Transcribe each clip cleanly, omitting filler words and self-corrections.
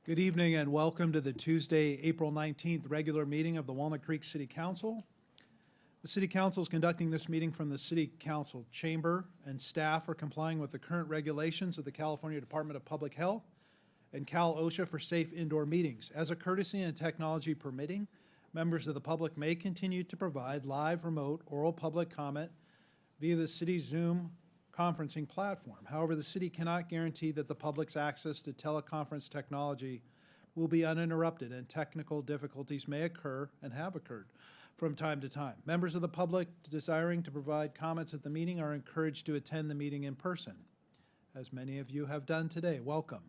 Good evening and welcome to the Tuesday, April 19th regular meeting of the Walnut Creek City Council. The City Council is conducting this meeting from the City Council chamber, and staff are complying with the current regulations of the California Department of Public Health and Cal OSHA for safe indoor meetings. As a courtesy and technology permitting, members of the public may continue to provide live, remote, oral public comment via the city's Zoom conferencing platform. However, the city cannot guarantee that the public's access to teleconference technology will be uninterrupted, and technical difficulties may occur and have occurred from time to time. Members of the public desiring to provide comments at the meeting are encouraged to attend the meeting in person, as many of you have done today. Welcome.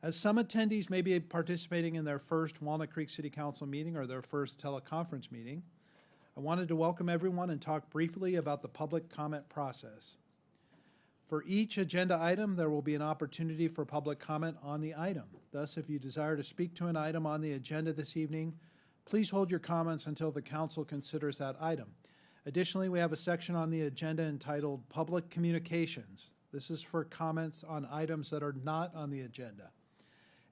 As some attendees may be participating in their first Walnut Creek City Council meeting or their first teleconference meeting, I wanted to welcome everyone and talk briefly about the public comment process. For each agenda item, there will be an opportunity for public comment on the item. Thus, if you desire to speak to an item on the agenda this evening, please hold your comments until the council considers that item. Additionally, we have a section on the agenda entitled Public Communications. This is for comments on items that are not on the agenda.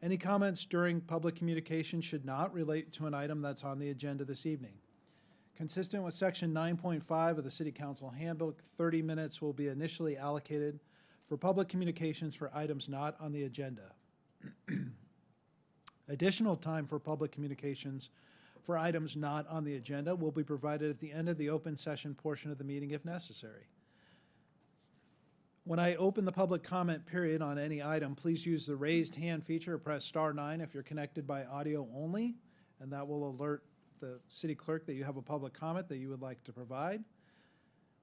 Any comments during public communication should not relate to an item that's on the agenda this evening. Consistent with Section 9.5 of the City Council Handbook, 30 minutes will be initially allocated for public communications for items not on the agenda. Additional time for public communications for items not on the agenda will be provided at the end of the open session portion of the meeting if necessary. When I open the public comment period on any item, please use the raised hand feature or press *9 if you're connected by audio only, and that will alert the city clerk that you have a public comment that you would like to provide.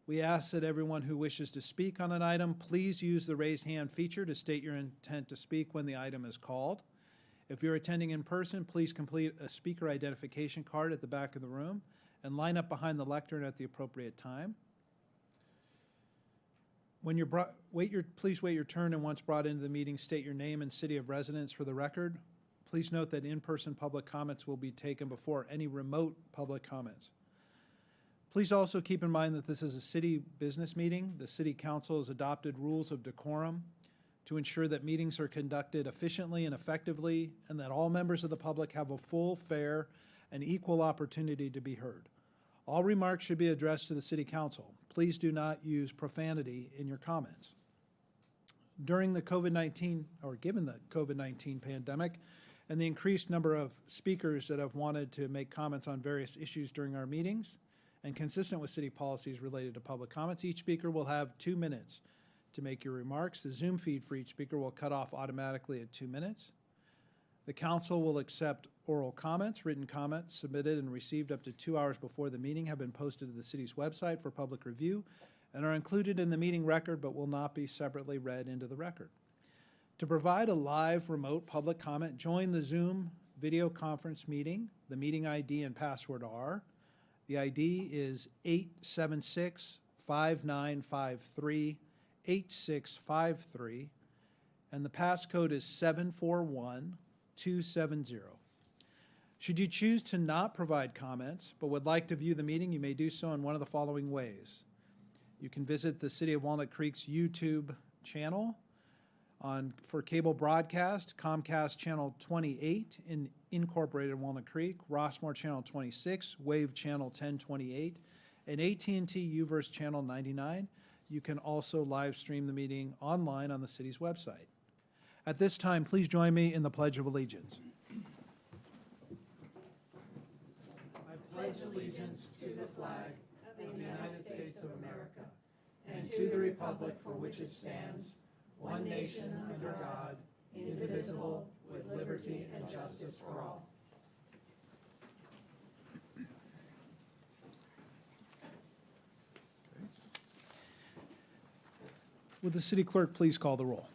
We ask that everyone who wishes to speak on an item, please use the raised hand feature to state your intent to speak when the item is called. If you're attending in person, please complete a speaker identification card at the back of the room and line up behind the lectern at the appropriate time. When you're please wait your turn, and once brought into the meeting, state your name and city of residence for the record. Please note that in-person public comments will be taken before any remote public comments. Please also keep in mind that this is a city business meeting. The City Council has adopted rules of decorum to ensure that meetings are conducted efficiently and effectively, and that all members of the public have a full, fair, and equal opportunity to be heard. All remarks should be addressed to the City Council. Please do not use profanity in your comments. During the given the COVID-19 pandemic, and the increased number of speakers that have wanted to make comments on various issues during our meetings, and consistent with city policies related to public comments, each speaker will have 2 minutes to make your remarks. The Zoom feed for each speaker will cut off automatically at 2 minutes. The council will accept oral comments. Written comments submitted and received up to 2 hours before the meeting have been posted to the city's website for public review and are included in the meeting record but will not be separately read into the record. To provide a live remote public comment, join the Zoom video conference meeting. The meeting ID and password are, the ID is 876-5953-8653, and the passcode is 741270. Should you choose to not provide comments but would like to view the meeting, you may do so in one of the following ways. You can visit the City of Walnut Creek's YouTube channel. For cable broadcast, Comcast Channel 28 in Incorporated Walnut Creek, Rossmore Channel 26, Wave Channel 1028, and AT&T UVerse Channel 99. You can also live stream the meeting online on the city's website. At this time, please join me in the Pledge of Allegiance. I pledge allegiance to the flag of the United States of America and to the republic for which it stands, one nation under God, indivisible, with liberty and justice for all. Would the city clerk please call the roll?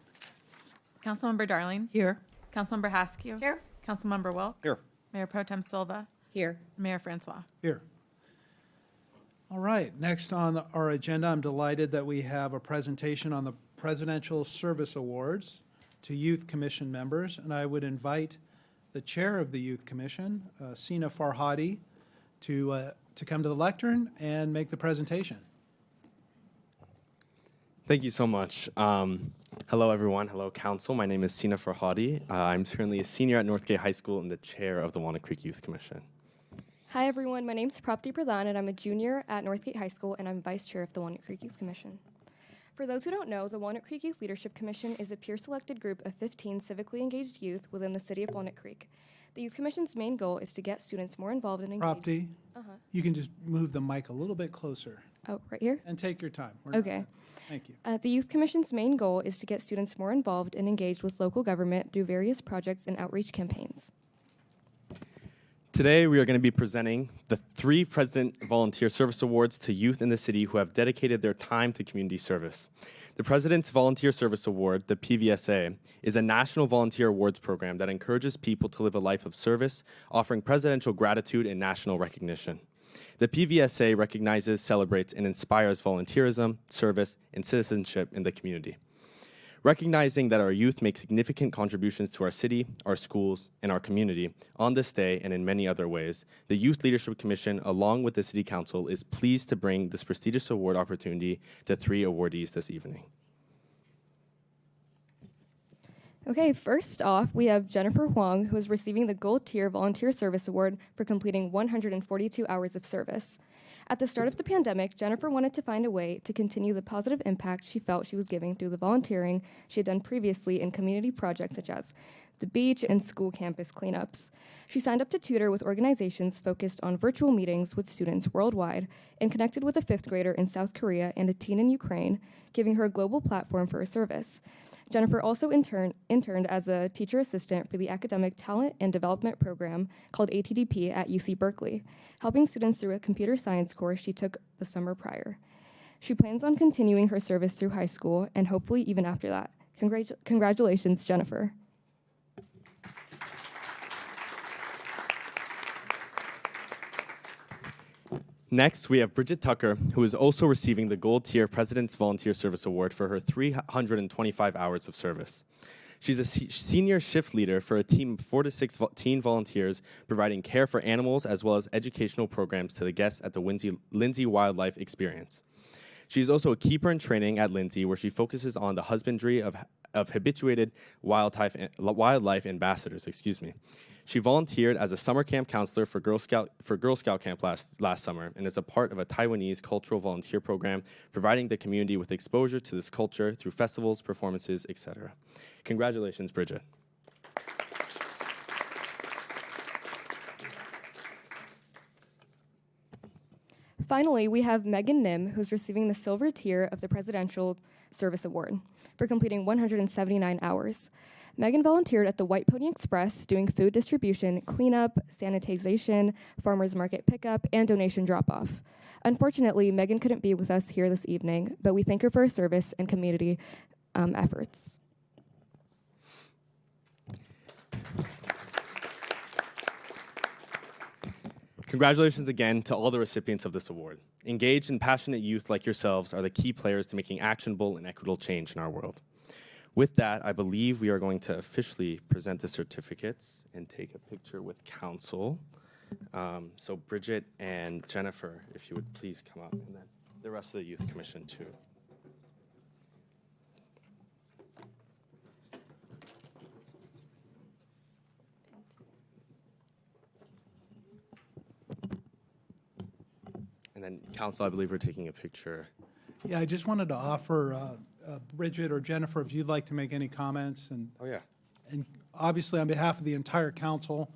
Councilmember Darling? Here. Councilmember Haskew? Here. Councilmember Wilk? Here. Mayor Pro Tem Silva? Here. Mayor Francois? Here. All right, next on our agenda, I'm delighted that we have a presentation on the Presidential Service Awards to Youth Commission members, and I would invite the chair of the Youth Commission, Sina Farhadi, to come to the lectern and make the presentation. Thank you so much. Hello, everyone. Hello, Council. My name is Sina Farhadi. I'm currently a senior at Northgate High School and the chair of the Walnut Creek Youth Commission. Hi, everyone. My name's Prapti Pradhan, and I'm a junior at Northgate High School, and I'm vice chair of the Walnut Creek Youth Commission. For those who don't know, the Walnut Creek Youth Leadership Commission is a peer-selected group of 15 civically engaged youth within the city of Walnut Creek. The Youth Commission's main goal is to get students more involved and engaged. Prapti, you can just move the mic a little bit closer Oh, right here? and take your time. We're not- Okay. Thank you. The Youth Commission's main goal is to get students more involved and engaged with local government through various projects and outreach campaigns. Today, we are going to be presenting the 3 President Volunteer Service Awards to youth in the city who have dedicated their time to community service. The President's Volunteer Service Award, the PVSA, is a national volunteer awards program that encourages people to live a life of service, offering presidential gratitude and national recognition. The PVSA recognizes, celebrates, and inspires volunteerism, service, and citizenship in the community. Recognizing that our youth make significant contributions to our city, our schools, and our community, on this day and in many other ways, the Youth Leadership Commission, along with the City Council, is pleased to bring this prestigious award opportunity to 3 awardees this evening. Okay, first off, we have Jennifer Huang, who is receiving the Gold Tier Volunteer Service Award for completing 142 hours of service. At the start of the pandemic, Jennifer wanted to find a way to continue the positive impact she felt she was giving through the volunteering she had done previously in community projects such as the beach and school campus cleanups. She signed up to tutor with organizations focused on virtual meetings with students worldwide and connected with a 5th grader in South Korea and a teen in Ukraine, giving her a global platform for her service. Jennifer also interned as a teacher assistant for the Academic Talent and Development Program called ATDP at UC Berkeley, helping students through a computer science course she took the summer prior. She plans on continuing her service through high school and hopefully even after that. Congratulations, Jennifer. Next, we have Bridget Tucker, who is also receiving the Gold Tier President's Volunteer Service Award for her 325 hours of service. She's a senior shift leader for a team of 4 to 6 teen volunteers, providing care for animals as well as educational programs to the guests at the Lindsay Wildlife Experience. She's also a keeper in training at Lindsay, where she focuses on the husbandry of habituated wildlife ambassadors. She volunteered as a summer camp counselor for Girl Scout camp last summer and is a part of a Taiwanese cultural volunteer program, providing the community with exposure to this culture through festivals, performances, etc. Congratulations, Bridget. Finally, we have Megan Nim, who's receiving the Silver Tier of the Presidential Service Award for completing 179 hours. Megan volunteered at the White Pony Express doing food distribution, cleanup, sanitization, farmers market pickup, and donation drop-off. Unfortunately, Megan couldn't be with us here this evening, but we thank her for her service and community efforts. Congratulations again to all the recipients of this award. Engaged and passionate youth like yourselves are the key players to making actionable and equitable change in our world. With that, I believe we are going to officially present the certificates and take a picture with council. So Bridget and Jennifer, if you would please come up, and then the rest of the Youth Commission too. And then council, I believe we're taking a picture. Yeah, I just wanted to offer Bridget or Jennifer, if you'd like to make any comments. Oh, yeah. And obviously, on behalf of the entire council,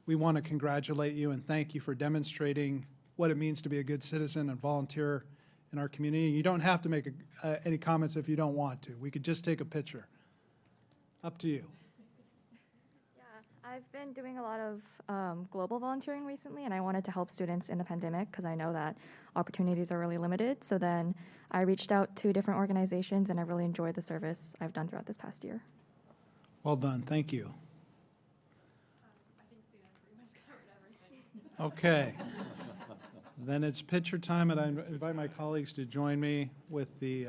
we want to congratulate you and thank you for demonstrating what it means to be a good citizen and volunteer in our community. You don't have to make any comments if you don't want to. We could just take a picture. Up to you. Yeah, I've been doing a lot of global volunteering recently, and I wanted to help students in the pandemic because I know that opportunities are really limited. So then I reached out to different organizations, and I really enjoyed the service I've done throughout this past year. Well done. Thank you. I think Sina pretty much covered everything. Okay. Then it's picture time, and I invite my colleagues to join me with the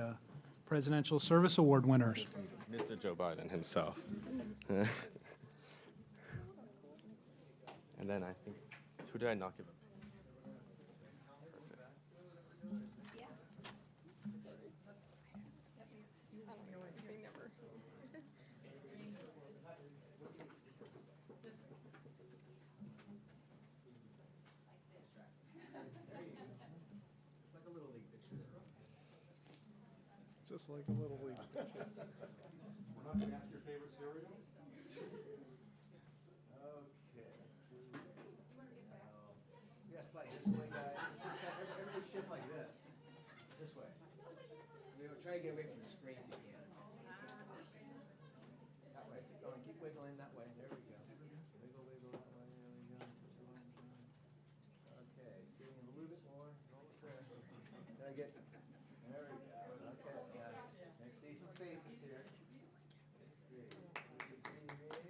Presidential Service Award winners. Mr. Joe Biden himself. And then I think, who did I not give up? Just like a little league. We're not going to ask your favorite cereal? Okay, let's see. Yes, like this way, guys. It's just like, everybody shift like this. This way. Try to get away from the screen if you can. That way. Keep going. Keep wiggling that way. There we go. Wiggle, wiggle that way. There we go. Put your line down. Okay, getting a little bit more. Almost there. Did I get? There we go. Okay, yeah. I see some faces here. Let's see. You can see me.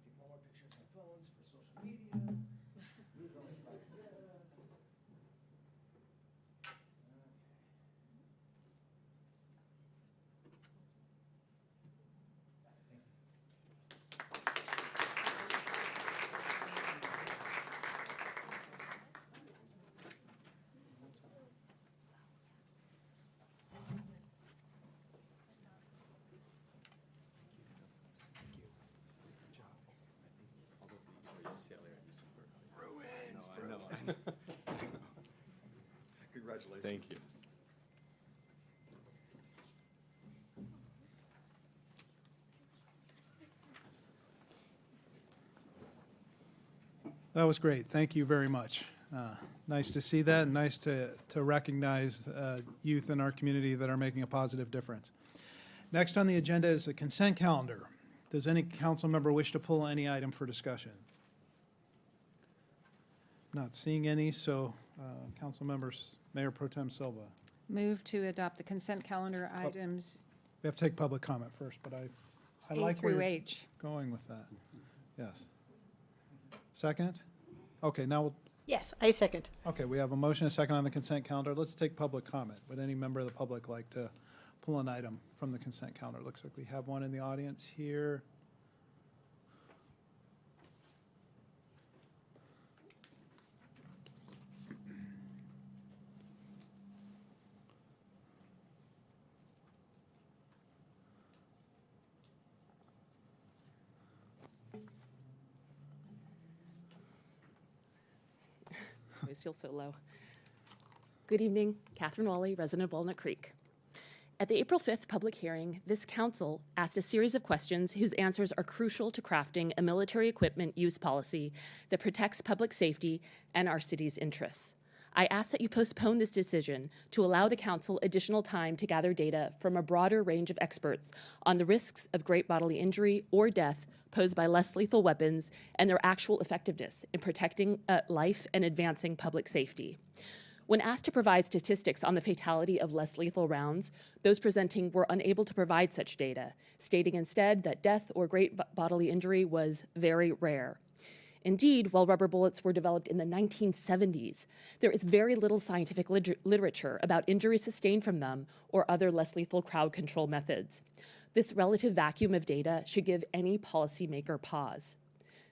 Take more pictures on phones for social media. These are like this. Congratulations. Thank you. That was great. Thank you very much. Nice to see that, and nice to recognize youth in our community that are making a positive difference. Next on the agenda is the consent calendar. Does any council member wish to pull any item for discussion? Not seeing any, so council members, Mayor Pro Tem Silva. Move to adopt the consent calendar items We have to take public comment first, but I A like where through you're H. going with that. Yes. Second? Okay, now, Yes, I second. okay, we have a motion, a second on the consent calendar. Let's take public comment. Would any member of the public like to pull an item from the consent calendar? Looks like we have one in the audience here. Always feel so low. Good evening, Catherine Wally, resident of Walnut Creek. At the April 5th public hearing, this council asked a series of questions whose answers are crucial to crafting a military equipment use policy that protects public safety and our city's interests. I ask that you postpone this decision to allow the council additional time to gather data from a broader range of experts on the risks of great bodily injury or death posed by less lethal weapons and their actual effectiveness in protecting life and advancing public safety. When asked to provide statistics on the fatality of less lethal rounds, those presenting were unable to provide such data, stating instead that death or great bodily injury was very rare. Indeed, while rubber bullets were developed in the 1970s, there is very little scientific literature about injuries sustained from them or other less lethal crowd control methods. This relative vacuum of data should give any policymaker pause.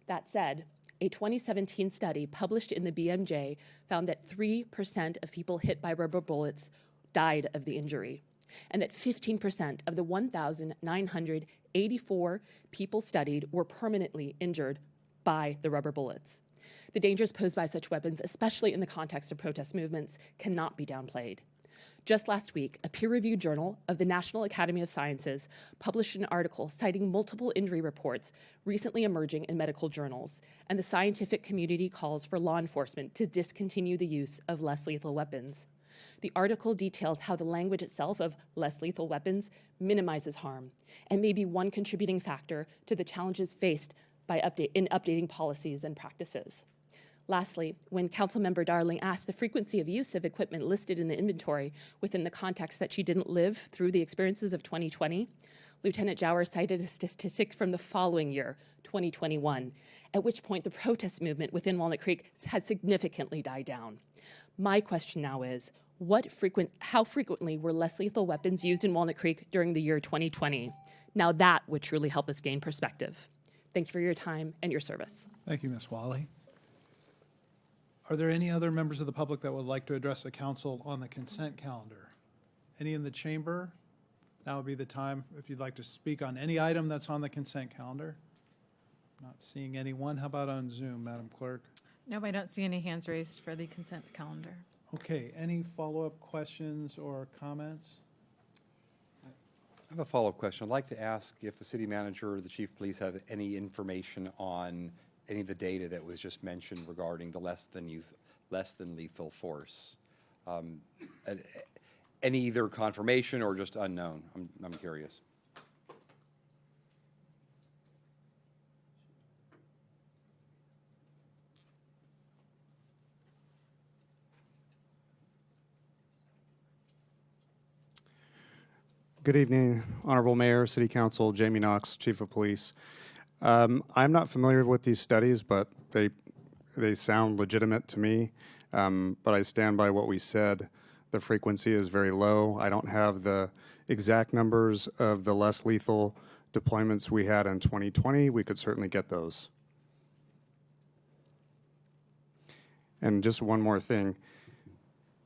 That said, a 2017 study published in the BMJ found that 3% of people hit by rubber bullets died of the injury, and that 15% of the 1,984 people studied were permanently injured by the rubber bullets. The dangers posed by such weapons, especially in the context of protest movements, cannot be downplayed. Just last week, a peer-reviewed journal of the National Academy of Sciences published an article citing multiple injury reports recently emerging in medical journals, and the scientific community calls for law enforcement to discontinue the use of less lethal weapons. The article details how the language itself of less lethal weapons minimizes harm and may be one contributing factor to the challenges faced by updating policies and practices. Lastly, when Councilmember Darling asked the frequency of use of equipment listed in the inventory within the context that she didn't live through the experiences of 2020, Lieutenant Jower cited a statistic from the following year, 2021, at which point the protest movement within Walnut Creek had significantly died down. My question now is, How frequently were less lethal weapons used in Walnut Creek during the year 2020? Now that would truly help us gain perspective. Thank you for your time and your service. Thank you, Ms. Wally. Are there any other members of the public that would like to address the council on the consent calendar? Any in the chamber? Now would be the time if you'd like to speak on any item that's on the consent calendar. Not seeing anyone. How about on Zoom, Madam Clerk? No, I don't see any hands raised for the consent calendar. Okay, any follow-up questions or comments? I have a follow-up question. I'd like to ask if the city manager or the chief of police have any information on any of the data that was just mentioned regarding the less than lethal force. Any either confirmation or just unknown? I'm curious. Good evening, Honorable Mayor, City Council, Jamie Knox, Chief of Police. I'm not familiar with these studies, but they sound legitimate to me. But I stand by what we said. The frequency is very low. I don't have the exact numbers of the less lethal deployments we had in 2020. We could certainly get those. And just one more thing.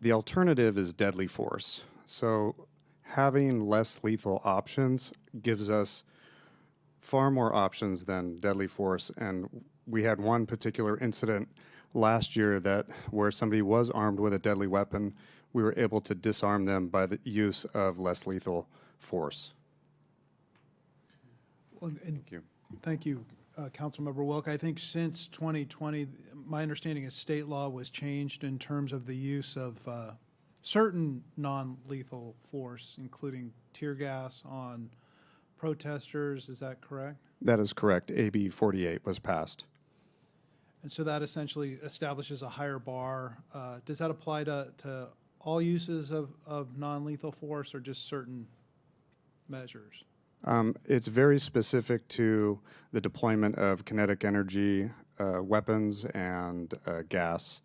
The alternative is deadly force. So having less lethal options gives us far more options than deadly force. And we had one particular incident last year where somebody was armed with a deadly weapon. We were able to disarm them by the use of less lethal force. Well, Thank you. Thank you, Councilmember Wilk. I think since 2020, my understanding is state law was changed in terms of the use of certain non-lethal force, including tear gas on protesters. Is that correct? That is correct. AB 48 was passed. And so that essentially establishes a higher bar. Does that apply to all uses of non-lethal force or just certain measures? It's very specific to the deployment of kinetic energy weapons and gas,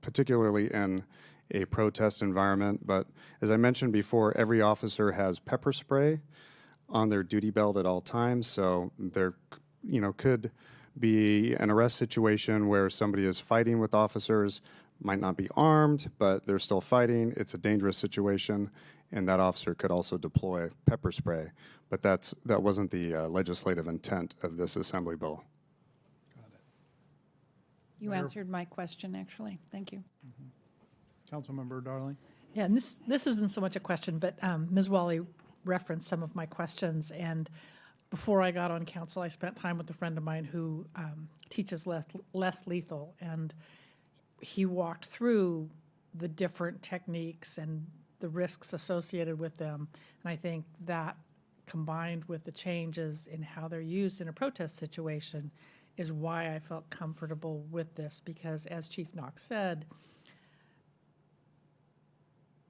particularly in a protest environment. But as I mentioned before, every officer has pepper spray on their duty belt at all times. So there, could be an arrest situation where somebody is fighting with officers, might not be armed, but they're still fighting. It's a dangerous situation, and that officer could also deploy pepper spray. But that wasn't the legislative intent of this assembly bill. Got it. You Mayor? answered my question, actually. Thank you. Councilmember Darling? Yeah, and this isn't so much a question, but Ms. Wally referenced some of my questions. And before I got on council, I spent time with a friend of mine who teaches less lethal. And he walked through the different techniques and the risks associated with them. And I think that combined with the changes in how they're used in a protest situation is why I felt comfortable with this. Because as Chief Knox said,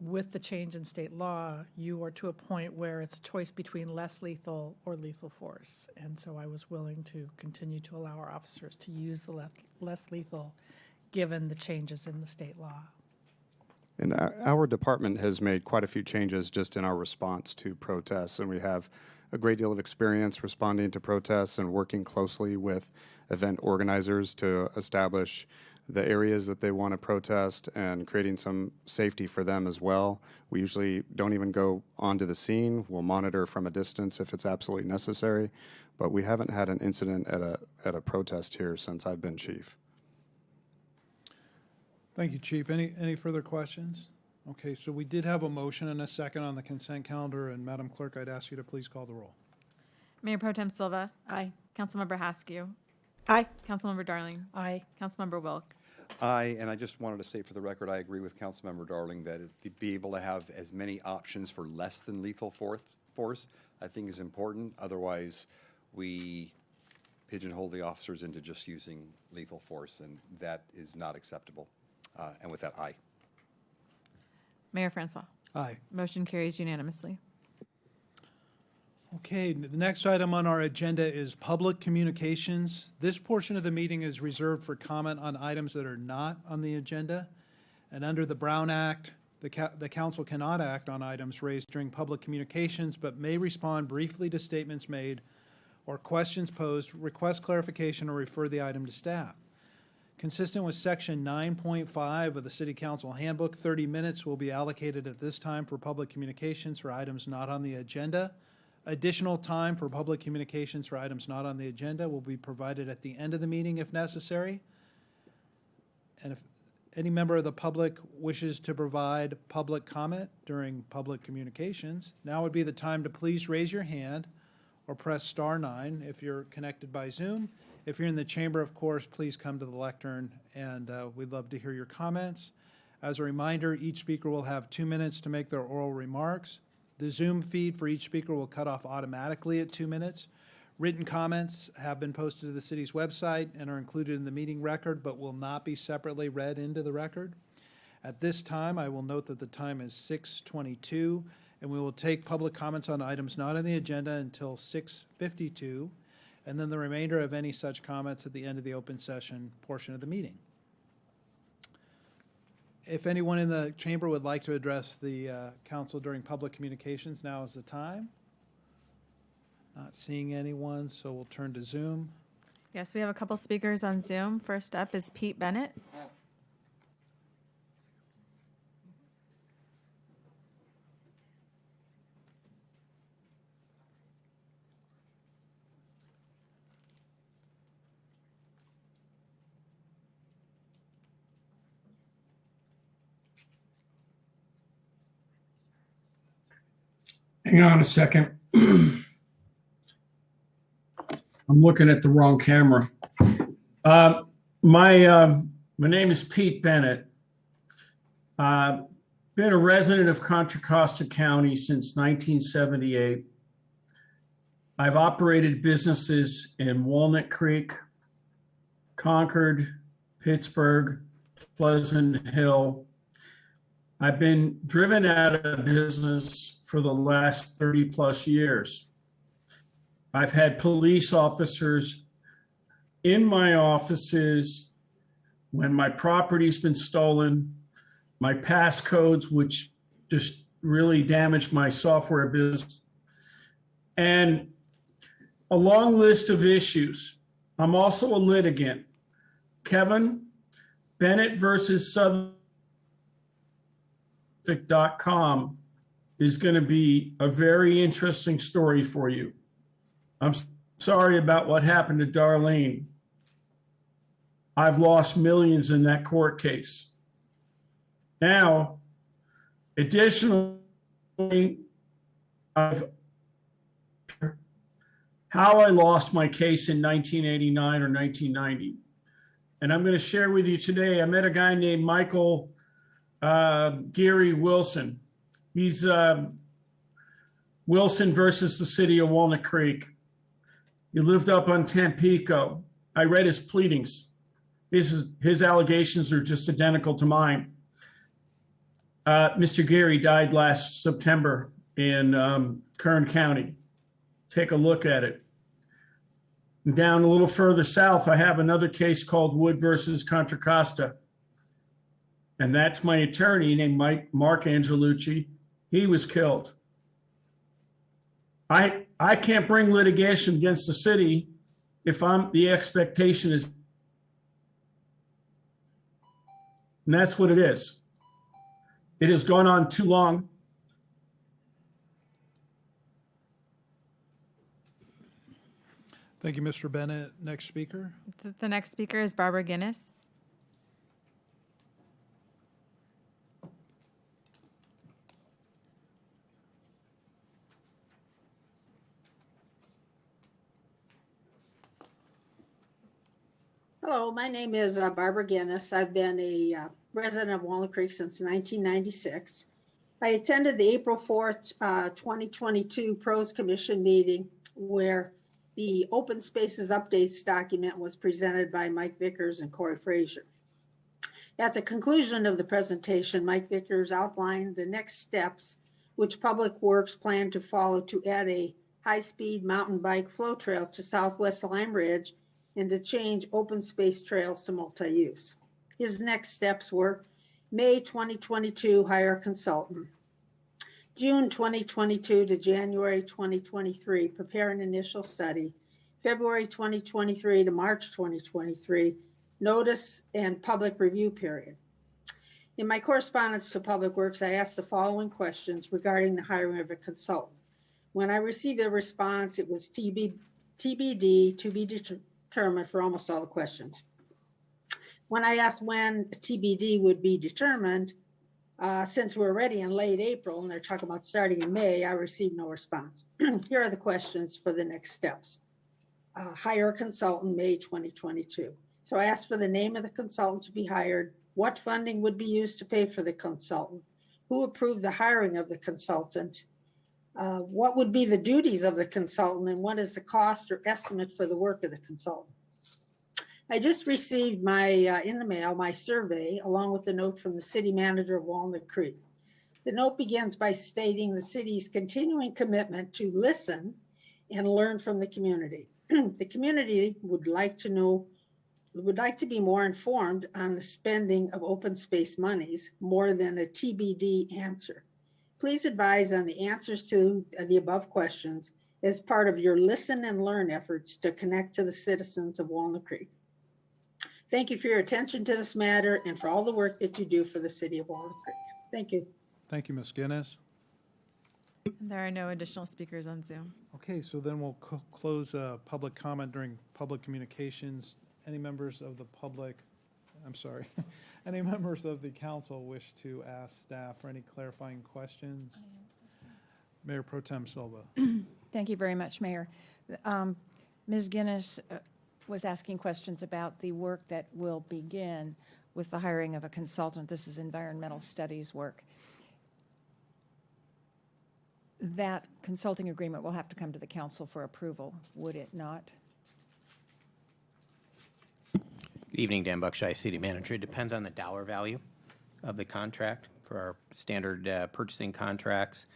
with the change in state law, you are to a point where it's a choice between less lethal or lethal force. And so I was willing to continue to allow our officers to use the less lethal given the changes in the state law. And our department has made quite a few changes just in our response to protests, and we have a great deal of experience responding to protests and working closely with event organizers to establish the areas that they want to protest and creating some safety for them as well. We usually don't even go onto the scene. We'll monitor from a distance if it's absolutely necessary, but we haven't had an incident at a protest here since I've been chief. Thank you, Chief. Any further questions? Okay, so we did have a motion and a second on the consent calendar, and Madam Clerk, I'd ask you to please call the roll. Mayor Pro Tem Silva. Aye. Councilmember Haskew. Aye. Councilmember Darling. Aye. Councilmember Wilk. Aye, and I just wanted to state for the record, I agree with Councilmember Darling that to be able to have as many options for less than lethal force, I think is important. Otherwise, we pigeonhole the officers into just using lethal force, and that is not acceptable. And with that, aye. Mayor Francois. Aye. Motion carries unanimously. Okay, the next item on our agenda is public communications. This portion of the meeting is reserved for comment on items that are not on the agenda. And under the Brown Act, The council cannot act on items raised during public communications, but may respond briefly to statements made or questions posed, request clarification, or refer the item to staff. Consistent with Section 9.5 of the City Council Handbook, 30 minutes will be allocated at this time for public communications for items not on the agenda. Additional time for public communications for items not on the agenda will be provided at the end of the meeting if necessary. And if any member of the public wishes to provide public comment during public communications, now would be the time to please raise your hand or press *9 if you're connected by Zoom. If you're in the chamber, of course, please come to the lectern, and we'd love to hear your comments. As a reminder, each speaker will have 2 minutes to make their oral remarks. The Zoom feed for each speaker will cut off automatically at 2 minutes. Written comments have been posted to the city's website and are included in the meeting record, but will not be separately read into the record. At this time, I will note that the time is 6:22, and we will take public comments on items not on the agenda until 6:52, and then the remainder of any such comments at the end of the open session portion of the meeting. If anyone in the chamber would like to address the council during public communications, now is the time. Not seeing anyone, so we'll turn to Zoom. Yes, we have a couple speakers on Zoom. First up is Pete Bennett. Hang on a second. I'm looking at the wrong camera. My name is Pete Bennett. Been a resident of Contra Costa County since 1978. I've operated businesses in Walnut Creek, Concord, Pittsburgh, Pleasant Hill. I've been driven out of business for the last 30 plus years. I've had police officers in my offices when my property's been stolen, my passcodes, which just really damaged my software business, and a long list of issues. I'm also a litigant. Kevin, Bennett versus Southern.com is going to be a very interesting story for you. I'm sorry about what happened to Darlene. I've lost millions in that court case. Now, additionally, how I lost my case in 1989 or 1990. And I'm going to share with you today, I met a guy named Michael Gary Wilson. He's Wilson versus the city of Walnut Creek. He lived up on Tampico. I read his pleadings. His allegations are just identical to mine. Mr. Gary died last September in Kern County. Take a look at it. Down a little further south, I have another case called Wood versus Contra Costa. And that's my attorney named Mark Angelucci. He was killed. I can't bring litigation against the city if the expectation is, and that's what it is. It has gone on too long. Thank you, Mr. Bennett. Next speaker. The next speaker is Barbara Guinness. Hello, my name is Barbara Guinness. I've been a resident of Walnut Creek since 1996. I attended the April 4th, 2022 Pros Commission meeting where the Open Spaces Updates document was presented by Mike Vickers and Corey Frazier. At the conclusion of the presentation, Mike Vickers outlined the next steps which Public Works plan to follow to add a high-speed mountain bike flow trail to Southwest Lime Ridge and to change open space trails to multi-use. His next steps were May 2022, hire consultant. June 2022 to January 2023, prepare an initial study. February 2023 to March 2023, notice and public review period. In my correspondence to Public Works, I asked the following questions regarding the hiring of a consultant. When I received the response, it was TBD, to be determined for almost all the questions. When I asked when TBD would be determined, since we're already in late April and they're talking about starting in May, I received no response. Here are the questions for the next steps. Hire a consultant, May 2022. So I asked for the name of the consultant to be hired, what funding would be used to pay for the consultant, who approved the hiring of the consultant, what would be the duties of the consultant, and what is the cost or estimate for the work of the consultant. I just received in the mail my survey along with the note from the city manager of Walnut Creek. The note begins by stating the city's continuing commitment to listen and learn from the community. The community would like to be more informed on the spending of open space monies more than a TBD answer. Please advise on the answers to the above questions as part of your listen and learn efforts to connect to the citizens of Walnut Creek. Thank you for your attention to this matter and for all the work that you do for the city of Walnut Creek. Thank you. Thank you, Ms. Guinness. There are no additional speakers on Zoom. Okay, so then we'll close public comment during public communications. Any members of the public, I'm sorry, any members of the council wish to ask staff for any clarifying questions? Mayor Pro Tem Silva. Thank you very much, Mayor. Ms. Guinness was asking questions about the work that will begin with the hiring of a consultant. This is environmental studies work. That consulting agreement will have to come to the council for approval, would it not? Good evening, Dan Buckshire, City Manager. It depends on the dollar value of the contract. For our standard purchasing contracts,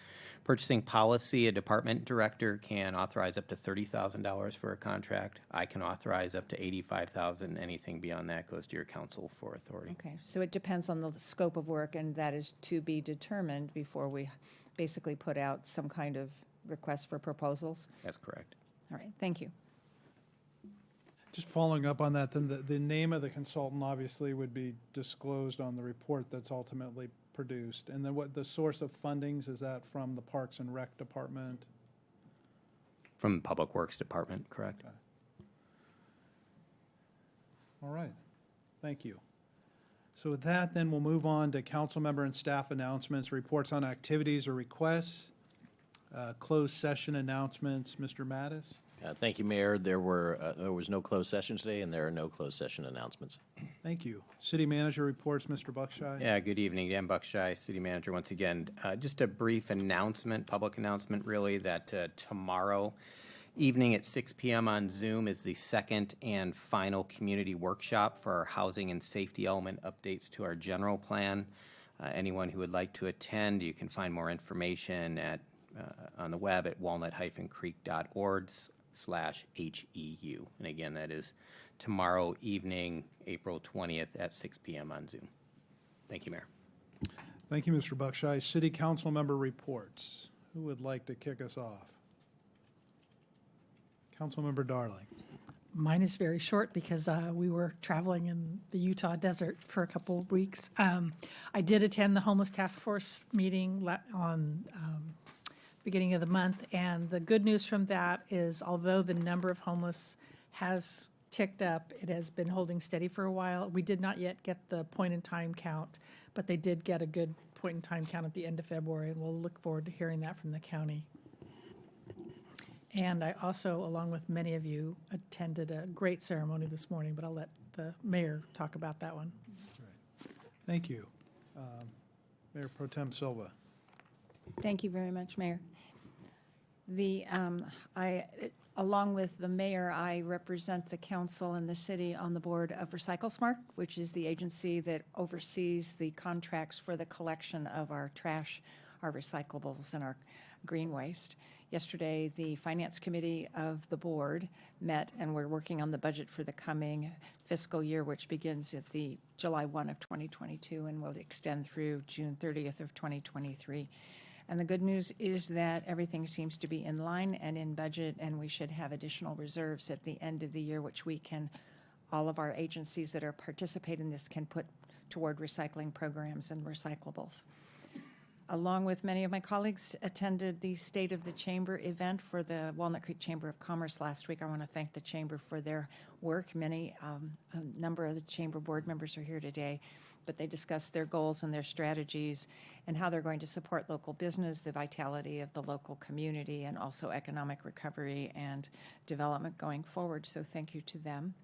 purchasing policy, a department director can authorize up to $30,000 for a contract. I can authorize up to $85,000. Anything beyond that goes to your council for authority. Okay, so it depends on the scope of work, and that is to be determined before we basically put out some kind of request for proposals? That's correct. All right, thank you. Just following up on that, then the name of the consultant obviously would be disclosed on the report that's ultimately produced. And then what the source of fundings, is that from the Parks and Rec Department? From the Public Works Department, correct. Okay. All right, thank you. So with that, then we'll move on to council member and staff announcements, reports on activities or requests, closed session announcements. Mr. Mattis? Thank you, Mayor. There was no closed session today, and there are no closed session announcements. Thank you. City manager reports, Mr. Buckshire. Yeah, good evening. Dan Buckshire, City Manager once again. Just a brief announcement, public announcement really, that tomorrow evening at 6 p.m. on Zoom is the second and final community workshop for our housing and safety element updates to our general plan. Anyone who would like to attend, you can find more information on the web at walnuthecreek.org/HEU. And again, that is tomorrow evening, April 20th at 6 p.m. on Zoom. Thank you, Mayor. Thank you, Mr. Buckshire. City council member reports. Who would like to kick us off? Councilmember Darling. Mine is very short because we were traveling in the Utah desert for a couple of weeks. I did attend the Homeless Task Force meeting on beginning of the month, and the good news from that is although the number of homeless has ticked up, it has been holding steady for a while. We did not yet get the point-in-time count, but they did get a good point-in-time count at the end of February, and we'll look forward to hearing that from the county. And I also, along with many of you, attended a great ceremony this morning, but I'll let the mayor talk about that one. Thank you. Mayor Pro Tem Silva. Thank you very much, Mayor. Along with the mayor, I represent the council and the city on the board of RecycleSmart, which is the agency that oversees the contracts for the collection of our trash, our recyclables and our green waste. Yesterday, the Finance Committee of the board met, and we're working on the budget for the coming fiscal year, which begins at the July 1 of 2022 and will extend through June 30th of 2023. And the good news is that everything seems to be in line and in budget, and we should have additional reserves at the end of the year, which we can, all of our agencies that are participating in this can put toward recycling programs and recyclables. Along with many of my colleagues, attended the State of the Chamber event for the Walnut Creek Chamber of Commerce last week. I want to thank the Chamber for their work. A number of the Chamber board members are here today, but they discussed their goals and their strategies and how they're going to support local business, the vitality of the local community, and also economic recovery and development going forward. So thank you to them.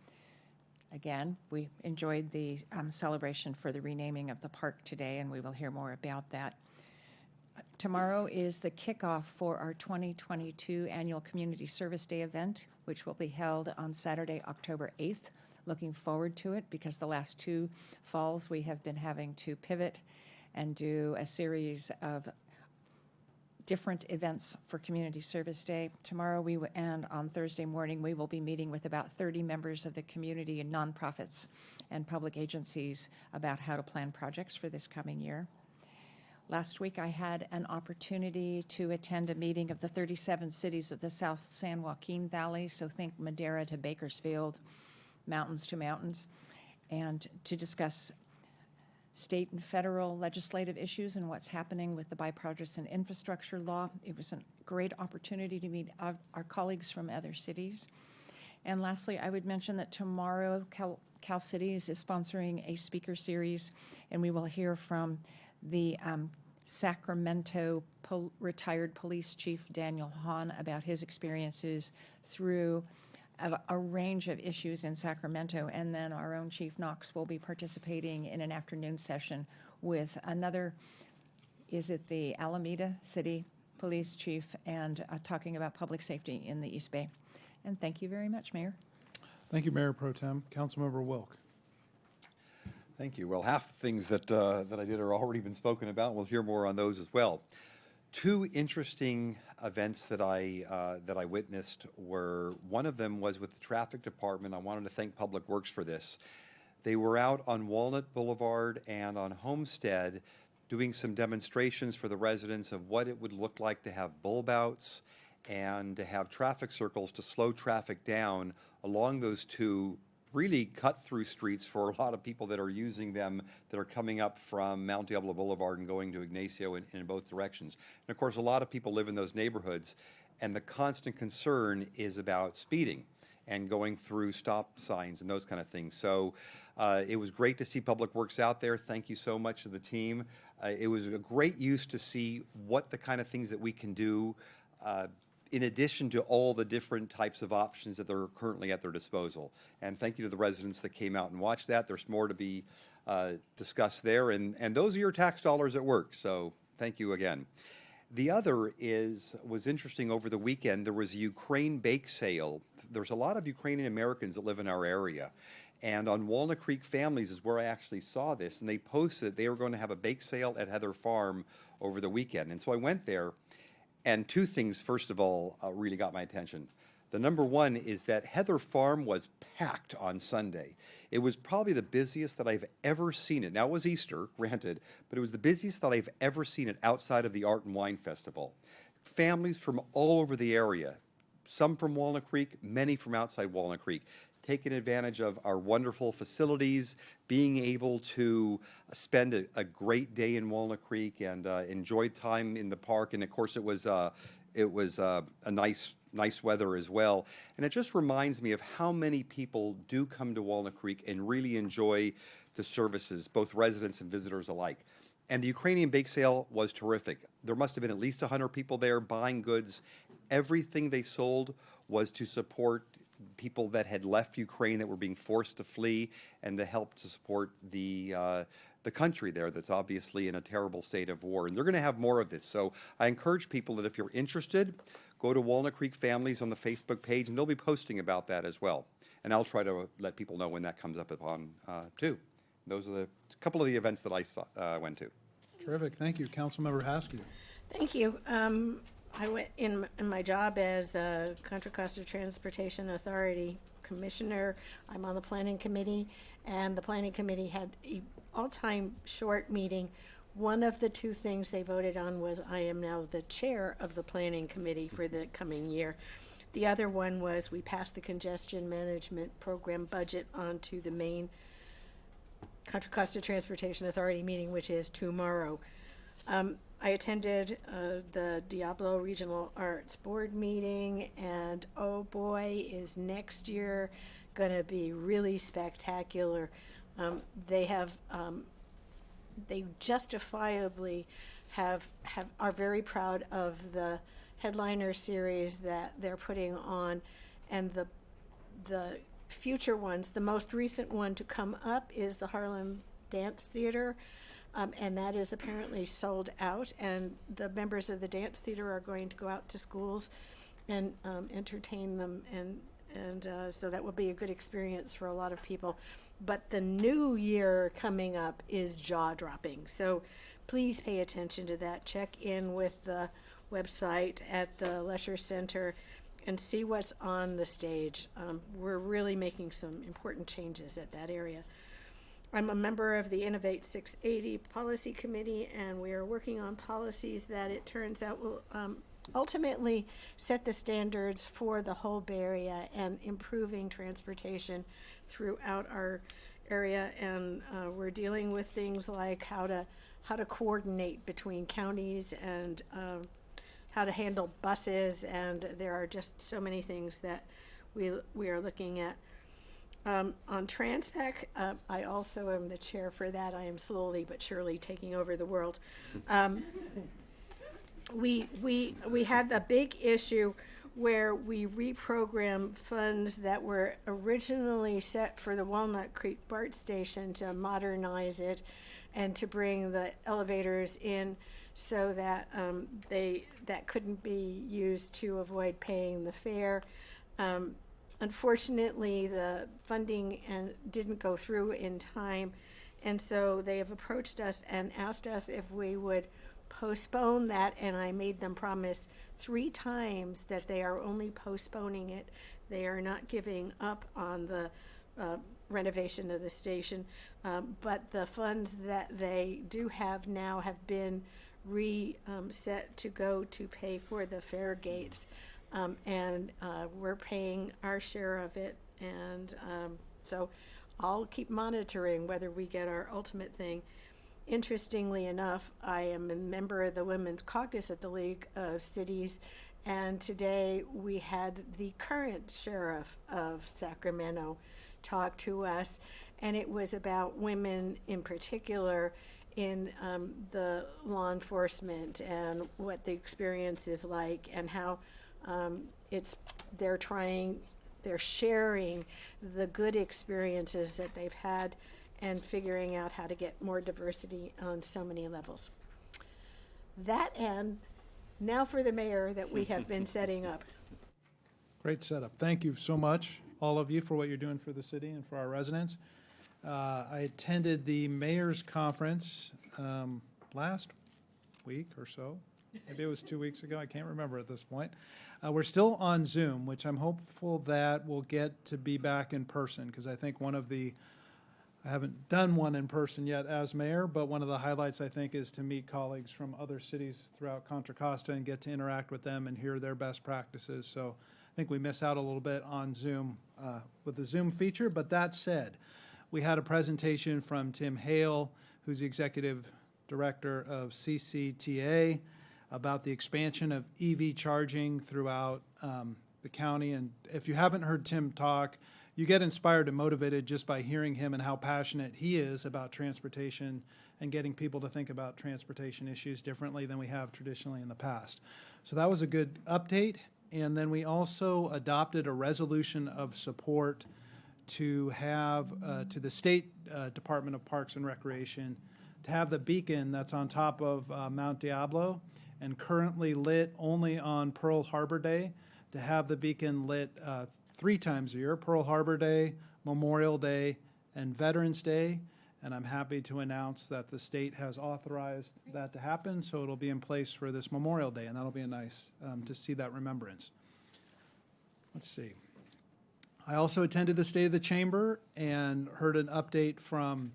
Again, we enjoyed the celebration for the renaming of the park today, and we will hear more about that. Tomorrow is the kickoff for our 2022 Annual Community Service Day event, which will be held on Saturday, October 8th. Looking forward to it because the last two falls we have been having to pivot and do a series of different events for Community Service Day. Tomorrow and on Thursday morning, we will be meeting with about 30 members of the community and nonprofits and public agencies about how to plan projects for this coming year. Last week, I had an opportunity to attend a meeting of the 37 cities of the South San Joaquin Valley, so think Madera to Bakersfield, mountains to mountains, and to discuss state and federal legislative issues and what's happening with the bipartisan infrastructure law. It was a great opportunity to meet our colleagues from other cities. And lastly, I would mention that tomorrow, Cal Cities is sponsoring a speaker series, and we will hear from the Sacramento retired police chief Daniel Hahn about his experiences through a range of issues in Sacramento. And then our own Chief Knox will be participating in an afternoon session with another, is it the Alameda City Police Chief, and talking about public safety in the East Bay. And thank you very much, Mayor. Thank you, Mayor Pro Tem. Councilmember Wilk. Thank you. Well, half the things that I did are already been spoken about. We'll hear more on those as well. Two interesting events that I witnessed were, one of them was with the traffic department. I wanted to thank Public Works for this. They were out on Walnut Boulevard and on Homestead doing some demonstrations for the residents of what it would look like to have bulb outs and to have traffic circles to slow traffic down along those two really cut-through streets for a lot of people that are using them, that are coming up from Mount Diablo Boulevard and going to Ignacio in both directions. And of course, a lot of people live in those neighborhoods, and the constant concern is about speeding and going through stop signs and those kind of things. So it was great to see Public Works out there. Thank you so much to the team. It was a great use to see what the kind of things that we can do in addition to all the different types of options that are currently at their disposal. And thank you to the residents that came out and watched that. There's more to be discussed there, and those are your tax dollars at work, so thank you again. The other was interesting over the weekend. There was a Ukraine bake sale. There's a lot of Ukrainian Americans that live in our area. And on Walnut Creek Families is where I actually saw this, and they posted they were going to have a bake sale at Heather Farm over the weekend. And so I went there. And two things, first of all, really got my attention. The number one is that Heather Farm was packed on Sunday. It was probably the busiest that I've ever seen it. Now, it was Easter, granted, but it was the busiest that I've ever seen it outside of the Art and Wine Festival. Families from all over the area, some from Walnut Creek, many from outside Walnut Creek, taking advantage of our wonderful facilities, being able to spend a great day in Walnut Creek and enjoy time in the park. And of course, it was a nice weather as well. And it just reminds me of how many people do come to Walnut Creek and really enjoy the services, both residents and visitors alike. And the Ukrainian bake sale was terrific. There must have been at least 100 people there buying goods. Everything they sold was to support people that had left Ukraine, that were being forced to flee, and to help to support the country there that's obviously in a terrible state of war. And they're going to have more of this. So I encourage people that if you're interested, go to Walnut Creek Families on the Facebook page, and they'll be posting about that as well. And I'll try to let people know when that comes up on too. Those are a couple of the events that I went to. Terrific, thank you. Councilmember Haskew. Thank you. I went in my job as a Contra Costa Transportation Authority Commissioner. I'm on the Planning Committee, and the Planning Committee had a all-time short meeting. One of the two things they voted on was I am now the chair of the Planning Committee for the coming year. The other one was we passed the Congestion Management Program budget onto the main Contra Costa Transportation Authority meeting, which is tomorrow. I attended the Diablo Regional Arts Board meeting, and oh boy, is next year going to be really spectacular. They justifiably are very proud of the headliner series that they're putting on, and the future ones. The most recent one to come up is the Harlem Dance Theater. And that is apparently sold out, and the members of the dance theater are going to go out to schools and entertain them, and so that will be a good experience for a lot of people. But the new year coming up is jaw-dropping, so please pay attention to that. Check in with the website at the Lesher Center and see what's on the stage. We're really making some important changes at that area. I'm a member of the Innovate 680 Policy Committee, and we are working on policies that it turns out will ultimately set the standards for the whole Bay Area and improving transportation throughout our area. And we're dealing with things like how to coordinate between counties and how to handle buses, and there are just so many things that we are looking at. On Transpec, I also am the chair for that. I am slowly but surely taking over the world. We had the big issue where we reprogrammed funds that were originally set for the Walnut Creek BART station to modernize it and to bring the elevators in so that that couldn't be used to avoid paying the fare. Unfortunately, the funding didn't go through in time, and so they have approached us and asked us if we would postpone that, and I made them promise 3 times that they are only postponing it. They are not giving up on the renovation of the station, but the funds that they do have now have been reset to go to pay for the fare gates. And we're paying our share of it, and so I'll keep monitoring whether we get our ultimate thing. Interestingly enough, I am a member of the Women's Caucus at the League of Cities, and today we had the current sheriff of Sacramento talk to us, and it was about women in particular in the law enforcement and what the experience is like, and how they're sharing the good experiences that they've had and figuring out how to get more diversity on so many levels. That and now for the mayor that we have been setting up. Great setup. Thank you so much, all of you, for what you're doing for the city and for our residents. I attended the mayor's conference last week or so. Maybe it was 2 weeks ago. I can't remember at this point. We're still on Zoom, which I'm hopeful that we'll get to be back in person, because I think I haven't done one in person yet as mayor, but one of the highlights, I think, is to meet colleagues from other cities throughout Contra Costa and get to interact with them and hear their best practices. So I think we miss out a little bit on Zoom with the Zoom feature. But that said, we had a presentation from Tim Hale, who's the executive director of CCTA, about the expansion of EV charging throughout the county. And if you haven't heard Tim talk, you get inspired and motivated just by hearing him and how passionate he is about transportation and getting people to think about transportation issues differently than we have traditionally in the past. So that was a good update. And then we also adopted a resolution of support to have, to the State Department of Parks and Recreation, to have the beacon that's on top of Mount Diablo and currently lit only on Pearl Harbor Day, to have the beacon lit 3 times a year: Pearl Harbor Day, Memorial Day, and Veterans Day. And I'm happy to announce that the state has authorized that to happen, so it'll be in place for this Memorial Day, and that'll be a nice to see that remembrance. Let's see. I also attended the State of the Chamber and heard an update from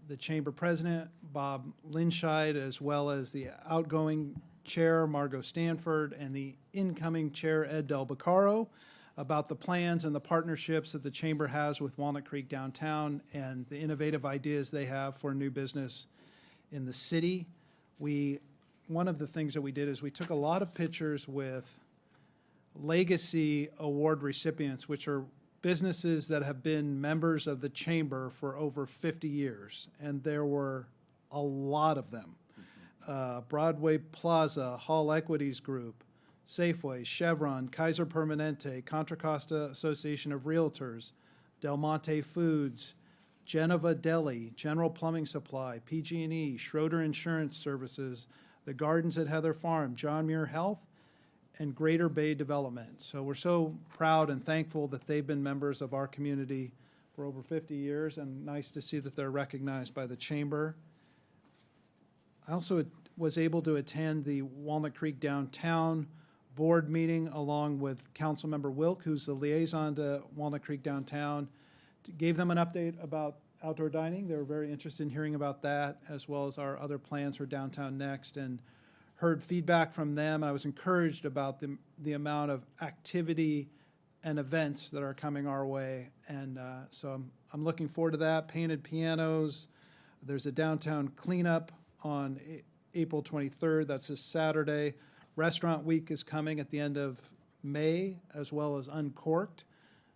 the Chamber President, Bob Linscheid, as well as the outgoing Chair, Margot Stanford, and the incoming Chair, Ed Del Beccaro, about the plans and the partnerships that the Chamber has with Walnut Creek Downtown and the innovative ideas they have for new business in the city. One of the things that we did is we took a lot of pictures with legacy award recipients, which are businesses that have been members of the Chamber for over 50 years, and there were a lot of them. Broadway Plaza, Hall Equities Group, Safeway, Chevron, Kaiser Permanente, Contra Costa Association of Realtors, Del Monte Foods, Geneva Deli, General Plumbing Supply, PG&E, Schroeder Insurance Services, the Gardens at Heather Farm, John Muir Health, and Greater Bay Development. So we're so proud and thankful that they've been members of our community for over 50 years, and nice to see that they're recognized by the Chamber. I also was able to attend the Walnut Creek Downtown Board meeting along with Councilmember Wilk, who's the liaison to Walnut Creek Downtown. Gave them an update about outdoor dining. They were very interested in hearing about that, as well as our other plans for Downtown Next, and heard feedback from them. I was encouraged about the amount of activity and events that are coming our way, and so I'm looking forward to that. Painted pianos. There's a downtown cleanup on April 23rd. That's this Saturday. Restaurant Week is coming at the end of May, as well as Uncorked.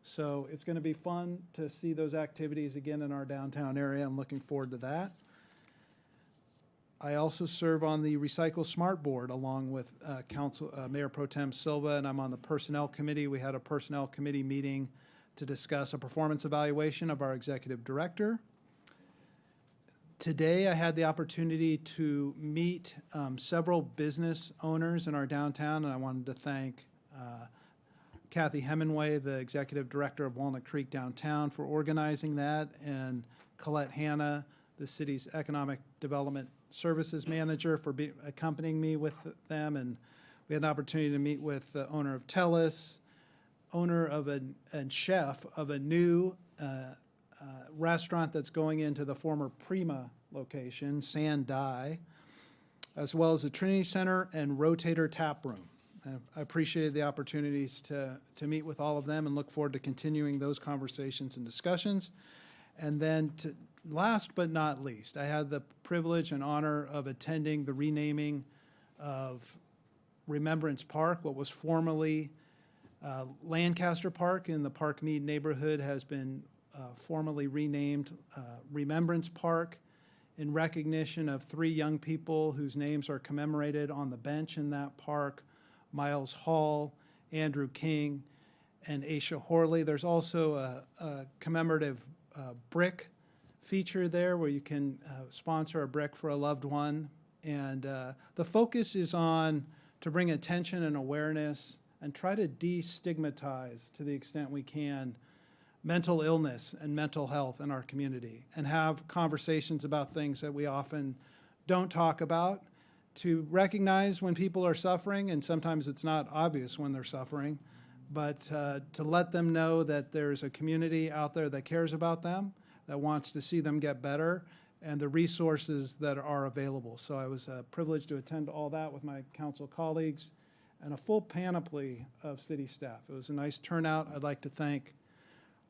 So it's going to be fun to see those activities again in our downtown area. I'm looking forward to that. I also serve on the Recycle Smart Board along with Mayor Pro Tem Silva, and I'm on the Personnel Committee. We had a Personnel Committee meeting to discuss a performance evaluation of our Executive Director. Today, I had the opportunity to meet several business owners in our downtown, and I wanted to thank Kathy Hemingway, the Executive Director of Walnut Creek Downtown, for organizing that, and Colette Hanna, the city's Economic Development Services Manager, for accompanying me with them. And we had an opportunity to meet with the owner of Telus, owner of and chef of a new restaurant that's going into the former Prima location, Sand Dye, as well as the Trinity Center and Rotator Tap Room. I appreciated the opportunities to meet with all of them and look forward to continuing those conversations and discussions. And then last but not least, I had the privilege and honor of attending the renaming of Remembrance Park. What was formerly Lancaster Park in the Park Mead neighborhood has been formally renamed Remembrance Park in recognition of 3 young people whose names are commemorated on the bench in that park: Miles Hall, Andrew King, and Aisha Horley. There's also a commemorative brick feature there where you can sponsor a brick for a loved one. And the focus is on to bring attention and awareness and try to destigmatize, to the extent we can, mental illness and mental health in our community, and have conversations about things that we often don't talk about, to recognize when people are suffering, and sometimes it's not obvious when they're suffering, but to let them know that there's a community out there that cares about them, that wants to see them get better, and the resources that are available. So I was privileged to attend all that with my council colleagues and a full panoply of city staff. It was a nice turnout. I'd like to thank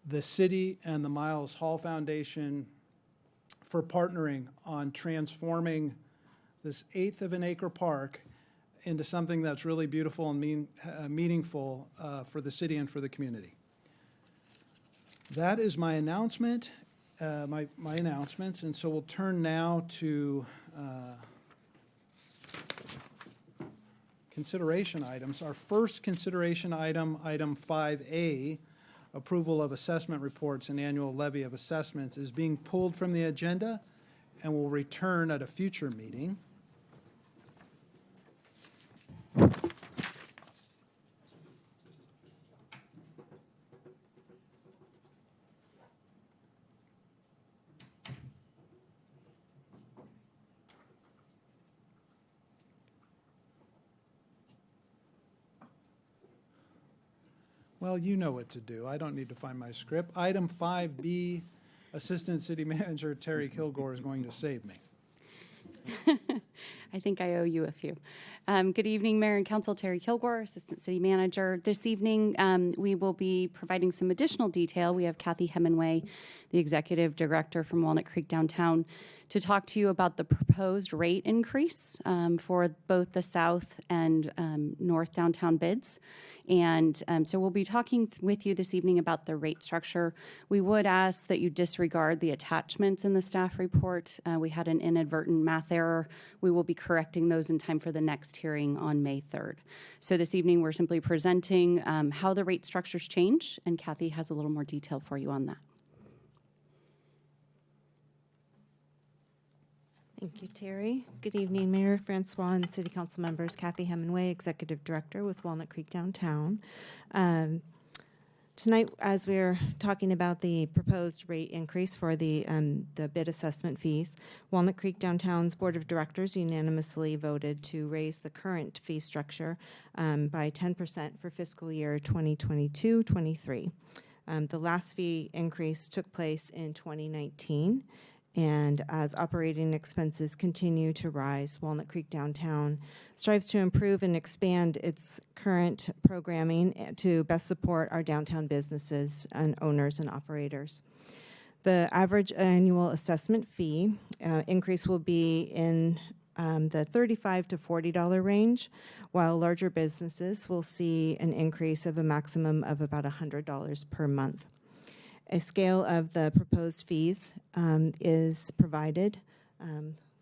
the city and the Miles Hall Foundation for partnering on transforming this 1/8 of an acre park into something that's really beautiful and meaningful for the city and for the community. That is my announcement, my announcements, and so we'll turn now to consideration items. Our first consideration item, item 5A, approval of assessment reports and annual levy of assessments, is being pulled from the agenda and will return at a future meeting. Well, you know what to do. I don't need to find my script. Item 5B, Assistant City Manager Terry Kilgore is going to save me. I think I owe you a few. Good evening, Mayor and Council. Terry Kilgore, Assistant City Manager. This evening, we will be providing some additional detail. We have Kathy Hemingway, the Executive Director from Walnut Creek Downtown, to talk to you about the proposed rate increase for both the south and north downtown bids. And so we'll be talking with you this evening about the rate structure. We would ask that you disregard the attachments in the staff report. We had an inadvertent math error. We will be correcting those in time for the next hearing on May 3rd. So this evening, we're simply presenting how the rate structures change, and Kathy has a little more detail for you on that. Thank you, Terry. Good evening, Mayor Francois and City Council members. Kathy Hemingway, Executive Director with Walnut Creek Downtown. Tonight, as we're talking about the proposed rate increase for the bid assessment fees, Walnut Creek Downtown's Board of Directors unanimously voted to raise the current fee structure by 10% for fiscal year 2022-23. The last fee increase took place in 2019. And as operating expenses continue to rise, Walnut Creek Downtown strives to improve and expand its current programming to best support our downtown businesses and owners and operators. The average annual assessment fee increase will be in the $35 to $40 range, while larger businesses will see an increase of a maximum of about $100 per month. A scale of the proposed fees is provided. I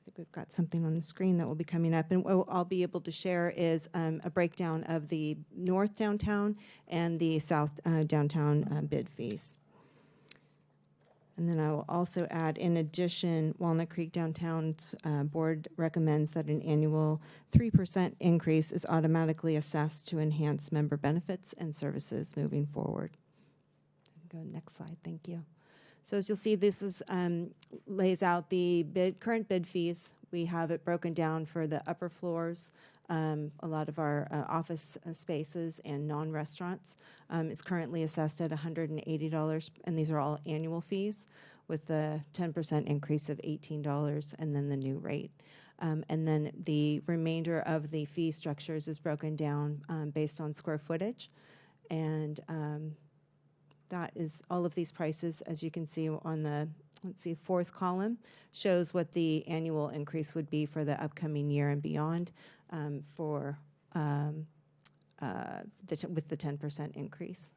think we've got something on the screen that will be coming up. And what I'll be able to share is a breakdown of the north downtown and the south downtown bid fees. And then I will also add, in addition, Walnut Creek Downtown's board recommends that an annual 3% increase is automatically assessed to enhance member benefits and services moving forward. Go next slide, thank you. So as you'll see, this is lays out the current bid fees. We have it broken down for the upper floors, a lot of our office spaces and non-restaurants. Is currently assessed at $180, and these are all annual fees with the 10% increase of $18 and then the new rate. And then the remainder of the fee structures is broken down based on square footage. And that is all of these prices, as you can see on the, fourth column, shows what the annual increase would be for the upcoming year and beyond with the 10% increase.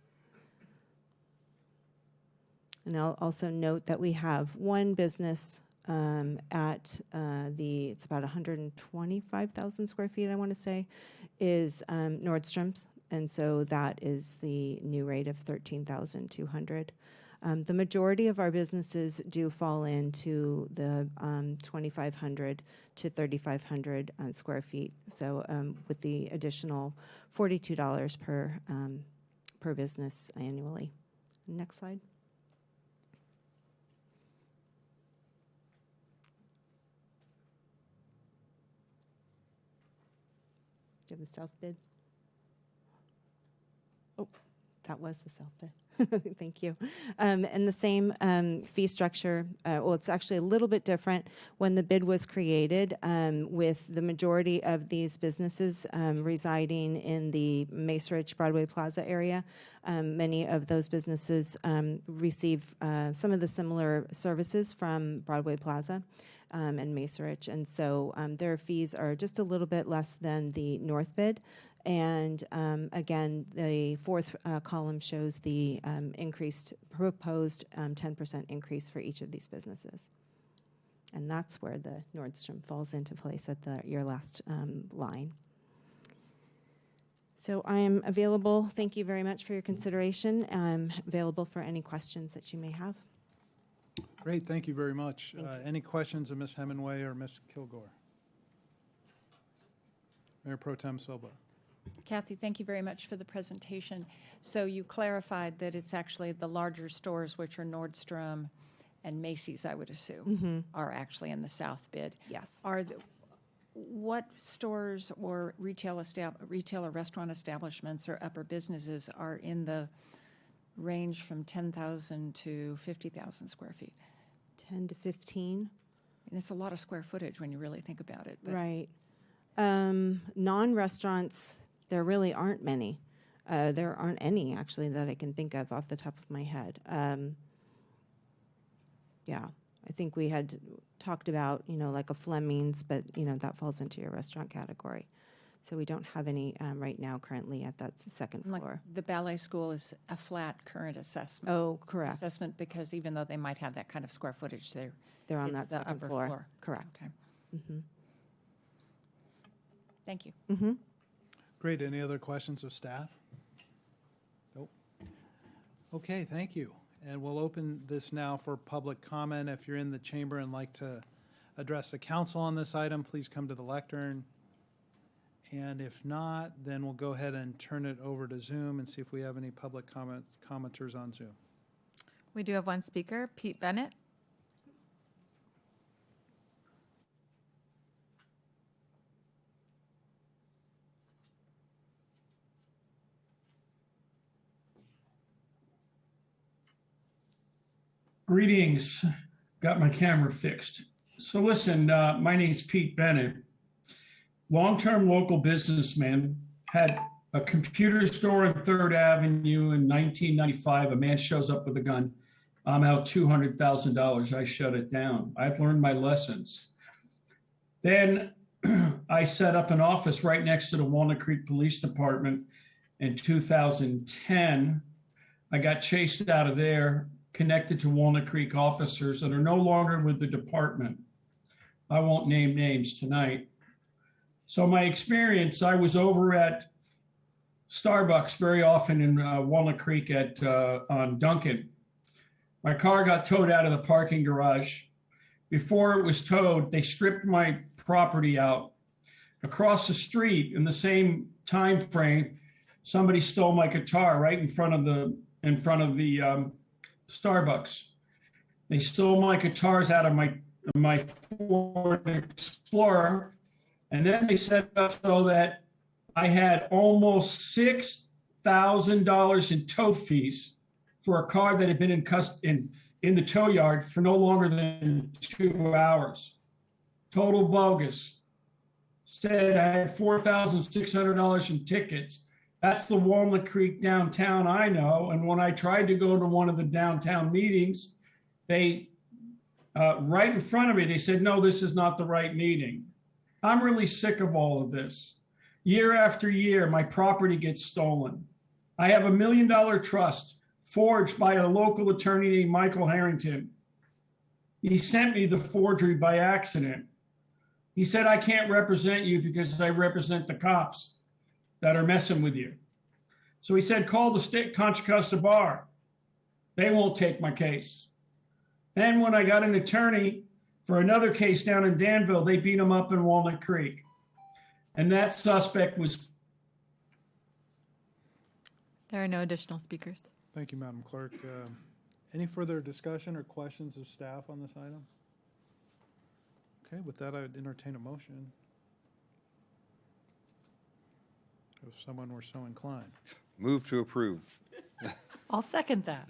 And I'll also note that we have one business at it's about 125,000 square feet, I want to say, is Nordstrom's. And so that is the new rate of $13,200. The majority of our businesses do fall into the 2,500 to 3,500 square feet. So with the additional $42 per business annually. Next slide. Do you have the south bid? Oh, that was the south bid. Thank you. And the same fee structure, well, it's actually a little bit different. When the bid was created, with the majority of these businesses residing in the Macerich Broadway Plaza area, many of those businesses receive some of the similar services from Broadway Plaza and Macerich. And so their fees are just a little bit less than the north bid. And again, the fourth column shows the proposed 10% increase for each of these businesses. And that's where the Nordstrom falls into place at your last line. So I am available. Thank you very much for your consideration. I'm available for any questions that you may have. Great, thank you very much. Any questions of Ms. Hemingway or Ms. Kilgore? Mayor Pro Tem Silva. Kathy, thank you very much for the presentation. So you clarified that it's actually the larger stores, which are Nordstrom and Macy's, I would assume, are actually in the south bid. Yes. what stores or retail or restaurant establishments or upper businesses are in the range from 10,000 to 50,000 square feet? 10 to 15. And it's a lot of square footage when you really think about it. But Right. Non-restaurants, there really aren't many. There aren't any, actually, that I can think of off the top of my head. Yeah, I think we had talked about, like a Fleming's, but, that falls into your restaurant category. So we don't have any right now currently at that second like floor. the ballet school is a flat current assessment. Oh, correct. Assessment, because even though they might have that kind of square footage, They're on it's that the second upper floor. Correct. Okay. Mm-hmm. Thank you. Mm-hmm. Great. Any other questions of staff? Nope. Okay, thank you. And we'll open this now for public comment. If you're in the chamber and like to address the council on this item, please come to the lectern. And if not, then we'll go ahead and turn it over to Zoom and see if we have any public commenters on Zoom. We do have one speaker, Pete Bennett. Greetings. Got my camera fixed. So listen, my name's Pete Bennett. Long-term local businessman, had a computer store on 3rd Avenue in 1995. A man shows up with a gun. I'm out $200,000. I shut it down. I've learned my lessons. Then I set up an office right next to the Walnut Creek Police Department in 2010. I got chased out of there, connected to Walnut Creek officers that are no longer with the department. I won't name names tonight. So my experience, I was over at Starbucks very often in Walnut Creek on Duncan. My car got towed out of the parking garage. Before it was towed, they stripped my property out. Across the street, in the same time frame, somebody stole my guitar right in front of the Starbucks. They stole my guitars out of my Ford Explorer, and then they set it up so that I had almost $6,000 in tow fees for a car that had been in the tow yard for no longer than 2 hours. Total bogus. Said I had $4,600 in tickets. That's the Walnut Creek downtown I know. And when I tried to go to one of the downtown meetings, they, right in front of me, they said, no, this is not the right meeting. I'm really sick of all of this. Year after year, my property gets stolen. I have $1 million trust forged by a local attorney named Michael Harrington. He sent me the forgery by accident. He said, I can't represent you because I represent the cops that are messing with you. So he said, call the state Contra Costa Bar. They won't take my case. Then when I got an attorney for another case down in Danville, they beat him up in Walnut Creek. And that suspect was. There are no additional speakers. Thank you, Madam Clerk. Any further discussion or questions of staff on this item? Okay, with that, I would entertain a motion. If someone were so inclined. Move to approve. I'll second that.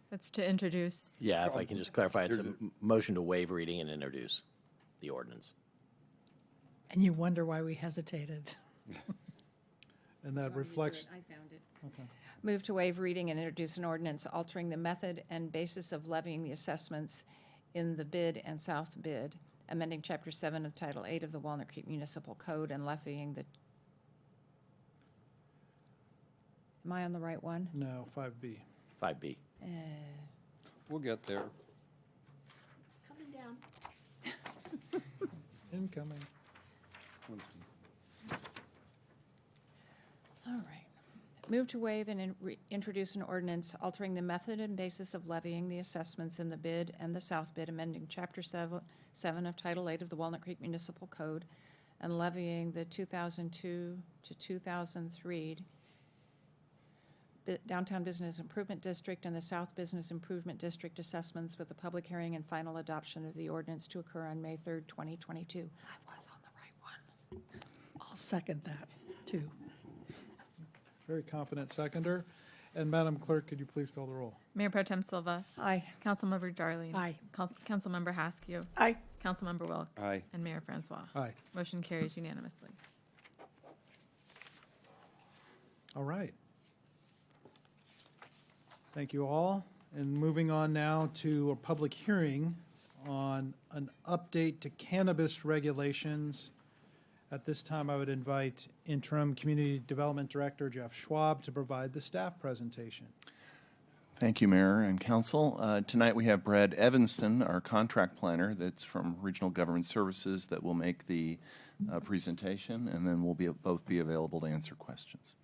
That's to introduce. Yeah, if I can just clarify, it's a motion to waive reading and introduce the ordinance. And you wonder why we hesitated. And that reflects. I found it. Okay. Move to waive reading and introduce an ordinance altering the method and basis of levying the assessments in the bid and south bid, amending Chapter 7 of Title 8 of the Walnut Creek Municipal Code and levying the. Am I on the right one? No, 5B. 5B. We'll get there. Coming down. Incoming. All right. Move to waive and introduce an ordinance altering the method and basis of levying the assessments in the bid and the south bid, amending Chapter 7 of Title 8 of the Walnut Creek Municipal Code, and levying the 2002 to 2003 Downtown Business Improvement District and the South Business Improvement District assessments with a public hearing and final adoption of the ordinance to occur on May 3rd, 2022. I was on the right one. I'll second that, too. Very confident seconder. And Madam Clerk, could you please call the roll? Mayor Pro Tem Silva. Aye. Councilmember Darling. Aye. Councilmember Haskew. Aye. Councilmember Wilk. Aye. And Mayor Francois. Aye. Motion carries unanimously. All right. Thank you all. And moving on now to a public hearing on an update to cannabis regulations. At this time, I would invite Interim Community Development Director Jeff Schwab to provide the staff presentation. Thank you, Mayor and Council. Tonight we have Brad Evanston, our contract planner that's from Regional Government Services, that will make the presentation, and then we'll both be available to answer questions.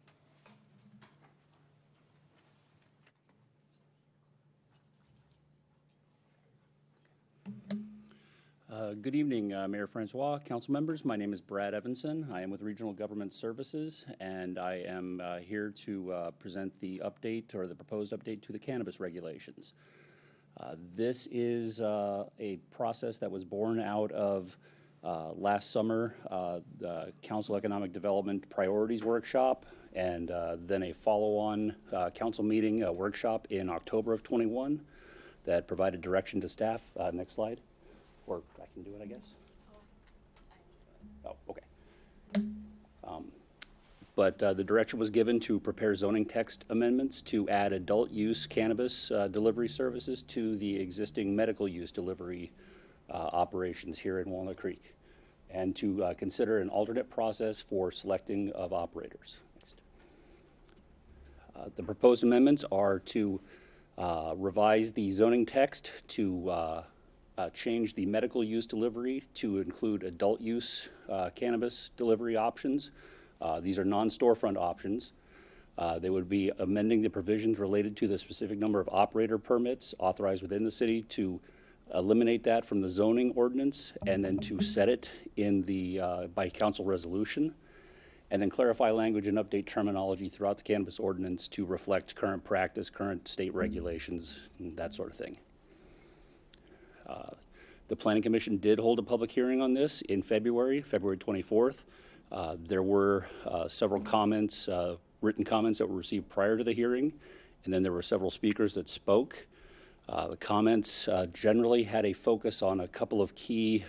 Good evening, Mayor Francois, council members. My name is Brad Evanson. I am with Regional Government Services, and I am here to present the update or the proposed update to the cannabis regulations. This is a process that was born out of last summer, the Council Economic Development Priorities Workshop, and then a follow-on council meeting workshop in October of 21 that provided direction to staff. Next slide. Or I can do it, I guess. Oh, okay. But the direction was given to prepare zoning text amendments to add adult use cannabis delivery services to the existing medical use delivery operations here in Walnut Creek, and to consider an alternate process for selecting of operators. Next. The proposed amendments are to revise the zoning text to change the medical use delivery to include adult use cannabis delivery options. These are non-storefront options. They would be amending the provisions related to the specific number of operator permits authorized within the city to eliminate that from the zoning ordinance, and then to set it in the by council resolution, and then clarify language and update terminology throughout the cannabis ordinance to reflect current practice, current state regulations, and that sort of thing. The Planning Commission did hold a public hearing on this in February 24th. There were several comments, written comments that were received prior to the hearing, and then there were several speakers that spoke. The comments generally had a focus on a couple of key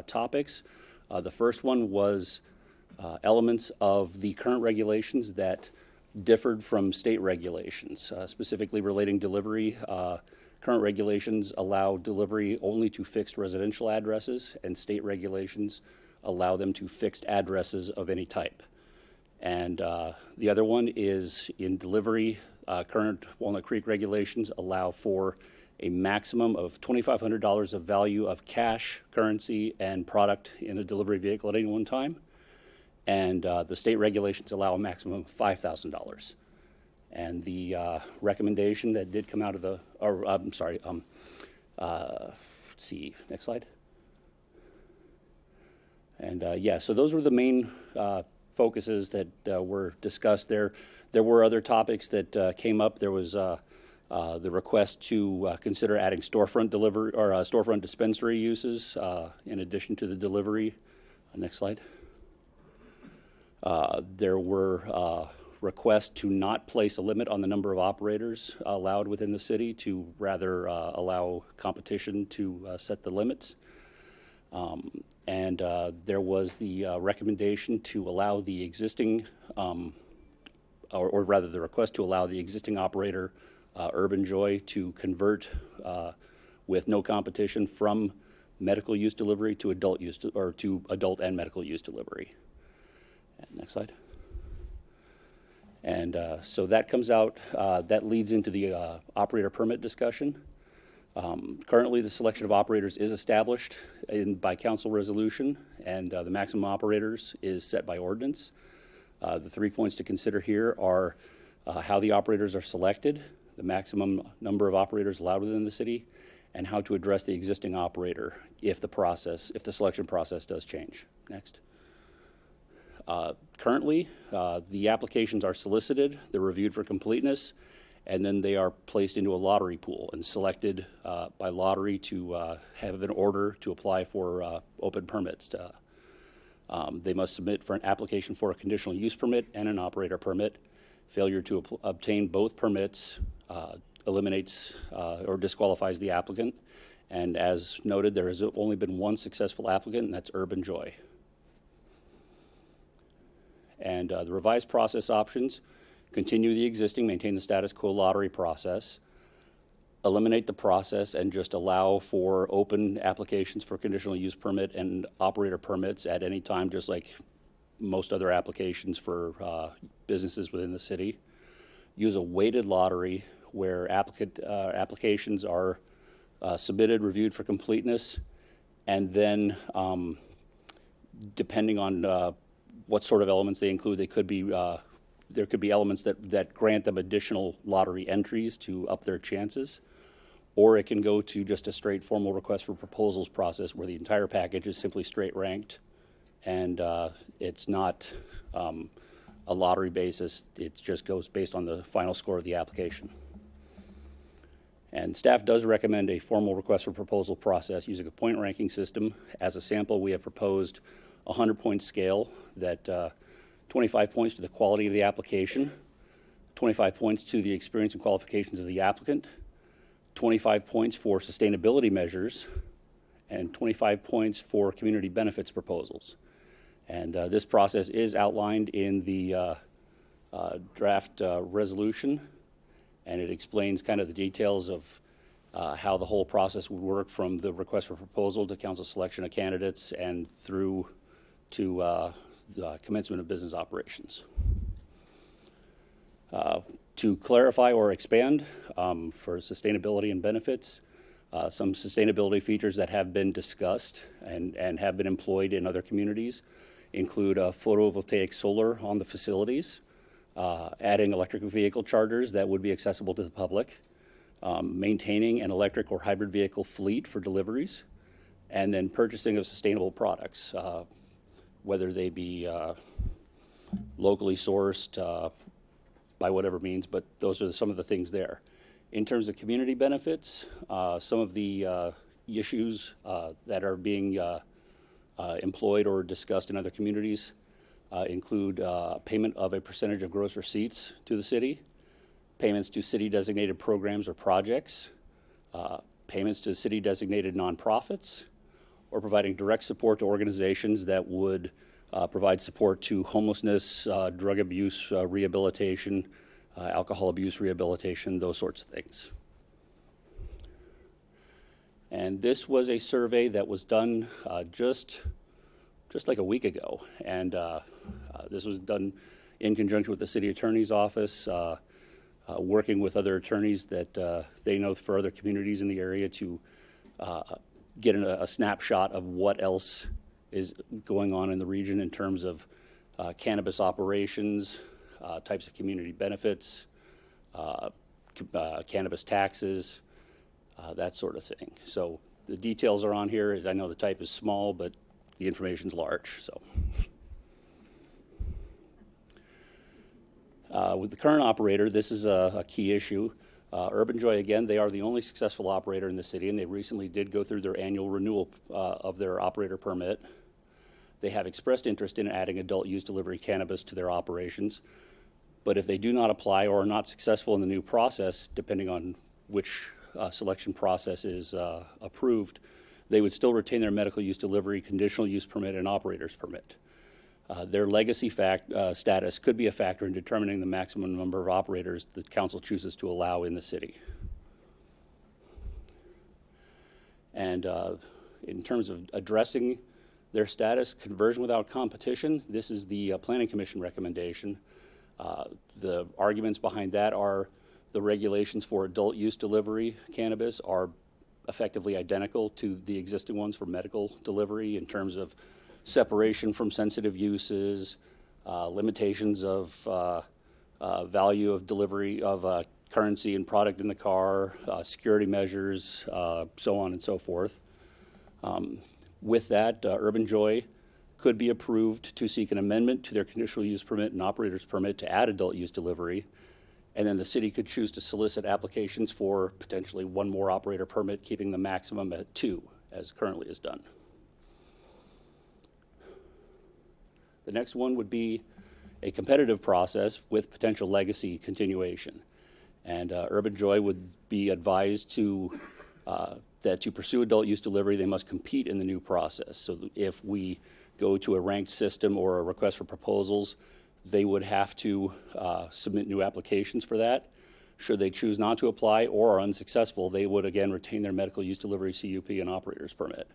topics. The first one was elements of the current regulations that differed from state regulations, specifically relating delivery. Current regulations allow delivery only to fixed residential addresses, and state regulations allow them to fixed addresses of any type. And the other one is in delivery, current Walnut Creek regulations allow for a maximum of $2,500 of value of cash, currency, and product in a delivery vehicle at any one time. And the state regulations allow a maximum of $5,000. And the recommendation that did come out of the, let's see, next slide. And yeah, so those were the main focuses that were discussed there. There were other topics that came up. There was the request to consider adding storefront delivery or storefront dispensary uses in addition to the delivery. Next slide. There were request to not place a limit on the number of operators allowed within the city, to rather allow competition to set the limits. And there was the recommendation to allow the existing, or rather the request to allow the existing operator, Urban Joy, to convert with no competition from medical use delivery to adult use, or to adult and medical use delivery. And next slide. And so that comes out, that leads into the operator permit discussion. Currently, the selection of operators is established by council resolution, and the maximum operators is set by ordinance. The 3 points to consider here are how the operators are selected, the maximum number of operators allowed within the city, and how to address the existing operator if the selection process does change. Next. Currently, the applications are solicited, they're reviewed for completeness, and then they are placed into a lottery pool and selected by lottery to have an order to apply for open permits. They must submit for an application for a conditional use permit and an operator permit. Failure to obtain both permits eliminates or disqualifies the applicant. And as noted, there has only been one successful applicant, and that's Urban Joy. And the revised process options: continue the existing, maintain the status quo lottery process, eliminate the process and just allow for open applications for conditional use permit and operator permits at any time, just like most other applications for businesses within the city. Use a weighted lottery where applications are submitted, reviewed for completeness, and then depending on what sort of elements they include, they could be there could be elements that grant them additional lottery entries to up their chances, or it can go to just a straight formal request for proposals process where the entire package is simply straight ranked, and it's not a lottery basis. It just goes based on the final score of the application. And staff does recommend a formal request for proposal process using a point ranking system. As a sample, we have proposed a 100-point scale that 25 points to the quality of the application, 25 points to the experience and qualifications of the applicant, 25 points for sustainability measures, and 25 points for community benefits proposals. And this process is outlined in the draft resolution, and it explains kind of the details of how the whole process would work from the request for proposal to council selection of candidates and through to the commencement of business operations. To clarify or expand for sustainability and benefits, some sustainability features that have been discussed and have been employed in other communities include photovoltaic solar on the facilities, adding electric vehicle chargers that would be accessible to the public, maintaining an electric or hybrid vehicle fleet for deliveries, and then purchasing of sustainable products, whether they be locally sourced by whatever means, but those are some of the things there. In terms of community benefits, some of the issues that are being employed or discussed in other communities include payment of a percentage of gross receipts to the city, payments to city-designated programs or projects, payments to city-designated nonprofits, or providing direct support to organizations that would provide support to homelessness, drug abuse rehabilitation, alcohol abuse rehabilitation, those sorts of things. And this was a survey that was done just like a week ago. And this was done in conjunction with the city attorney's office, working with other attorneys that they know for other communities in the area to get a snapshot of what else is going on in the region in terms of cannabis operations, types of community benefits, cannabis taxes, that sort of thing. So the details are on here. I know the type is small, but the information's large. So with the current operator, this is a key issue. Urban Joy, again, they are the only successful operator in the city, and they recently did go through their annual renewal of their operator permit. They have expressed interest in adding adult use delivery cannabis to their operations, but if they do not apply or are not successful in the new process, depending on which selection process is approved, they would still retain their medical use delivery, conditional use permit, and operator's permit. Their legacy status could be a factor in determining the maximum number of operators the council chooses to allow in the city. And in terms of addressing their status, conversion without competition, this is the Planning Commission recommendation. The arguments behind that are the regulations for adult use delivery cannabis are effectively identical to the existing ones for medical delivery in terms of separation from sensitive uses, limitations of value of delivery of currency and product in the car, security measures, so on and so forth. With that, Urban Joy could be approved to seek an amendment to their conditional use permit and operator's permit to add adult use delivery. And then the city could choose to solicit applications for potentially one more operator permit, keeping the maximum at 2, as currently is done. The next one would be a competitive process with potential legacy continuation. And Urban Joy would be advised to that to pursue adult use delivery, they must compete in the new process. So if we go to a ranked system or a request for proposals, they would have to submit new applications for that. Should they choose not to apply or are unsuccessful, they would again retain their medical use delivery CUP and operator's permit.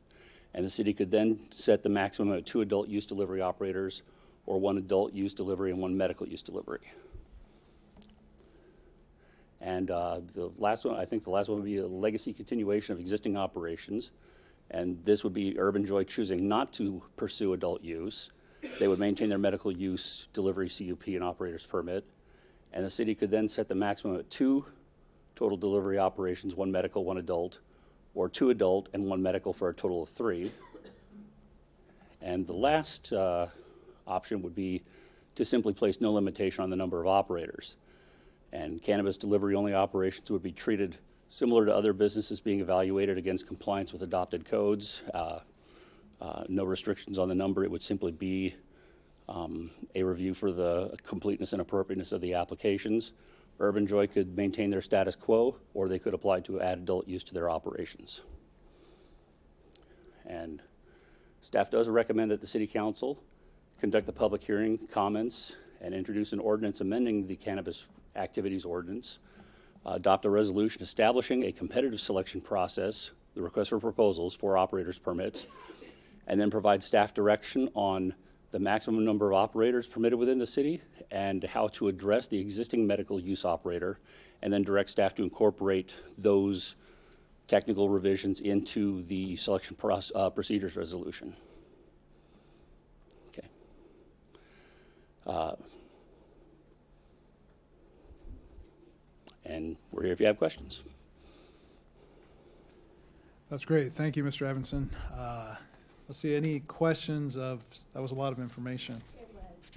And the city could then set the maximum at 2 adult use delivery operators or 1 adult use delivery and 1 medical use delivery. And the last one, I think the last one would be a legacy continuation of existing operations. And this would be Urban Joy choosing not to pursue adult use. They would maintain their medical use delivery CUP and operator's permit. And the city could then set the maximum at 2 total delivery operations, 1 medical, 1 adult, or 2 adult and 1 medical for a total of 3. And the last option would be to simply place no limitation on the number of operators. And cannabis delivery only operations would be treated similar to other businesses being evaluated against compliance with adopted codes. No restrictions on the number. It would simply be a review for the completeness and appropriateness of the applications. Urban Joy could maintain their status quo, or they could apply to add adult use to their operations. And staff does recommend that the City Council conduct the public hearing, comments, and introduce an ordinance amending the Cannabis Activities Ordinance, adopt a resolution establishing a competitive selection process, the request for proposals for operators permits, and then provide staff direction on the maximum number of operators permitted within the city and how to address the existing medical use operator, and then direct staff to incorporate those technical revisions into the selection procedures resolution. Okay. And we're here if you have questions. That's great. Thank you, Mr. Evanson. Let's see, any questions of, that was a lot of information.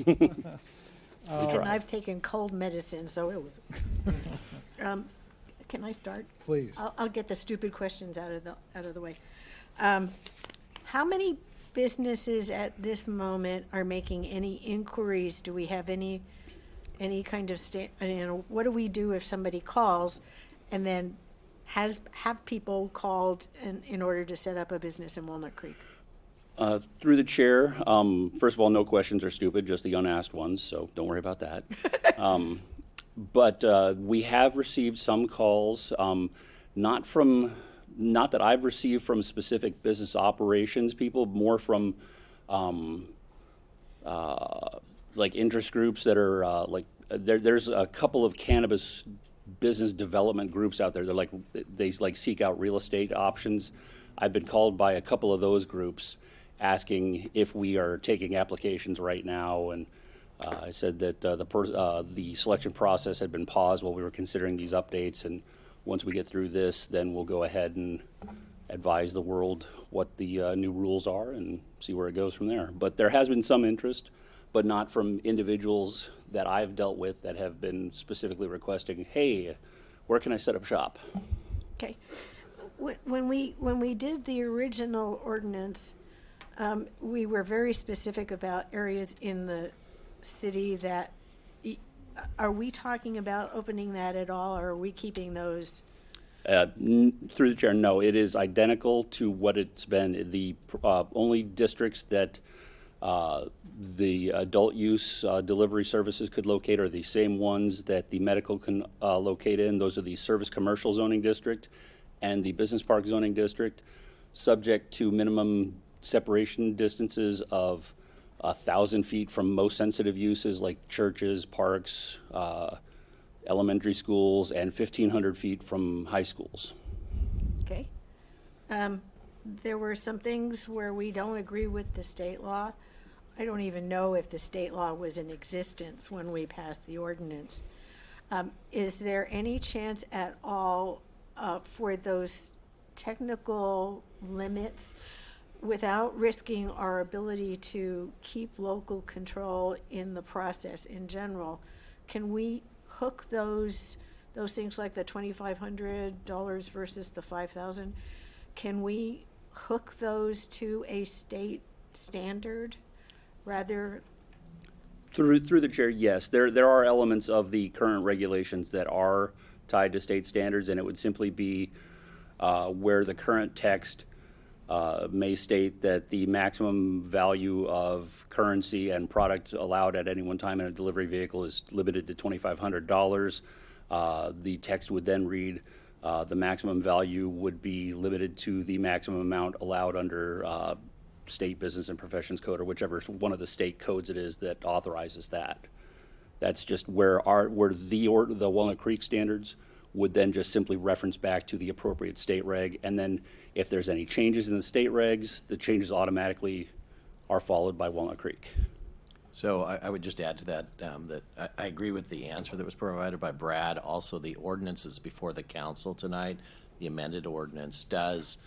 It was. And I've taken cold medicine, so it was. Can I start? Please. I'll get the stupid questions out of the way. How many businesses at this moment are making any inquiries? Do we have any kind of what do we do if somebody calls and then have people called in order to set up a business in Walnut Creek? Through the chair, first of all, no questions are stupid, just the unasked ones, so don't worry about that. But we have received some calls, not that I've received from specific business operations people, more from like interest groups that are there's a couple of cannabis business development groups out there. They seek out real estate options. I've been called by a couple of those groups asking if we are taking applications right now, and I said that the selection process had been paused while we were considering these updates, and once we get through this, then we'll go ahead and advise the world what the new rules are and see where it goes from there. But there has been some interest, but not from individuals that I've dealt with that have been specifically requesting, hey, where can I set up shop? Okay. When we did the original ordinance, we were very specific about areas in the city that, are we talking about opening that at all, or are we keeping those? Through the chair, no, it is identical to what it's been. The only districts that the adult use delivery services could locate are the same ones that the medical can locate in. Those are the service commercial zoning district and the business park zoning district, subject to minimum separation distances of 1,000 feet from most sensitive uses like churches, parks, elementary schools, and 1,500 feet from high schools. Okay. There were some things where we don't agree with the state law. I don't even know if the state law was in existence when we passed the ordinance. Is there any chance at all for those technical limits without risking our ability to keep local control in the process in general, can we hook those things like the $2,500 versus the $5,000? Can we hook those to a state standard rather? Through the chair, yes. There are elements of the current regulations that are tied to state standards, and it would simply be where the current text may state that the maximum value of currency and product allowed at any one time in a delivery vehicle is limited to $2,500. The text would then read the maximum value would be limited to the maximum amount allowed under state business and professions code, or whichever one of the state codes it is that authorizes that. That's just where the Walnut Creek standards would then just simply reference back to the appropriate state reg, and then if there's any changes in the state regs, the changes automatically are followed by Walnut Creek. So I would just add to that, that I agree with the answer that was provided by Brad. Also, the ordinances before the council tonight, the amended ordinance does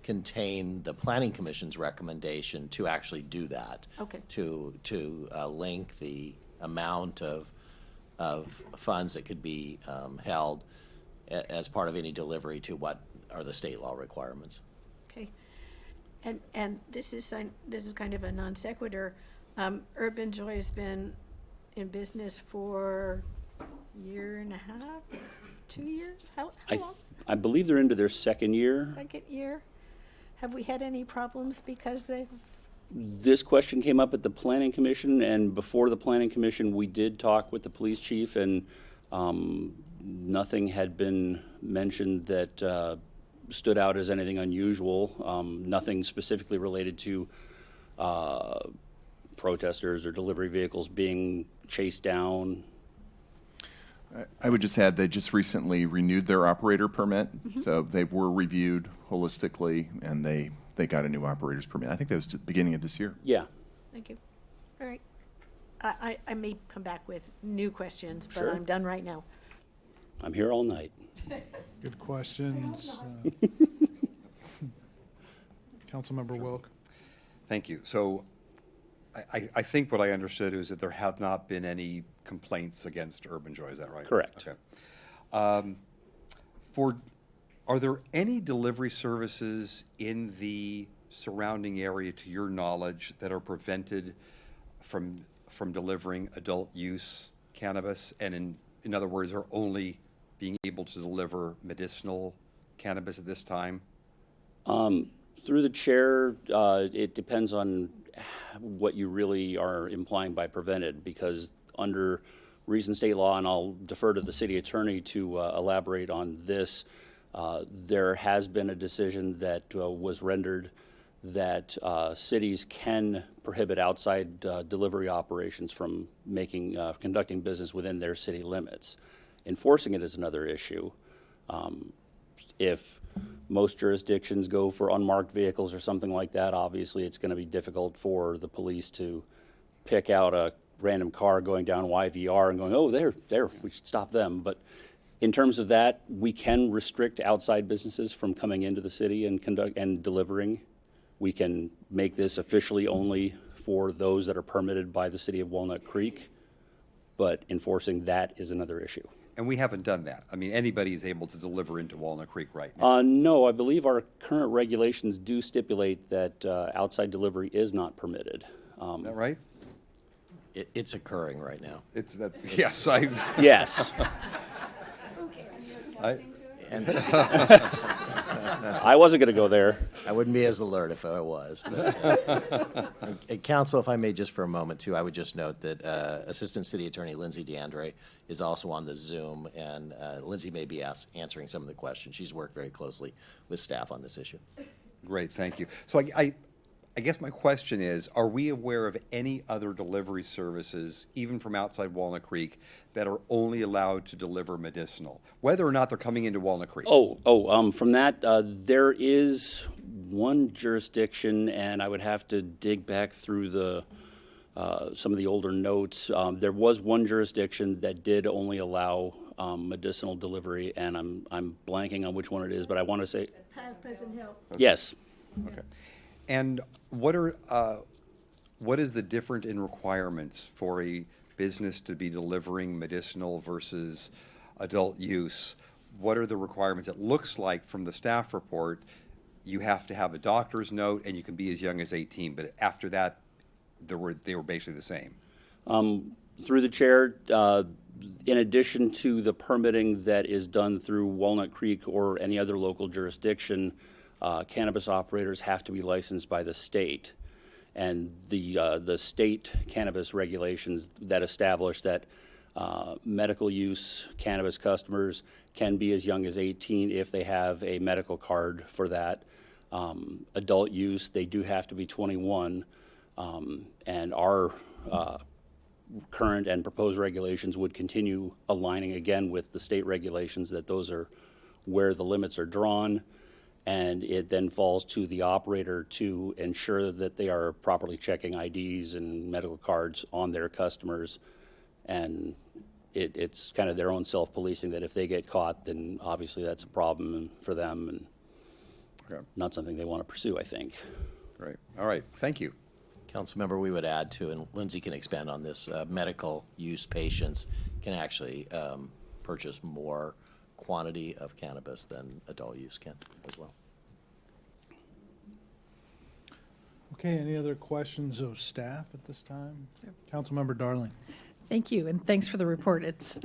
contain the Planning Commission's recommendation to actually do that. Okay. To link the amount of funds that could be held as part of any delivery to what are the state law requirements. Okay. And this is kind of a non sequitur. Urban Joy has been in business for a year and a half, 2 years? How long? I believe they're into their second year. Second year? Have we had any problems because they? This question came up at the Planning Commission, and before the Planning Commission, we did talk with the police chief, and nothing had been mentioned that stood out as anything unusual. Nothing specifically related to protesters or delivery vehicles being chased down. I would just add they just recently renewed their operator permit, so they were reviewed holistically, and they got a new operator's permit. I think that was the beginning of this year. Yeah. Thank you. All right. I may come back with new questions, but Sure. I'm done right now. I'm here all night. Good questions. Councilmember Wilk. Thank you. So I think what I understood is that there have not been any complaints against Urban Joy. Is that right? Correct. Okay. Are there any delivery services in the surrounding area, to your knowledge, that are prevented from delivering adult use cannabis, and in other words, are only being able to deliver medicinal cannabis at this time? Through the chair, it depends on what you really are implying by prevented, because under recent state law, and I'll defer to the city attorney to elaborate on this, there has been a decision that was rendered that cities can prohibit outside delivery operations from conducting business within their city limits. Enforcing it is another issue. If most jurisdictions go for unmarked vehicles or something like that, obviously it's going to be difficult for the police to pick out a random car going down YVR and going, oh, there, we should stop them. But in terms of that, we can restrict outside businesses from coming into the city and delivering. We can make this officially only for those that are permitted by the city of Walnut Creek, but enforcing that is another issue. And we haven't done that. I mean, anybody is able to deliver into Walnut Creek right now. No, I believe our current regulations do stipulate that outside delivery is not permitted. Is that right? It's occurring right now. It's that. Yes, Yes. I wasn't going to go there. I wouldn't be as alert if I was. And Council, if I may just for a moment too, I would just note that Assistant City Attorney Lindsay DeAndre is also on the Zoom, and Lindsay may be answering some of the questions. She's worked very closely with staff on this issue. Great, thank you. So I guess my question is, are we aware of any other delivery services, even from outside Walnut Creek, that are only allowed to deliver medicinal, whether or not they're coming into Walnut Creek? From that, there is one jurisdiction, and I would have to dig back through some of the older notes. There was one jurisdiction that did only allow medicinal delivery, and I'm blanking on which one it is, but I want to say Pleasant Hill. yes. Okay. And what is the difference in requirements for a business to be delivering medicinal versus adult use? What are the requirements? It looks like from the staff report, you have to have a doctor's note and you can be as young as 18, but after that, they were basically the same. Through the chair, in addition to the permitting that is done through Walnut Creek or any other local jurisdiction, cannabis operators have to be licensed by the state. And the state cannabis regulations that establish that medical use cannabis customers can be as young as 18 if they have a medical card for that. Adult use, they do have to be 21. And our current and proposed regulations would continue aligning again with the state regulations, that those are where the limits are drawn. And it then falls to the operator to ensure that they are properly checking IDs and medical cards on their customers. And it's kind of their own self-policing, that if they get caught, then obviously that's a problem for them and not something they want to pursue, I think. Great. All right. Thank you. Councilmember, we would add to, and Lindsay can expand on this, medical use patients can actually purchase more quantity of cannabis than adult use can as well. Okay, any other questions of staff at this time? Councilmember Darling. Thank you, and thanks for the report. It's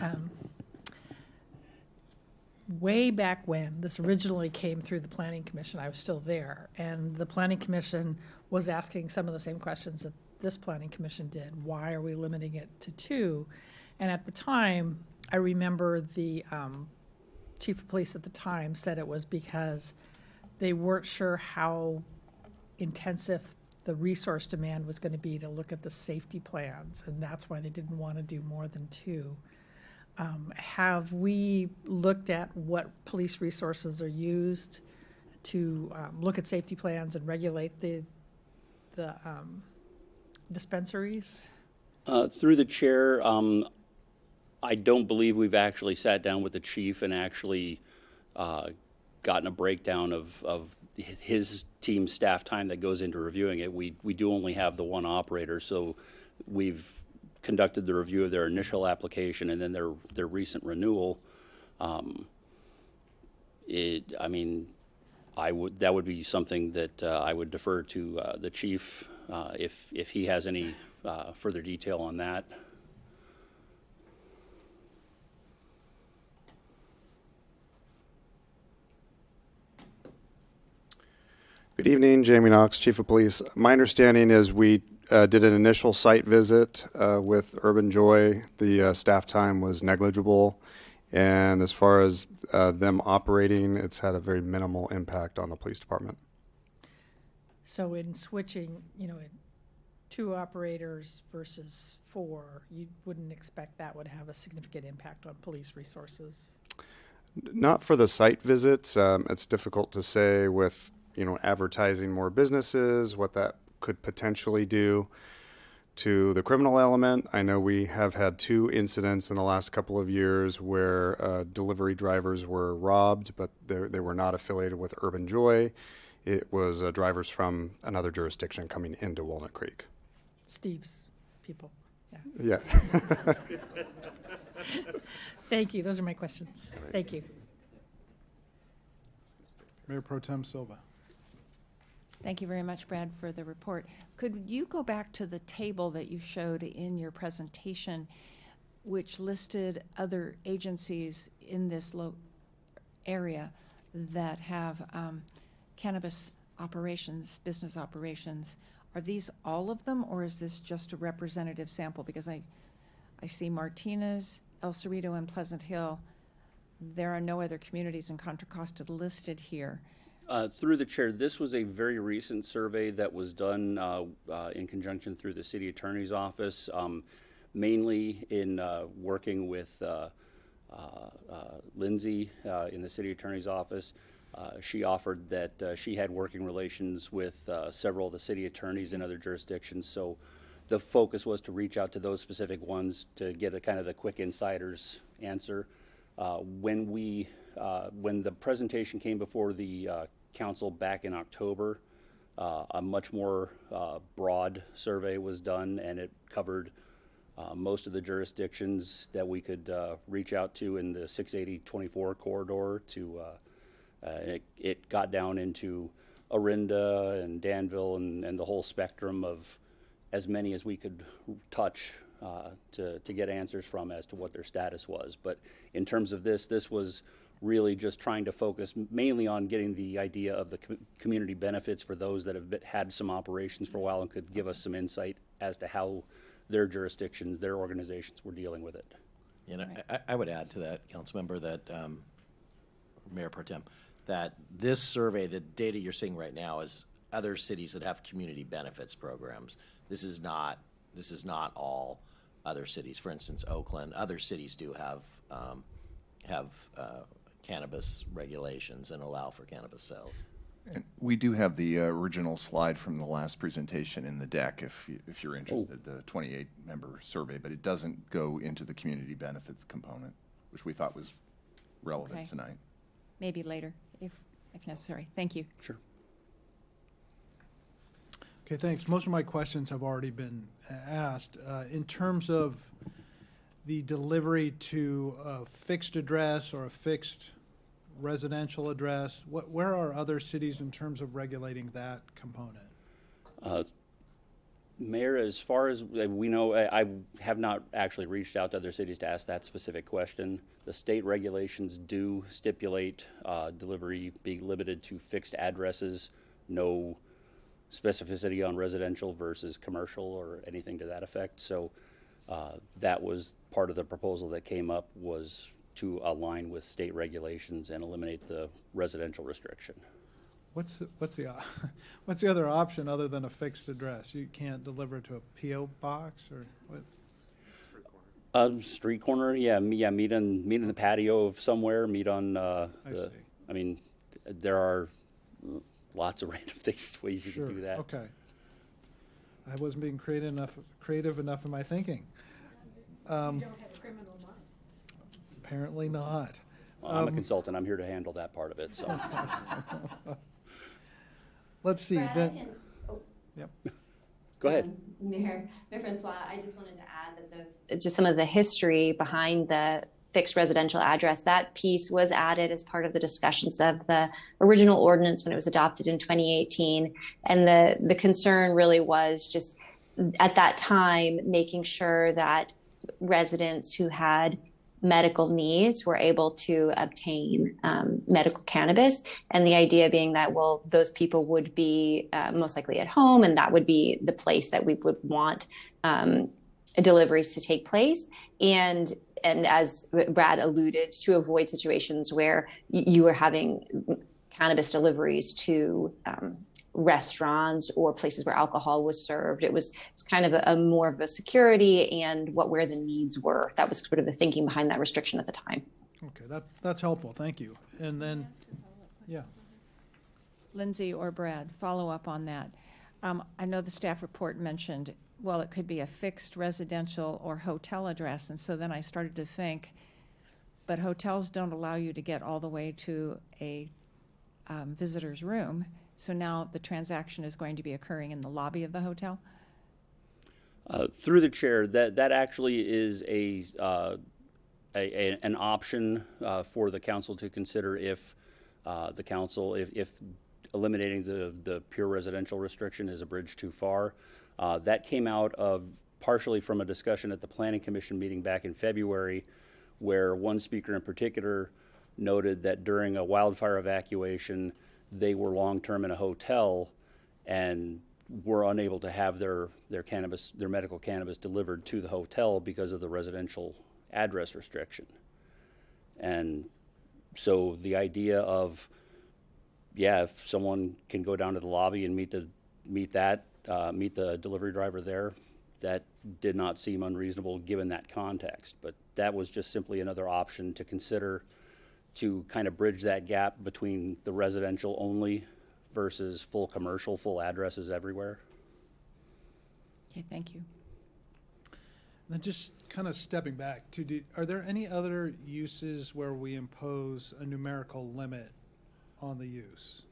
way back when this originally came through the Planning Commission, I was still there, and the Planning Commission was asking some of the same questions that this Planning Commission did. Why are we limiting it to 2? And at the time, I remember the chief of police at the time said it was because they weren't sure how intensive the resource demand was going to be to look at the safety plans, and that's why they didn't want to do more than 2. Have we looked at what police resources are used to look at safety plans and regulate the dispensaries? Through the chair, I don't believe we've actually sat down with the chief and actually gotten a breakdown of his team's staff time that goes into reviewing it. We do only have the one operator, so we've conducted the review of their initial application and then their recent renewal. That would be something that I would defer to the chief if he has any further detail on that. Good evening, Jamie Knox, Chief of Police. My understanding is we did an initial site visit with Urban Joy. The staff time was negligible, and as far as them operating, it's had a very minimal impact on the police department. So in switching, in 2 operators versus 4, you wouldn't expect that would have a significant impact on police resources? Not for the site visits. It's difficult to say with advertising more businesses, what that could potentially do to the criminal element. I know we have had 2 incidents in the last couple of years where delivery drivers were robbed, but they were not affiliated with Urban Joy. It was drivers from another jurisdiction coming into Walnut Creek. Steve's people. Yeah. Thank you. Those are my questions. Thank you. Mayor Pro Tem Silva. Thank you very much, Brad, for the report. Could you go back to the table that you showed in your presentation, which listed other agencies in this area that have cannabis operations, business operations? Are these all of them, or is this just a representative sample? Because I see Martinez, El Cerrito, and Pleasant Hill. There are no other communities in Contra Costa listed here. Through the chair, this was a very recent survey that was done in conjunction through the city attorney's office, mainly in working with Lindsay in the city attorney's office. She offered that she had working relations with several of the city attorneys in other jurisdictions, so the focus was to reach out to those specific ones to get a kind of the quick insider's answer. When the presentation came before the council back in October, A much more broad survey was done, and it covered most of the jurisdictions that we could reach out to in the 680-24 corridor. It got down into Orinda and Danville and the whole spectrum of as many as we could touch to get answers from as to what their status was. But in terms of this was really just trying to focus mainly on getting the idea of the community benefits for those that have had some operations for a while and could give us some insight as to how their jurisdictions, their organizations were dealing with it. You know, I would add to that, Councilmember, that Mayor Pro Tem, that this survey, the data you're seeing right now, is other cities that have community benefits programs. This is not all other cities. For instance, Oakland, other cities do have cannabis regulations and allow for cannabis sales. And we do have the original slide from the last presentation in the deck if you're interested, the 28-member survey, but it doesn't go into the community benefits component, which we thought was relevant Okay. tonight. Maybe later, if necessary. Thank you. Sure. Okay, thanks. Most of my questions have already been asked. In terms of the delivery to a fixed address or a fixed residential address, where are other cities in terms of regulating that component? Mayor, as far as we know, I have not actually reached out to other cities to ask that specific question. The state regulations do stipulate delivery being limited to fixed addresses, no specificity on residential versus commercial or anything to that effect. So that was part of the proposal that came up, was to align with state regulations and eliminate the residential restriction. What's the other option other than a fixed address? You can't deliver to a P.O. box or what? Street corner, yeah, meet in the patio of somewhere, meet on I mean, there are lots of random ways you can do that. Okay. I wasn't being creative enough in my thinking. You don't have a criminal mind. Apparently not. Well, I'm a consultant. I'm here to handle that part of it. So. Let's see. Brad, Yep. Go ahead. Mayor Francois, I just wanted to add that just some of the history behind the fixed residential address, that piece was added as part of the discussions of the original ordinance when it was adopted in 2018. And the concern really was just at that time making sure that residents who had medical needs were able to obtain medical cannabis. And the idea being that, well, those people would be most likely at home, and that would be the place that we would want deliveries to take place. And as Brad alluded, to avoid situations where you were having cannabis deliveries to restaurants or places where alcohol was served. It was kind of a more of a security and where the needs were. That was sort of the thinking behind that restriction at the time. Okay, that's helpful. Thank you. And then, yeah. Lindsay or Brad, follow up on that. I know the staff report mentioned, well, it could be a fixed residential or hotel address. And so then I started to think, but hotels don't allow you to get all the way to a visitor's room. So now the transaction is going to be occurring in the lobby of the hotel? Through the chair, that actually is an option for the council to consider if the council, if eliminating the pure residential restriction is a bridge too far. That came out of partially from a discussion at the Planning Commission meeting back in February, where one speaker in particular noted that during a wildfire evacuation, they were long-term in a hotel and were unable to have their medical cannabis delivered to the hotel because of the residential address restriction. And so the idea of, if someone can go down to the lobby and meet the delivery driver there, that did not seem unreasonable given that context. But that was just simply another option to consider to kind of bridge that gap between the residential only versus full commercial, full addresses everywhere. Okay, thank you. And then just kind of stepping back, are there any other uses where we impose a numerical limit on the use?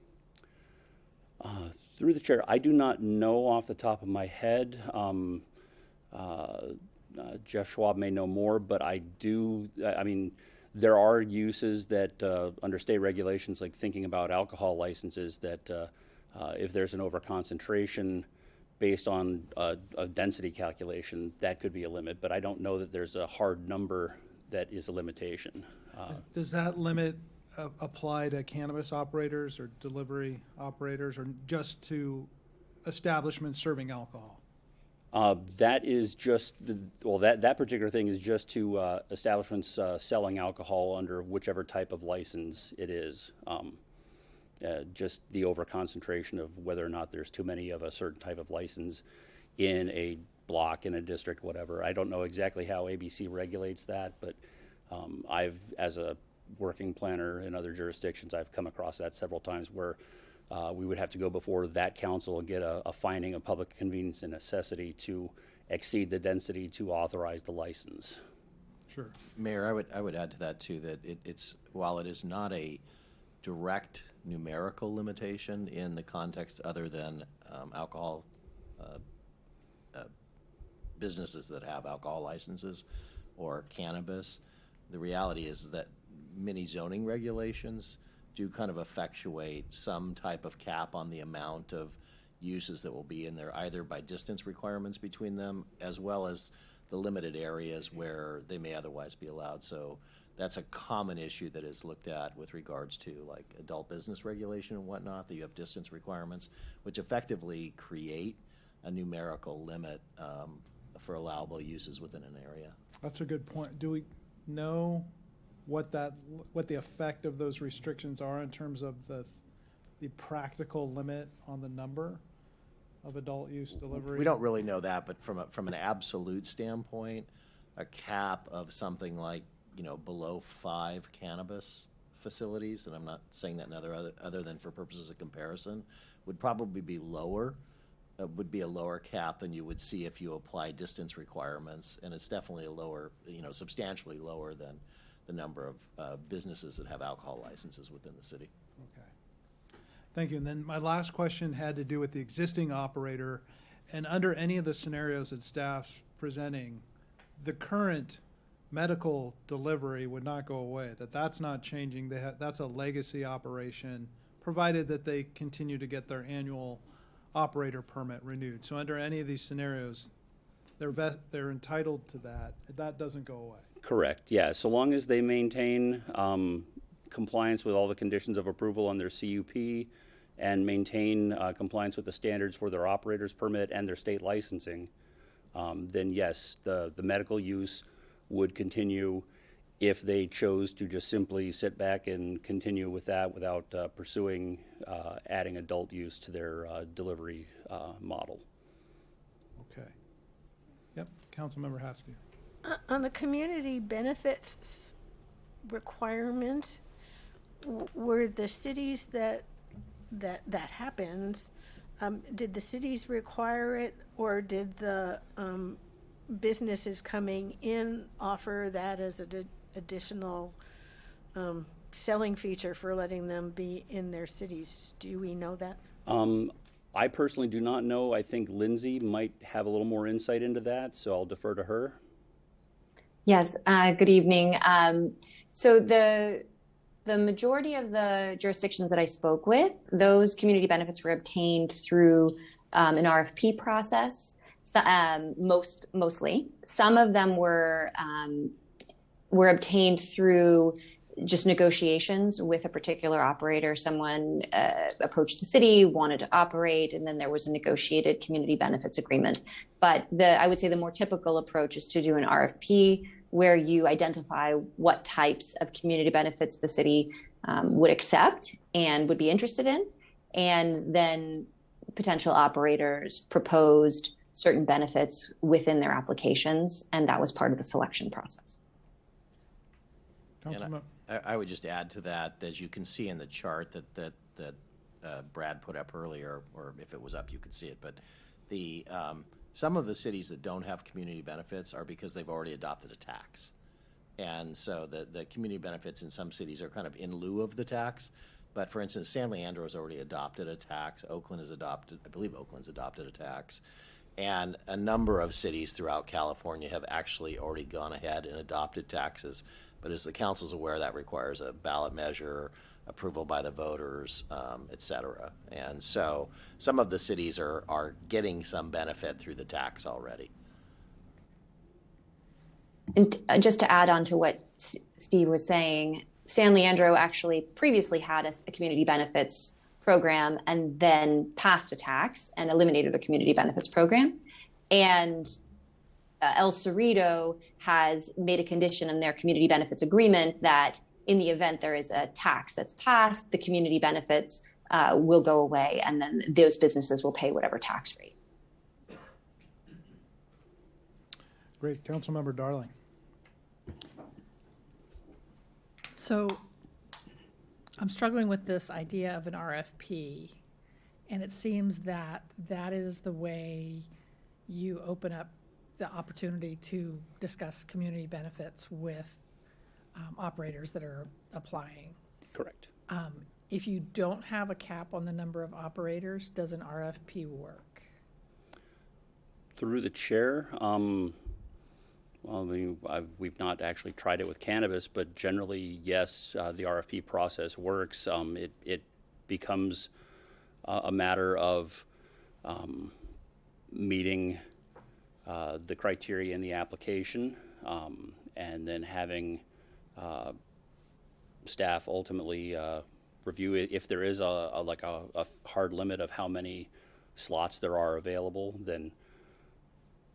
Through the chair, I do not know off the top of my head. Jeff Schwab may know more, but I do, I mean, there are uses that under state regulations, like thinking about alcohol licenses, that if there's an overconcentration based on a density calculation, that could be a limit, but I don't know that there's a hard number that is a limitation. Does that limit apply to cannabis operators or delivery operators, or just to establishments serving alcohol? That is just, that particular thing is just to establishments selling alcohol under whichever type of license it is. Just the overconcentration of whether or not there's too many of a certain type of license in a block, in a district, whatever. I don't know exactly how ABC regulates that, but as a working planner in other jurisdictions, I've come across that several times where we would have to go before that council and get a finding of public convenience and necessity to exceed the density to authorize the license. Sure. Mayor, I would add to that too, that it's while it is not a direct numerical limitation in the context other than alcohol businesses that have alcohol licenses or cannabis, the reality is that many zoning regulations do kind of effectuate some type of cap on the amount of uses that will be in there, either by distance requirements between them, as well as the limited areas where they may otherwise be allowed. So that's a common issue that is looked at with regards to like adult business regulation and whatnot, that you have distance requirements, which effectively create a numerical limit for allowable uses within an area. That's a good point. Do we know what the effect of those restrictions are in terms of the practical limit on the number of adult use delivery? We don't really know that, but from an absolute standpoint, a cap of something like, below 5 cannabis facilities, and I'm not saying that in other than for purposes of comparison, would probably be lower, would be a lower cap than you would see if you apply distance requirements, and it's definitely a lower, substantially lower than the number of businesses that have alcohol licenses within the city. Okay. Thank you. And then my last question had to do with the existing operator, and under any of the scenarios that staff's presenting, the current medical delivery would not go away, that's not changing. That's a legacy operation, provided that they continue to get their annual operator permit renewed. So under any of these scenarios, they're entitled to that. That doesn't go away. Correct, yeah. So long as they maintain compliance with all the conditions of approval on their CUP and maintain compliance with the standards for their operator's permit and their state licensing, then yes, the medical use would continue if they chose to just simply sit back and continue with that without pursuing adding adult use to their delivery model. Okay. Yep, Councilmember Haskell. On the community benefits requirement, were the cities that happens, did the cities require it, or did the businesses coming in offer that as an additional selling feature for letting them be in their cities? Do we know that? I personally do not know. I think Lindsay might have a little more insight into that, so I'll defer to her. Yes, good evening. So the majority of the jurisdictions that I spoke with, those community benefits were obtained through an RFP process, mostly. Some of them were obtained through just negotiations with a particular operator. Someone approached the city, wanted to operate, and then there was a negotiated community benefits agreement. But I would say the more typical approach is to do an RFP where you identify what types of community benefits the city would accept and would be interested in, and then potential operators proposed certain benefits within their applications, and that was part of the selection process. And I would just add to that, as you can see in the chart that Brad put up earlier, or if it was up, you could see it. But some of the cities that don't have community benefits are because they've already adopted a tax, and so the community benefits in some cities are kind of in lieu of the tax. But for instance, San Leandro has already adopted a tax. Oakland has adopted, I believe Oakland's adopted a tax. And a number of cities throughout California have actually already gone ahead and adopted taxes. But as the council's aware, that requires a ballot measure, approval by the voters, et cetera. And so some of the cities are getting some benefit through the tax already. And just to add on to what Steve was saying, San Leandro actually previously had a community benefits program and then passed a tax and eliminated the community benefits program. And El Cerrito has made a condition in their community benefits agreement that in the event there is a tax that's passed, the community benefits will go away, and then those businesses will pay whatever tax rate. Great. Councilmember Darling. So I'm struggling with this idea of an RFP, and it seems that that is the way you open up the opportunity to discuss community benefits with operators that are applying. Correct. If you don't have a cap on the number of operators, does an RFP work? Through the chair, well, I mean, we've not actually tried it with cannabis, but generally, yes, the RFP process works. It becomes a matter of meeting the criteria in the application, and then having staff ultimately review it. If there is a hard limit of how many slots there are available, then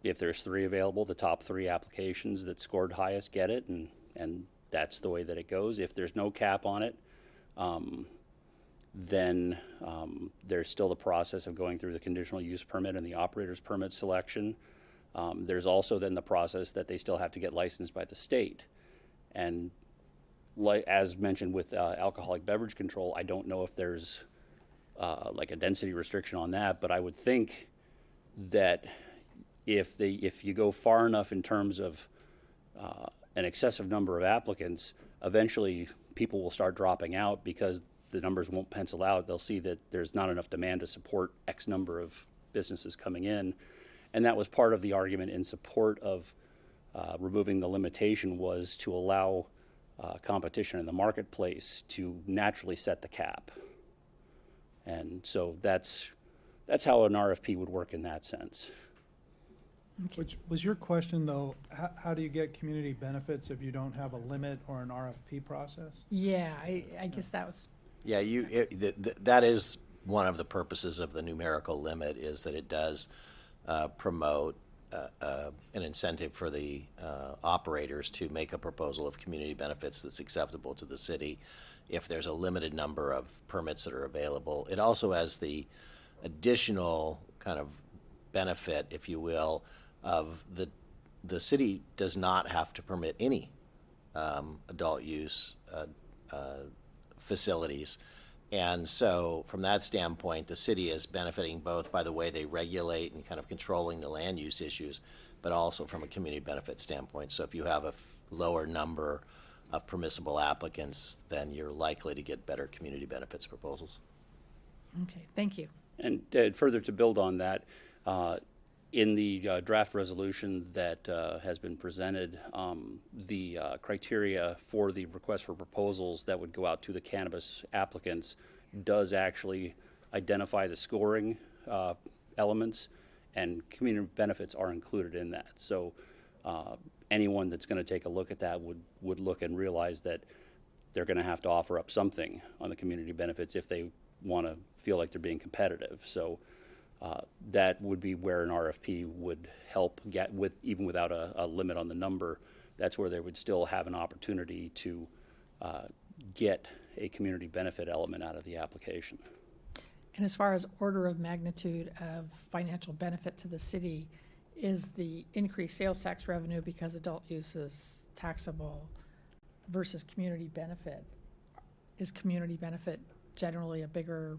if there's 3 available, the top 3 applications that scored highest get it, and that's the way that it goes. If there's no cap on it, then there's still the process of going through the conditional use permit and the operator's permit selection. There's also then the process that they still have to get licensed by the state. And as mentioned with alcoholic beverage control, I don't know if there's like a density restriction on that, but I would think that if you go far enough in terms of an excessive number of applicants, eventually people will start dropping out because the numbers won't pencil out. They'll see that there's not enough demand to support X number of businesses coming in. And that was part of the argument in support of removing the limitation, was to allow competition in the marketplace to naturally set the cap. And so that's how an RFP would work in that sense. Which was your question, though, how do you get community benefits if you don't have a limit or an RFP process? Yeah, I guess that was. Yeah, that is one of the purposes of the numerical limit, is that it does promote an incentive for the operators to make a proposal of community benefits that's acceptable to the city if there's a limited number of permits that are available. It also has the additional kind of benefit, if you will, of the city does not have to permit any adult use facilities. And so from that standpoint, the city is benefiting both by the way they regulate and kind of controlling the land use issues, but also from a community benefit standpoint. So if you have a lower number of permissible applicants, then you're likely to get better community benefits proposals. Okay, thank you. And further to build on that, in the draft resolution that has been presented, the criteria for the request for proposals that would go out to the cannabis applicants does actually identify the scoring elements, and community benefits are included in that. So anyone that's going to take a look at that would look and realize that they're going to have to offer up something on the community benefits if they want to feel like they're being competitive. So that would be where an RFP would help get, with even without a limit on the number. That's where they would still have an opportunity to get a community benefit element out of the application. And as far as order of magnitude of financial benefit to the city, is the increased sales tax revenue because adult use is taxable versus community benefit? Is community benefit generally a bigger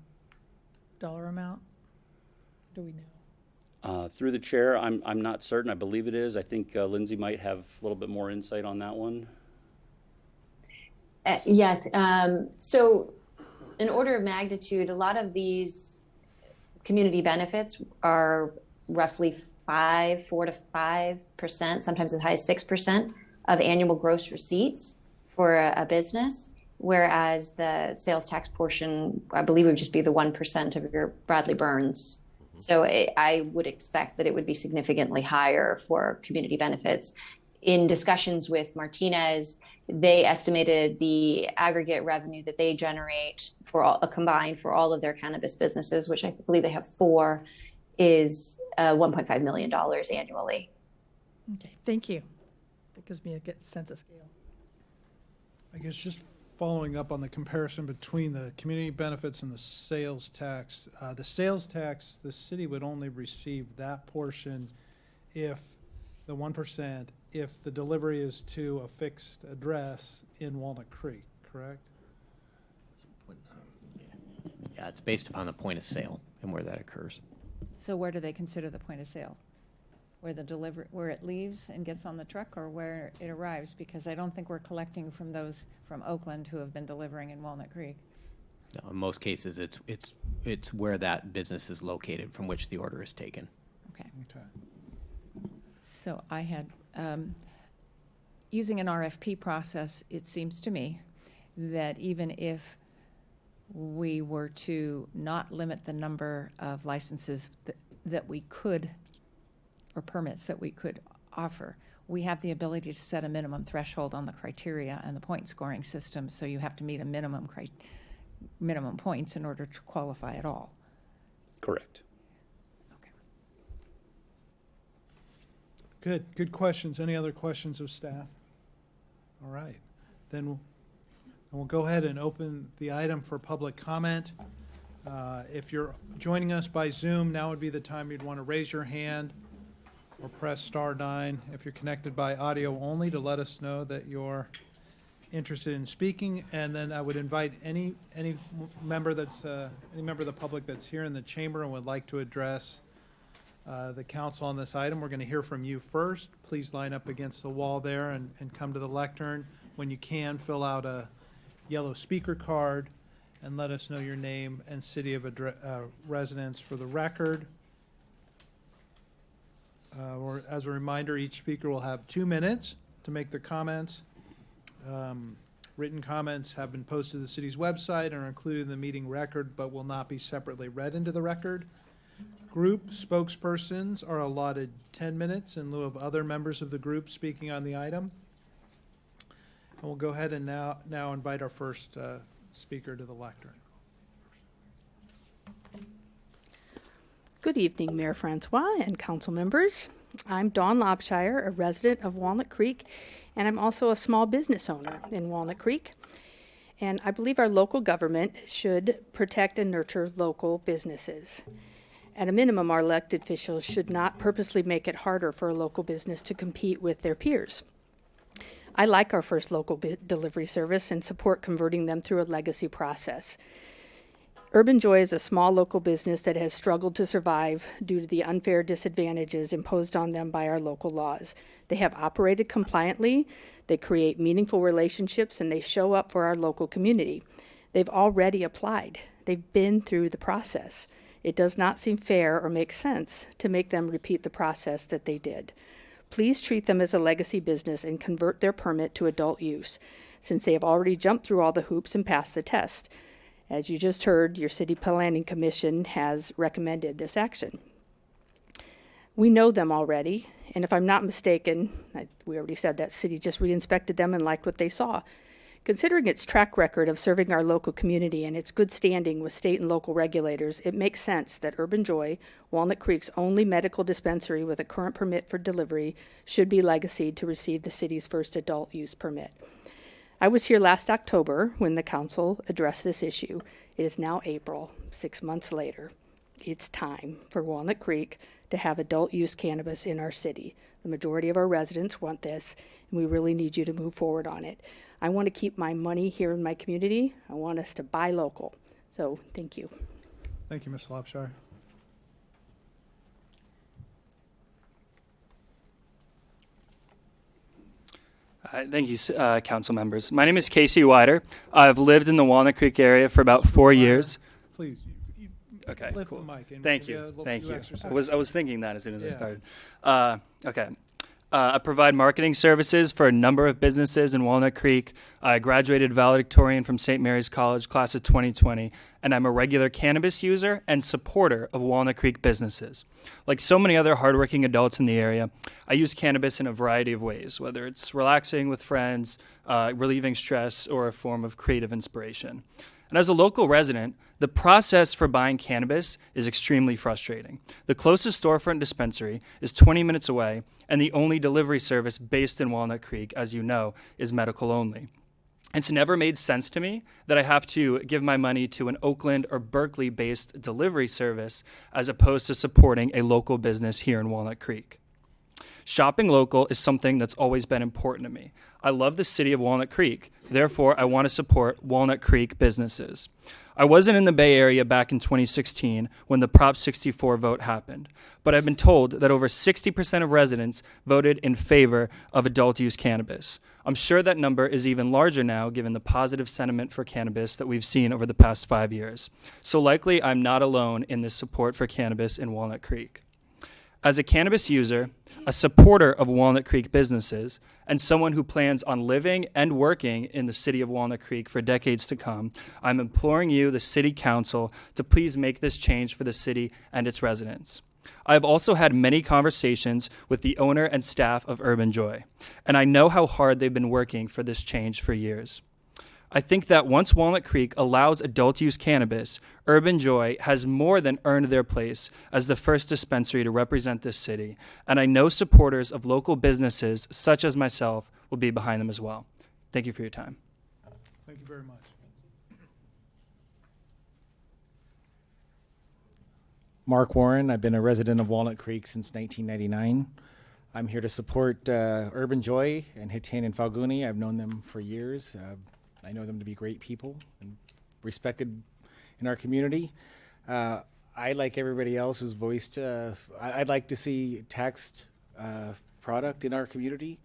dollar amount? Do we know? Through the chair, I'm not certain. I believe it is. I think Lindsay might have a little bit more insight on that one. Yes. So in order of magnitude, a lot of these community benefits are roughly 4 to 5%, sometimes as high as 6% of annual gross receipts for a business, whereas the sales tax portion, I believe, would just be the 1% of your Bradley Burns. So I would expect that it would be significantly higher for community benefits. In discussions with Martinez, they estimated the aggregate revenue that they generate for combined for all of their cannabis businesses, which I believe they have 4, is $1.5 million annually. Okay, thank you. That gives me a good sense of scale. I guess just following up on the comparison between the community benefits and the sales tax. The sales tax, the city would only receive that portion if the 1%, if the delivery is to a fixed address in Walnut Creek, correct? Yeah, it's based upon the point of sale and where that occurs. So where do they consider the point of sale? Where the delivery, where it leaves and gets on the truck, or where it arrives? Because I don't think we're collecting from those from Oakland who have been delivering in Walnut Creek. No, in most cases, it's where that business is located from which the order is taken. Okay. So I had, using an RFP process, it seems to me that even if we were to not limit the number of licenses that we could, or permits that we could offer, we have the ability to set a minimum threshold on the criteria and the point scoring system, so you have to meet a minimum points in order to qualify at all. Correct. Good questions. Any other questions of staff? All right, then we'll go ahead and open the item for public comment. If you're joining us by Zoom, now would be the time you'd want to raise your hand or press *9 if you're connected by audio only to let us know that you're interested in speaking. And then I would invite any member that's any member of the public that's here in the chamber and would like to address the council on this item. We're going to hear from you first. Please line up against the wall there and come to the lectern. When you can, fill out a yellow speaker card and let us know your name and city of residence for the record. Or as a reminder, each speaker will have 2 minutes to make their comments. Written comments have been posted to the city's website and are included in the meeting record, but will not be separately read into the record. Group spokespersons are allotted 10 minutes in lieu of other members of the group speaking on the item. And we'll go ahead and now invite our first speaker to the lectern. Good evening, Mayor Francois and council members. I'm Dawn Lobshire, a resident of Walnut Creek, and I'm also a small business owner in Walnut Creek. And I believe our local government should protect and nurture local businesses. At a minimum, our elected officials should not purposely make it harder for a local business to compete with their peers. I like our first local delivery service and support converting them through a legacy process. Urban Joy is a small local business that has struggled to survive due to the unfair disadvantages imposed on them by our local laws. They have operated compliantly, they create meaningful relationships, and they show up for our local community. They've already applied. They've been through the process. It does not seem fair or make sense to make them repeat the process that they did. Please treat them as a legacy business and convert their permit to adult use, since they have already jumped through all the hoops and passed the test. As you just heard, your City Planning Commission has recommended this action. We know them already, and if I'm not mistaken, we already said that city just re-inspected them and liked what they saw. Considering its track record of serving our local community and its good standing with state and local regulators, it makes sense that Urban Joy, Walnut Creek's only medical dispensary with a current permit for delivery, should be legacied to receive the city's first adult use permit. I was here last October when the council addressed this issue. It is now April, 6 months later. It's time for Walnut Creek to have adult use cannabis in our city. The majority of our residents want this, and we really need you to move forward on it. I want to keep my money here in my community. I want us to buy local. So thank you. Thank you, Ms. Lobshire. Thank you, council members. My name is Casey Wider. I've lived in the Walnut Creek area for about 4 years. Please, Okay, lift cool. the mic and Thank give you a you. little Thank few you. extra I was seconds. thinking that as soon as I Yeah. started. Okay. I provide marketing services for a number of businesses in Walnut Creek. I graduated valedictorian from St. Mary's College, class of 2020, and I'm a regular cannabis user and supporter of Walnut Creek businesses. Like so many other hardworking adults in the area, I use cannabis in a variety of ways, whether it's relaxing with friends, relieving stress, or a form of creative inspiration. And as a local resident, the process for buying cannabis is extremely frustrating. The closest storefront dispensary is 20 minutes away, and the only delivery service based in Walnut Creek, as you know, is medical only. It's never made sense to me that I have to give my money to an Oakland or Berkeley-based delivery service as opposed to supporting a local business here in Walnut Creek. Shopping local is something that's always been important to me. I love the city of Walnut Creek. Therefore, I want to support Walnut Creek businesses. I wasn't in the Bay Area back in 2016 when the Prop 64 vote happened, but I've been told that over 60% of residents voted in favor of adult use cannabis. I'm sure that number is even larger now given the positive sentiment for cannabis that we've seen over the past 5 years. So likely I'm not alone in this support for cannabis in Walnut Creek. As a cannabis user, a supporter of Walnut Creek businesses, and someone who plans on living and working in the city of Walnut Creek for decades to come, I'm imploring you, the City Council, to please make this change for the city and its residents. I have also had many conversations with the owner and staff of Urban Joy, and I know how hard they've been working for this change for years. I think that once Walnut Creek allows adult use cannabis, Urban Joy has more than earned their place as the first dispensary to represent this city, and I know supporters of local businesses such as myself will be behind them as well. Thank you for your time. Thank you very much. Mark Warren. I've been a resident of Walnut Creek since 1999. I'm here to support Urban Joy and Hitain and Falguni. I've known them for years. I know them to be great people and respected in our community. I, like everybody else, has voiced, I'd like to see taxed product in our community,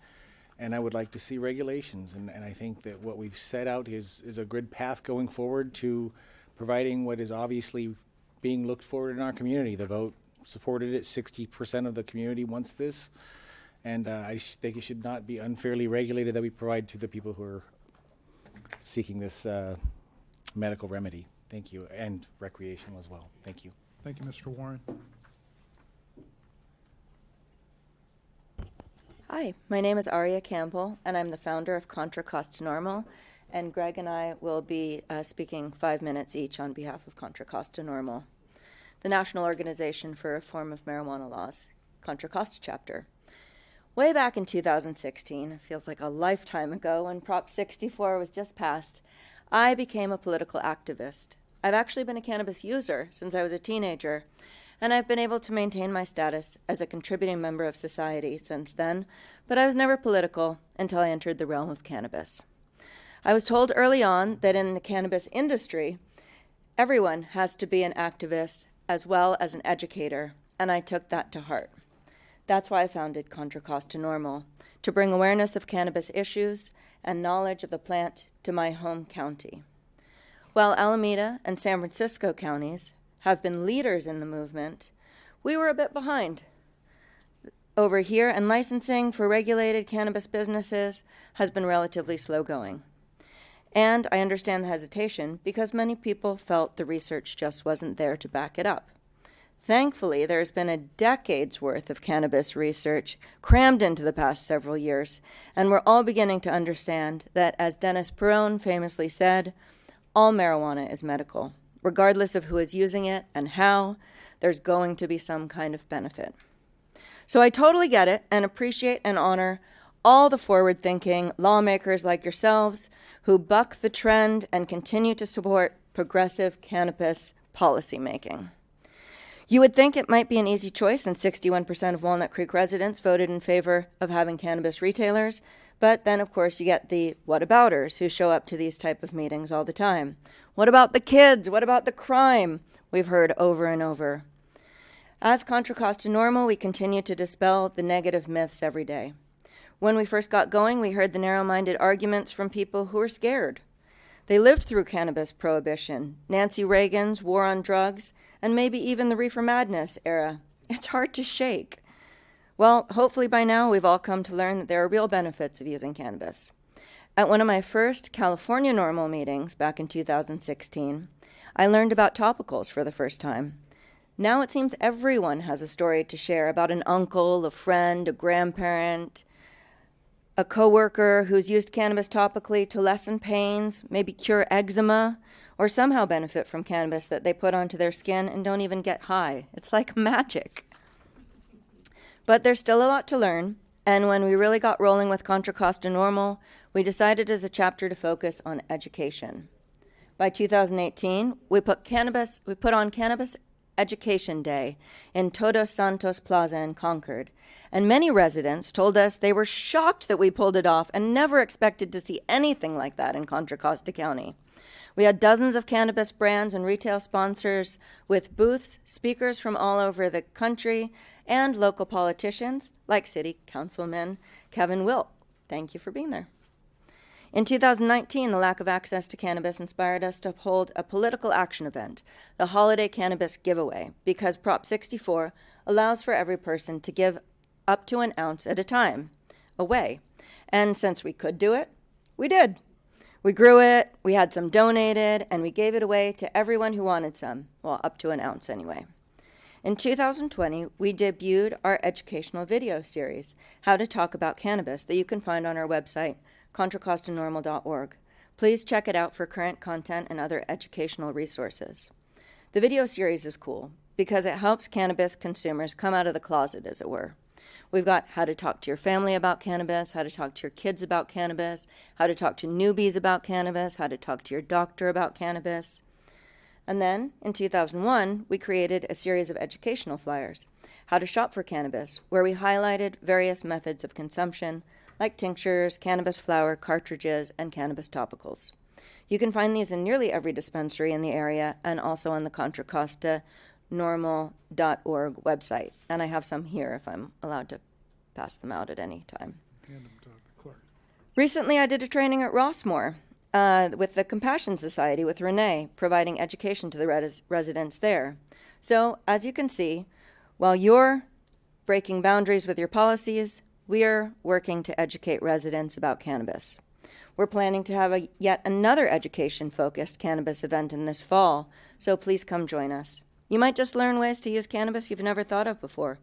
and I would like to see regulations. And I think that what we've set out is a good path going forward to providing what is obviously being looked forward in our community. The vote supported it. 60% of the community wants this, and I think it should not be unfairly regulated that we provide to the people who are seeking this medical remedy. Thank you, and recreational as well. Thank you. Thank you, Mr. Warren. Hi, my name is Aria Campbell, and I'm the founder of Contra Costa Normal, and Greg and I will be speaking 5 minutes each on behalf of Contra Costa Normal, the National Organization for Reform of Marijuana Laws, Contra Costa chapter. Way back in 2016, it feels like a lifetime ago, when Prop 64 was just passed, I became a political activist. I've actually been a cannabis user since I was a teenager, and I've been able to maintain my status as a contributing member of society since then, but I was never political until I entered the realm of cannabis. I was told early on that in the cannabis industry, everyone has to be an activist as well as an educator, and I took that to heart. That's why I founded Contra Costa Normal, to bring awareness of cannabis issues and knowledge of the plant to my home county. While Alameda and San Francisco counties have been leaders in the movement, we were a bit behind. Over here, and licensing for regulated cannabis businesses has been relatively slow going. And I understand the hesitation because many people felt the research just wasn't there to back it up. Thankfully, there's been a decade's worth of cannabis research crammed into the past several years, and we're all beginning to understand that, as Dennis Perone famously said, all marijuana is medical. Regardless of who is using it and how, there's going to be some kind of benefit. So I totally get it and appreciate and honor all the forward-thinking lawmakers like yourselves who buck the trend and continue to support progressive cannabis policymaking. You would think it might be an easy choice, and 61% of Walnut Creek residents voted in favor of having cannabis retailers, but then, of course, you get the whatabouters who show up to these type of meetings all the time. What about the kids? What about the crime? We've heard over and over. As Contra Costa Normal, we continue to dispel the negative myths every day. When we first got going, we heard the narrow-minded arguments from people who were scared. They lived through cannabis prohibition, Nancy Reagan's war on drugs, and maybe even the reefer madness era. It's hard to shake. Well, hopefully by now we've all come to learn that there are real benefits of using cannabis. At one of my first California NORML meetings back in 2016, I learned about topicals for the first time. Now it seems everyone has a story to share about an uncle, a friend, a grandparent, a coworker who's used cannabis topically to lessen pains, maybe cure eczema, or somehow benefit from cannabis that they put onto their skin and don't even get high. It's like magic. But there's still a lot to learn, and when we really got rolling with Contra Costa NORML, we decided as a chapter to focus on education. By 2018, we put on Cannabis Education Day in Todos Santos Plaza in Concord, and many residents told us they were shocked that we pulled it off and never expected to see anything like that in Contra Costa County. We had dozens of cannabis brands and retail sponsors with booths, speakers from all over the country, and local politicians like City Councilman Kevin Wilk. Thank you for being there. In 2019, the lack of access to cannabis inspired us to hold a political action event, the Holiday Cannabis Giveaway, because Prop 64 allows for every person to give up to an ounce at a time away. And since we could do it, we did. We grew it, we had some donated, and we gave it away to everyone who wanted some, well, up to an ounce anyway. In 2020, we debuted our educational video series, How to Talk About Cannabis, that you can find on our website, ContraCostaNormal.org. Please check it out for current content and other educational resources. The video series is cool because it helps cannabis consumers come out of the closet, as it were. We've got how to talk to your family about cannabis, how to talk to your kids about cannabis, how to talk to newbies about cannabis, how to talk to your doctor about cannabis. And then, in 2001, we created a series of educational flyers, How to Shop for Cannabis, where we highlighted various methods of consumption, like tinctures, cannabis flower, cartridges, and cannabis topicals. You can find these in nearly every dispensary in the area and also on the ContraCostaNormal.org website. And I have some here if I'm allowed to pass them out at any time. Hand them to the clerk. Recently, I did a training at Rossmore with the Compassion Society with Renee, providing education to the residents there. So, as you can see, while you're breaking boundaries with your policies, we are working to educate residents about cannabis. We're planning to have yet another education-focused cannabis event in this fall, so please come join us. You might just learn ways to use cannabis you've never thought of before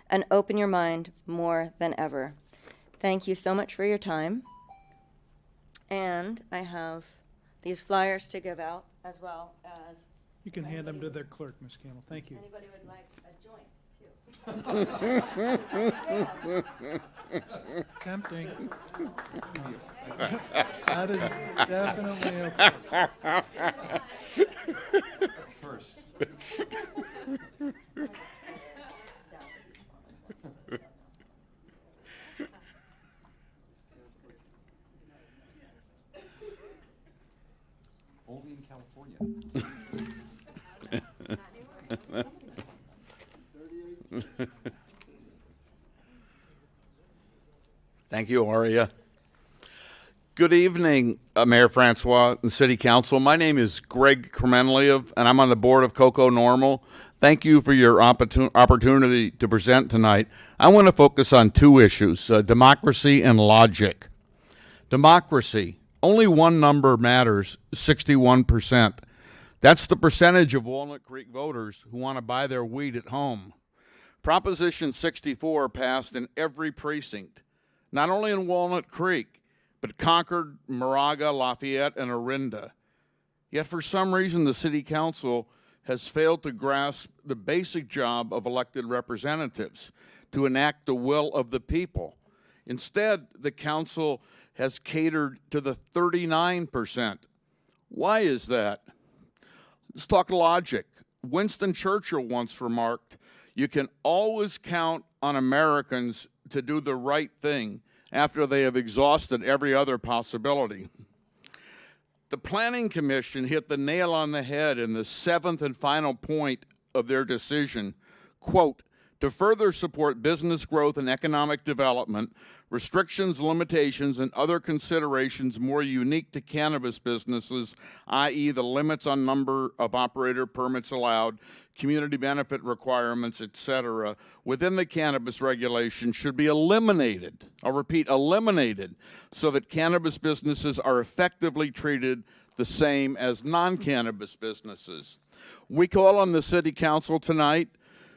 and open your mind more than ever. Thank you so much for your time. And I have these flyers to give out as well as... You can hand them to the clerk, Ms. Campbell. Thank you. Anybody would like a joint, too. Tempting. That is definitely a First. Only in California. Thank you, Aria. Good evening, Mayor Francois and City Council. My name is Greg Kremenliev, and I'm on the board of Coco NORML. Thank you for your opportunity to present tonight. I want to focus on two issues, democracy and logic. Democracy. Only one number matters, 61%. That's the percentage of Walnut Creek voters who want to buy their weed at home. Proposition 64 passed in every precinct, not only in Walnut Creek, but Concord, Moraga, Lafayette, and Orinda. Yet for some reason, the City Council has failed to grasp the basic job of elected representatives, to enact the will of the people. Instead, the council has catered to the 39%. Why is that? Let's talk logic. Winston Churchill once remarked, "You can always count on Americans to do the right thing after they have exhausted every other possibility." The Planning Commission hit the nail on the head in the 7th and final point of their decision, quote, "To further support business growth and economic development, restrictions, limitations, and other considerations more unique to cannabis businesses, i.e. the limits on number of operator permits allowed, community benefit requirements, etc., within the cannabis regulation should be eliminated. I'll repeat, eliminated, so that cannabis businesses are effectively treated the same as non-cannabis businesses. We call on the City Council tonight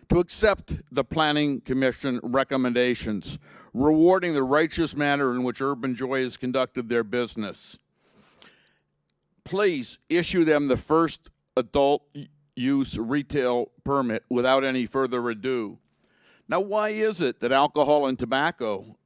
to accept the Planning Commission recommendations, rewarding the righteous manner in which Urban Joy has conducted their business. Please issue them the first adult use retail permit without any further ado. Now, why is it that alcohol and tobacco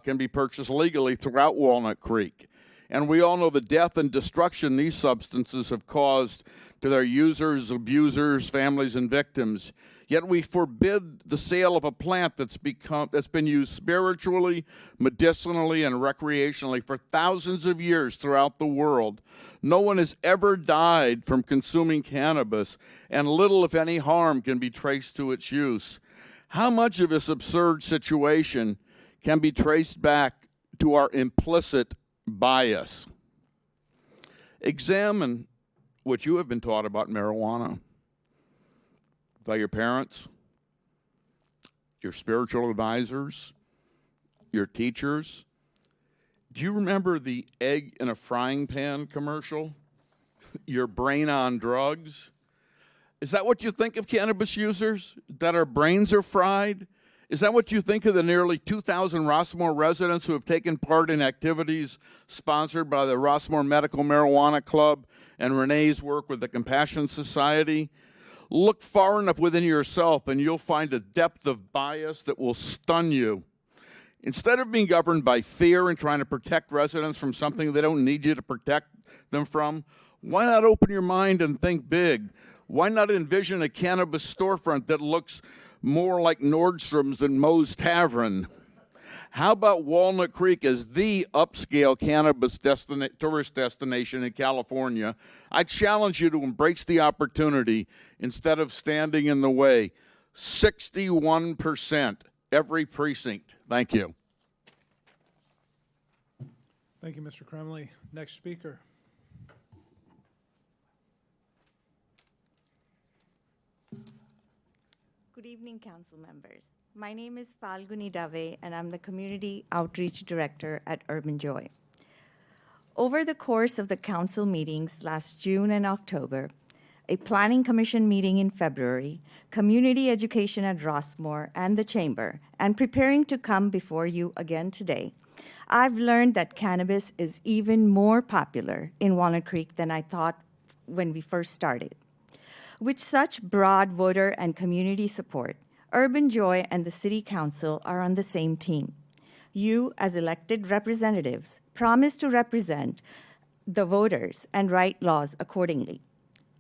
can be purchased legally throughout Walnut Creek? And we all know the death and destruction these substances have caused to their users, abusers, families, and victims. Yet we forbid the sale of a plant that's been used spiritually, medicinally, and recreationally for thousands of years throughout the world. No one has ever died from consuming cannabis, and little, if any, harm can be traced to its use. How much of this absurd situation can be traced back to our implicit bias? Examine what you have been taught about marijuana by your parents, your spiritual advisors, your teachers. Do you remember the egg in a frying pan commercial? Your brain on drugs? Is that what you think of cannabis users? That our brains are fried? Is that what you think of the nearly 2,000 Rossmore residents who have taken part in activities sponsored by the Rossmore Medical Marijuana Club and Renee's work with the Compassion Society? Look far enough within yourself and you'll find a depth of bias that will stun you. Instead of being governed by fear and trying to protect residents from something they don't need you to protect them from, why not open your mind and think big? Why not envision a cannabis storefront that looks more like Nordstrom's than Moe's Tavern? How about Walnut Creek as the upscale cannabis tourist destination in California? I challenge you to embrace the opportunity instead of standing in the way. 61%, every precinct. Thank you. Thank you, Mr. Kremley. Next speaker. Good evening, council members. My name is Falguni Dave, and I'm the Community Outreach Director at Urban Joy. Over the course of the council meetings last June and October, a planning commission meeting in February, community education at Rossmore and the Chamber, and preparing to come before you again today, I've learned that cannabis is even more popular in Walnut Creek than I thought when we first started. With such broad voter and community support, Urban Joy and the City Council are on the same team. You, as elected representatives, promise to represent the voters and write laws accordingly.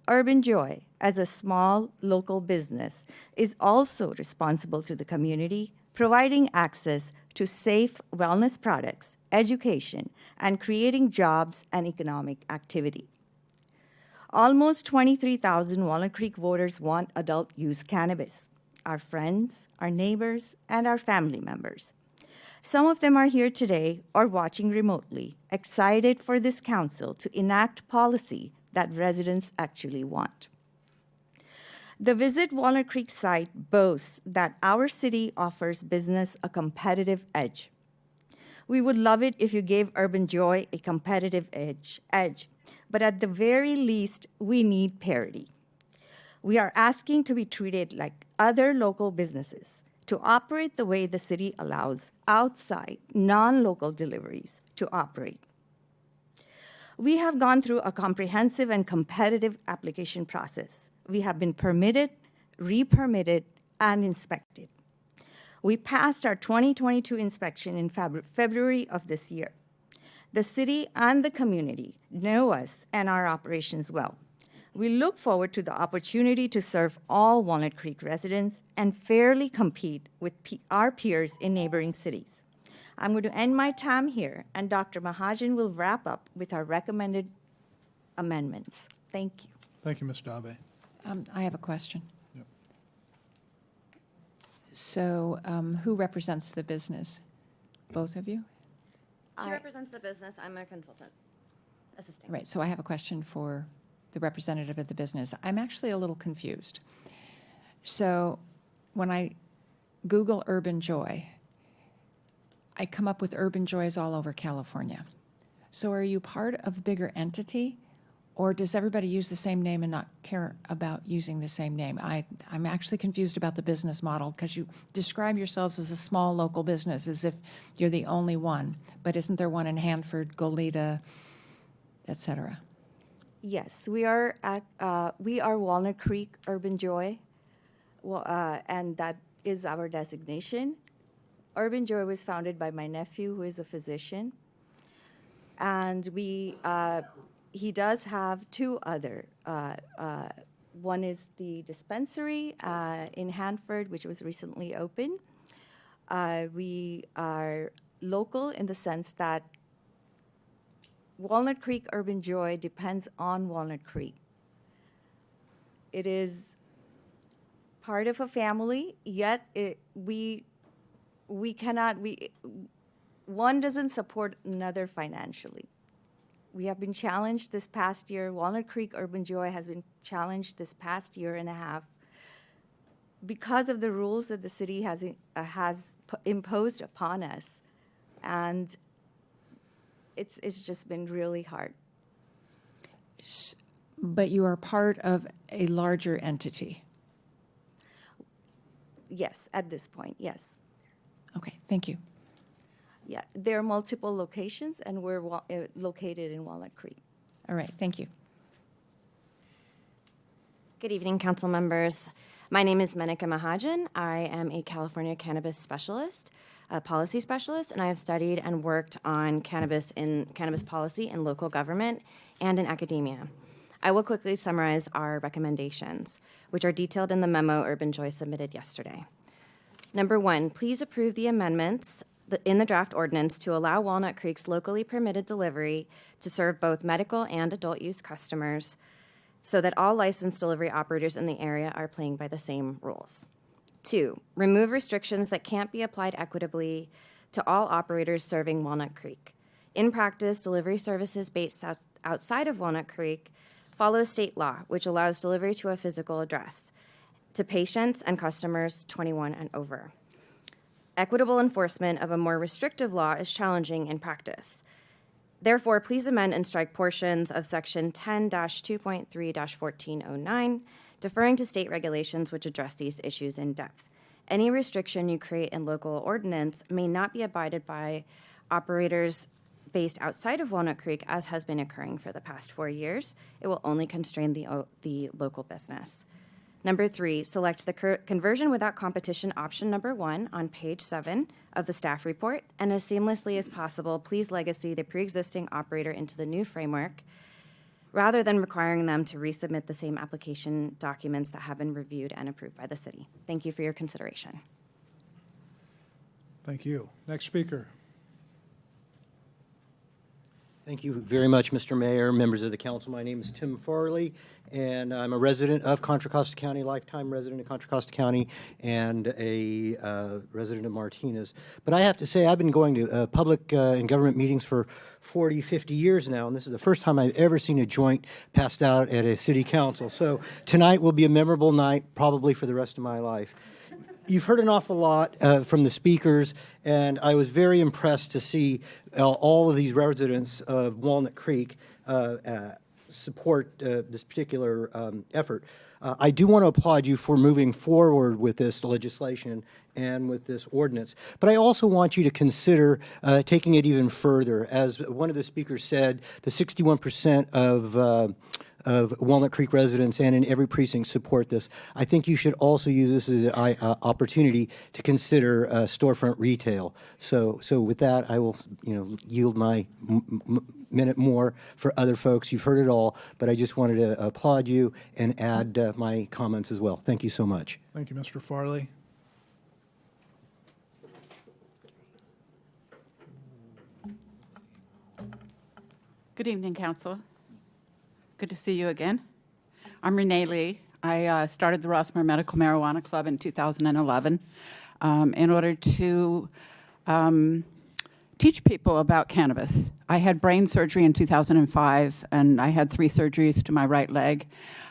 Urban Joy, as a small local business, is also responsible to the community, providing access to safe wellness products, education, and creating jobs and economic activity. Almost 23,000 Walnut Creek voters want adult use cannabis. Our friends, our neighbors, and our family members. Some of them are here today or watching remotely, excited for this council to enact policy that residents actually want. The Visit Walnut Creek site boasts that our city offers business a competitive edge. We would love it if you gave Urban Joy a competitive edge, but at the very least, we need parity. We are asking to be treated like other local businesses, to operate the way the city allows outside, non-local deliveries to operate. We have gone through a comprehensive and competitive application process. We have been permitted, re-permitted, and inspected. We passed our 2022 inspection in February of this year. The city and the community know us and our operations well. We look forward to the opportunity to serve all Walnut Creek residents and fairly compete with our peers in neighboring cities. I'm going to end my time here, and Dr. Mahajan will wrap up with our recommended amendments. Thank you. Thank you, Ms. Dave. I have a question. Yep. So who represents the business? both of you? She represents the business. I'm a consultant, assisting. Right, so I have a question for the representative of the business. I'm actually a little confused. So when I Google Urban Joy, I come up with Urban Joys all over California. So are you part of a bigger entity, or does everybody use the same name and not care about using the same name? I'm actually confused about the business model, because you describe yourselves as a small local business, as if you're the only one. But isn't there one in Hanford, Goleta, et cetera? Yes, we are Walnut Creek Urban Joy, and that is our designation. Urban Joy was founded by my nephew, who is a physician, and he does have two other. One is the dispensary in Hanford, which was recently opened. We are local in the sense that Walnut Creek Urban Joy depends on Walnut Creek. It is part of a family, yet one doesn't support another financially. We have been challenged this past year. Walnut Creek Urban Joy has been challenged this past year and a half because of the rules that the city has imposed upon us, and it's just been really hard. But you are part of a larger entity. Yes, at this point, yes. Okay, thank you. Yeah, there are multiple locations, and we're located in Walnut Creek. All right, thank you. Good evening, council members. My name is Menika Mahajan. I am a California cannabis specialist, a policy specialist, and I have studied and worked on cannabis policy in local government and in academia. I will quickly summarize our recommendations, which are detailed in the memo Urban Joy submitted yesterday. Number 1, please approve the amendments in the draft ordinance to allow Walnut Creek's locally permitted delivery to serve both medical and adult use customers, so that all licensed delivery operators in the area are playing by the same rules. 2, remove restrictions that can't be applied equitably to all operators serving Walnut Creek. In practice, delivery services based outside of Walnut Creek follow state law, which allows delivery to a physical address to patients and customers 21 and over. Equitable enforcement of a more restrictive law is challenging in practice. Therefore, please amend and strike portions of Section 10-2.3-1409, deferring to state regulations which address these issues in depth. Any restriction you create in local ordinance may not be abided by operators based outside of Walnut Creek, as has been occurring for the past 4 years. It will only constrain the local business. Number 3, select the conversion without competition option number 1 on page 7 of the staff report, and as seamlessly as possible, please legacy the pre-existing operator into the new framework, rather than requiring them to resubmit the same application documents that have been reviewed and approved by the city. Thank you for your consideration. Thank you. Next speaker. Thank you very much, Mr. Mayor, members of the council. My name is Tim Farley, and I'm a resident of Contra Costa County, lifetime resident of Contra Costa County, and a resident of Martinez. But I have to say, I've been going to public and government meetings for 40, 50 years now, and this is the first time I've ever seen a joint passed out at a city council. So tonight will be a memorable night, probably for the rest of my life. You've heard an awful lot from the speakers, and I was very impressed to see all of these residents of Walnut Creek support this particular effort. I do want to applaud you for moving forward with this legislation and with this ordinance, but I also want you to consider taking it even further. As one of the speakers said, the 61% of Walnut Creek residents and in every precinct support this. I think you should also use this as an opportunity to consider storefront retail. So with that, I will yield my minute more for other folks. You've heard it all, but I just wanted to applaud you and add my comments as well. Thank you so much. Thank you, Mr. Farley. Good evening, Council. Good to see you again. I'm Renee Lee. I started the Rossmore Medical Marijuana Club in 2011 in order to teach people about cannabis. I had brain surgery in 2005, and I had 3 surgeries to my right leg.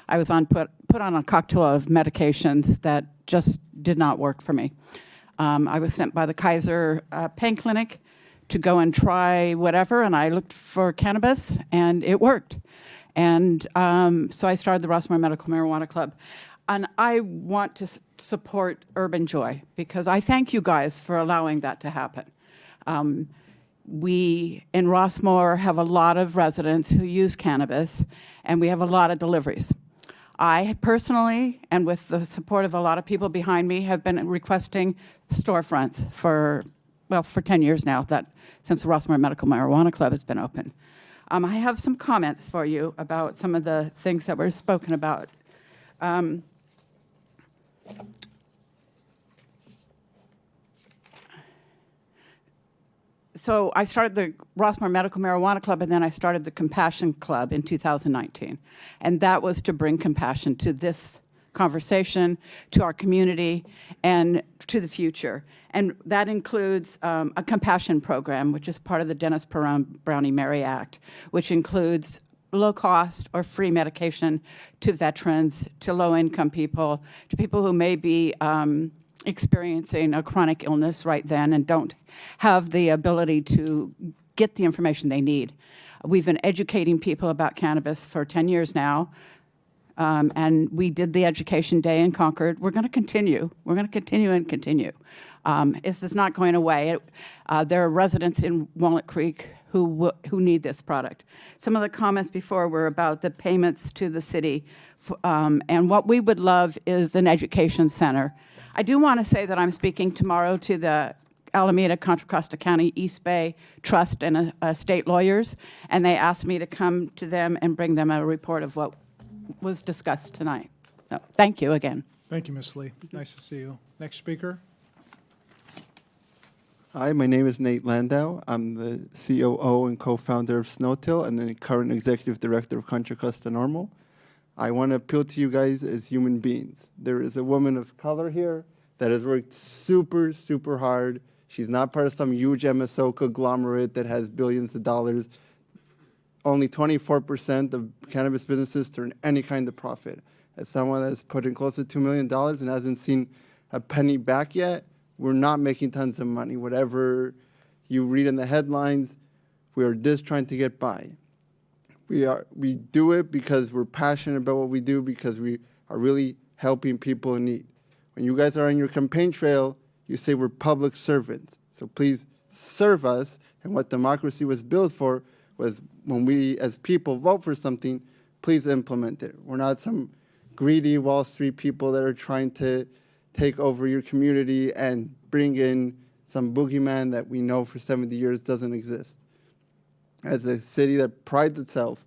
I was put on a cocktail of medications that just did not work for me. I was sent by the Kaiser Pain Clinic to go and try whatever, and I looked for cannabis, and it worked. And so I started the Rossmore Medical Marijuana Club. And I want to support Urban Joy because I thank you guys for allowing that to happen. We in Rossmore have a lot of residents who use cannabis, and we have a lot of deliveries. I personally, and with the support of a lot of people behind me, have been requesting storefronts for 10 years now, since the Rossmore Medical Marijuana Club has been open. I have some comments for you about some of the things that were spoken about. So I started the Rossmore Medical Marijuana Club, and then I started the Compassion Club in 2019. And that was to bring compassion to this conversation, to our community, and to the future. And that includes a compassion program, which is part of the Dennis Brownie-Mary Act, which includes low-cost or free medication to veterans, to low-income people, to people who may be experiencing a chronic illness right then and don't have the ability to get the information they need. We've been educating people about cannabis for 10 years now, and we did the Education Day in Concord. We're going to continue. We're going to continue and continue. This is not going away. There are residents in Walnut Creek who need this product. Some of the comments before were about the payments to the city, and what we would love is an education center. I do want to say that I'm speaking tomorrow to the Alameda, Contra Costa County, East Bay Trust and state lawyers, and they asked me to come to them and bring them a report of what was discussed tonight. So, thank you again. Thank you, Ms. Lee. Nice to see you. Next speaker. Hi, my name is Nate Landau. I'm the COO and co-founder of Snowtail and the current executive director of Contra Costa Normal. I want to appeal to you guys as human beings. There is a woman of color here that has worked super, super hard. She's not part of some huge MSO conglomerate that has billions of dollars. Only 24% of cannabis businesses turn any kind of profit. As someone that's put in close to $2 million and hasn't seen a penny back yet, we're not making tons of money. Whatever you read in the headlines, we are just trying to get by. We do it because we're passionate about what we do, because we are really helping people in need. When you guys are on your campaign trail, you say we're public servants. So please serve us. And what democracy was built for was when we as people vote for something, please implement it. We're not some greedy Wall Street people that are trying to take over your community and bring in some boogeyman that we know for 70 years doesn't exist. As a city that prides itself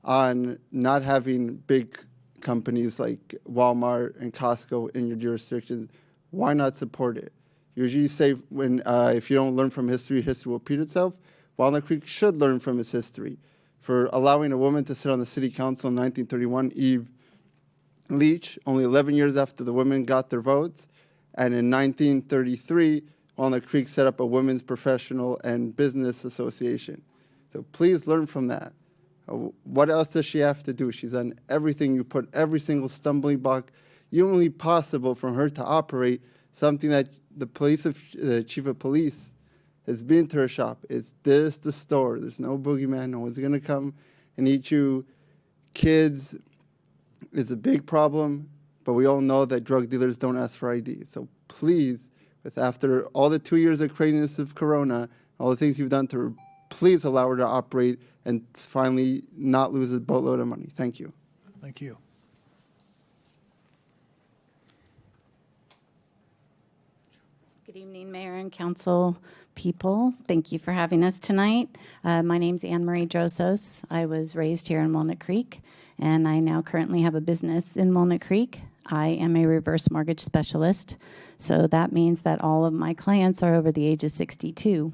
on not having big companies like Walmart and Costco in your jurisdictions, why not support it? Usually you say when if you don't learn from history, history will repeat itself. Walnut Creek should learn from its history. For allowing a woman to sit on the city council in 1931, Eve Leach, only 11 years after the women got their votes, and in 1933, Walnut Creek set up a women's professional and business association. So please learn from that. What else does she have to do? She's done everything. You put every single stumbling block humanly possible for her to operate something that the chief of police has been to her shop. It's this, the store. There's no boogeyman. No one's going to come and eat you. Kids is a big problem, but we all know that drug dealers don't ask for ID. So please, after all the 2 years of craziness of Corona, all the things you've done to her, please allow her to operate and finally not lose a boatload of money. Thank you. Thank you. Good evening, Mayor and Council people. Thank you for having us tonight. My name's Anne Marie Drosos. I was raised here in Walnut Creek, and I now currently have a business in Walnut Creek. I am a reverse mortgage specialist, so that means that all of my clients are over the age of 62.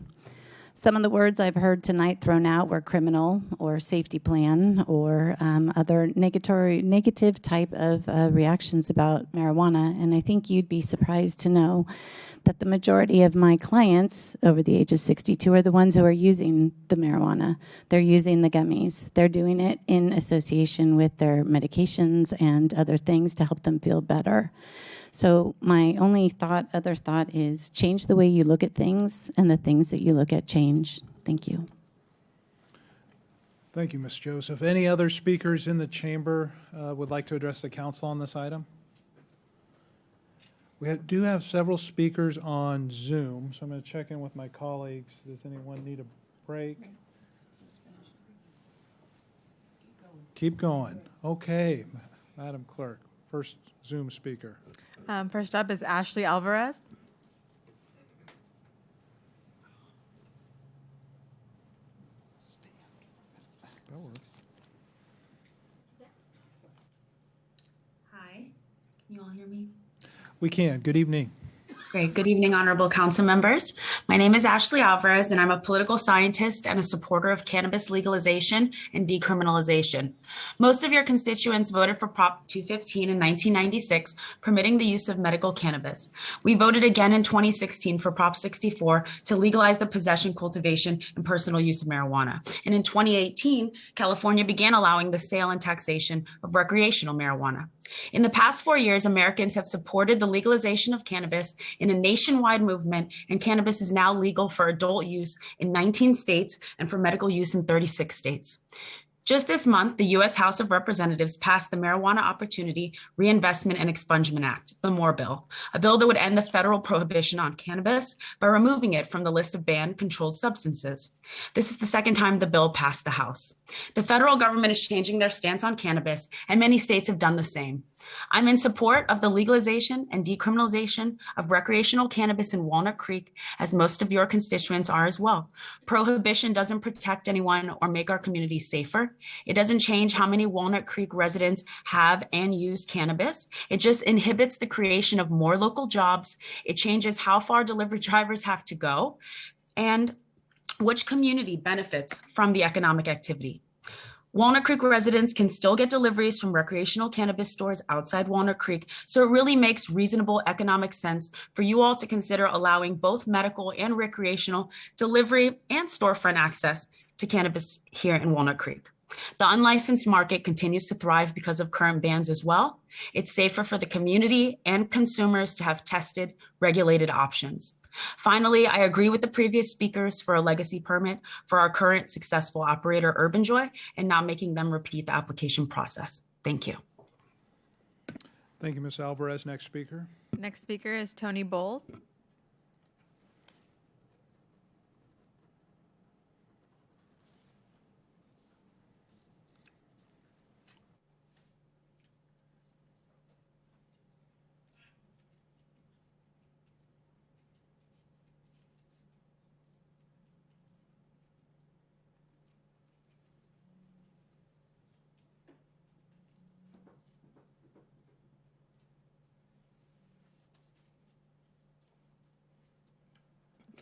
Some of the words I've heard tonight thrown out were criminal or safety plan or other negative type of reactions about marijuana. And I think you'd be surprised to know that the majority of my clients over the age of 62 are the ones who are using the marijuana. They're using the gummies. They're doing it in association with their medications and other things to help them feel better. So my only other thought is change the way you look at things, and the things that you look at change. Thank you. Thank you, Ms. Joseph. Any other speakers in the chamber would like to address the council on this item? We do have several speakers on Zoom, so I'm going to check in with my colleagues. Does anyone need a break? Keep going. Okay, Madam Clerk, first Zoom speaker. First up is Ashley Alvarez. That works. Hi, can you all hear me? We can. Good evening. Great. Good evening, honorable council members. My name is Ashley Alvarez, and I'm a political scientist and a supporter of cannabis legalization and decriminalization. Most of your constituents voted for Prop 215 in 1996, permitting the use of medical cannabis. We voted again in 2016 for Prop 64 to legalize the possession, cultivation, and personal use of marijuana. And in 2018, California began allowing the sale and taxation of recreational marijuana. In the past 4 years, Americans have supported the legalization of cannabis in a nationwide movement, and cannabis is now legal for adult use in 19 states and for medical use in 36 states. Just this month, the U.S. House of Representatives passed the Marijuana Opportunity, Reinvestment, and Expungement Act, the MORE bill, a bill that would end the federal prohibition on cannabis by removing it from the list of banned controlled substances. This is the second time the bill passed the House. The federal government is changing their stance on cannabis, and many states have done the same. I'm in support of the legalization and decriminalization of recreational cannabis in Walnut Creek, as most of your constituents are as well. Prohibition doesn't protect anyone or make our community safer. It doesn't change how many Walnut Creek residents have and use cannabis. It just inhibits the creation of more local jobs. It changes how far delivery drivers have to go and which community benefits from the economic activity. Walnut Creek residents can still get deliveries from recreational cannabis stores outside Walnut Creek, so it really makes reasonable economic sense for you all to consider allowing both medical and recreational delivery and storefront access to cannabis here in Walnut Creek. The unlicensed market continues to thrive because of current bans as well. It's safer for the community and consumers to have tested, regulated options. Finally, I agree with the previous speakers for a legacy permit for our current successful operator, Urban Joy, and not making them repeat the application process. Thank you. Thank you, Ms. Alvarez. Next speaker. Next speaker is Tony Bowles.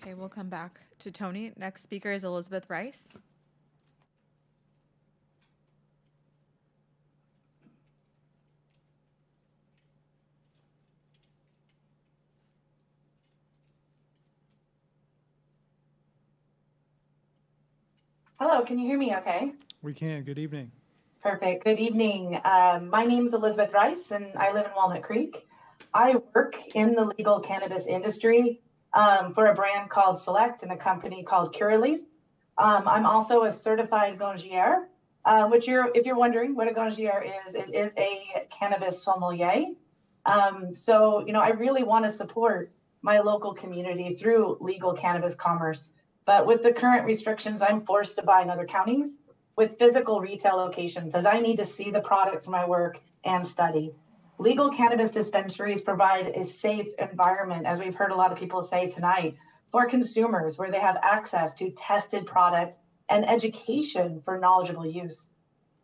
Okay, we'll come back to Tony. Next speaker is Elizabeth Rice. Hello, can you hear me okay? We can. Good evening. Perfect. Good evening. My name is Elizabeth Rice, and I live in Walnut Creek. I work in the legal cannabis industry for a brand called Select and a company called Curaleaf. I'm also a certified gongier, which if you're wondering what a gongier is, it is a cannabis sommelier. So, I really want to support my local community through legal cannabis commerce. But with the current restrictions, I'm forced to buy in other counties with physical retail locations, as I need to see the product for my work and study. Legal cannabis dispensaries provide a safe environment, as we've heard a lot of people say tonight, for consumers, where they have access to tested product and education for knowledgeable use.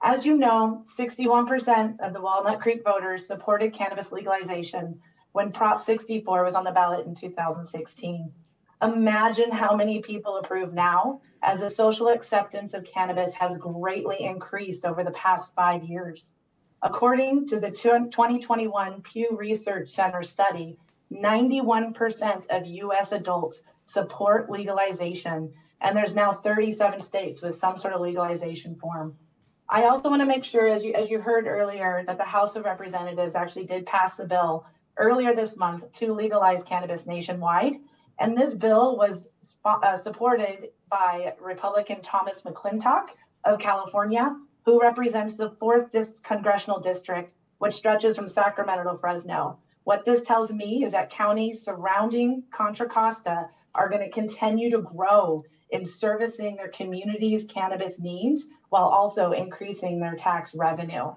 As you know, 61% of the Walnut Creek voters supported cannabis legalization when Prop 64 was on the ballot in 2016. Imagine how many people approve now, as the social acceptance of cannabis has greatly increased over the past 5 years. According to the 2021 Pew Research Center study, 91% of US adults support legalization, and there's now 37 states with some sort of legalization form. I also want to make sure, as you heard earlier, that the House of Representatives actually did pass the bill earlier this month to legalize cannabis nationwide. And this bill was supported by Republican Thomas McClintock of California, who represents the 4th congressional district, which stretches from Sacramento to Fresno. What this tells me is that counties surrounding Contra Costa are going to continue to grow in servicing their community's cannabis needs while also increasing their tax revenue.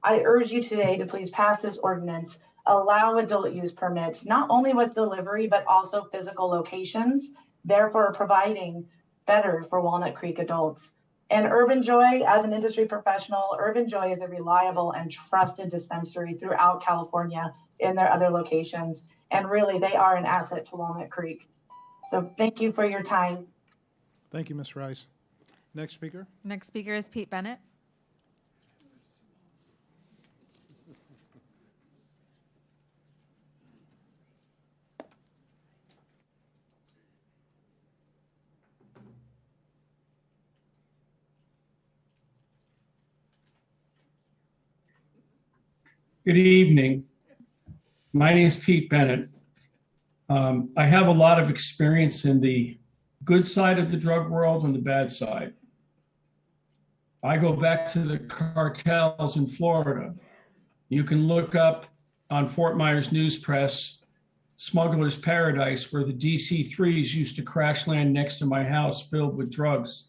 I urge you today to please pass this ordinance, allow adult use permits, not only with delivery, but also physical locations, therefore providing better for Walnut Creek adults. And Urban Joy, as an industry professional, Urban Joy is a reliable and trusted dispensary throughout California in their other locations. And really, they are an asset to Walnut Creek. So thank you for your time. Thank you, Ms. Rice. Next speaker. Next speaker is Pete Bennett. Good evening. My name is Pete Bennett. I have a lot of experience in the good side of the drug world and the bad side. I go back to the cartels in Florida. You can look up on Fort Myers News Press, Smuggler's Paradise, where the DC-3s used to crash land next to my house filled with drugs.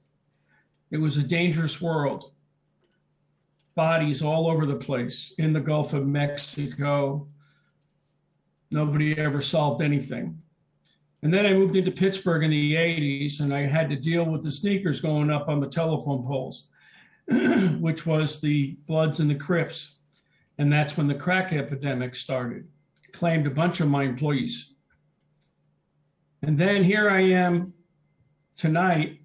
It was a dangerous world. Bodies all over the place in the Gulf of Mexico. Nobody ever solved anything. And then I moved into Pittsburgh in the 80s, and I had to deal with the sneakers going up on the telephone poles, which was the Bloods and the Crips. And that's when the crack epidemic started. It claimed a bunch of my employees. And then here I am tonight.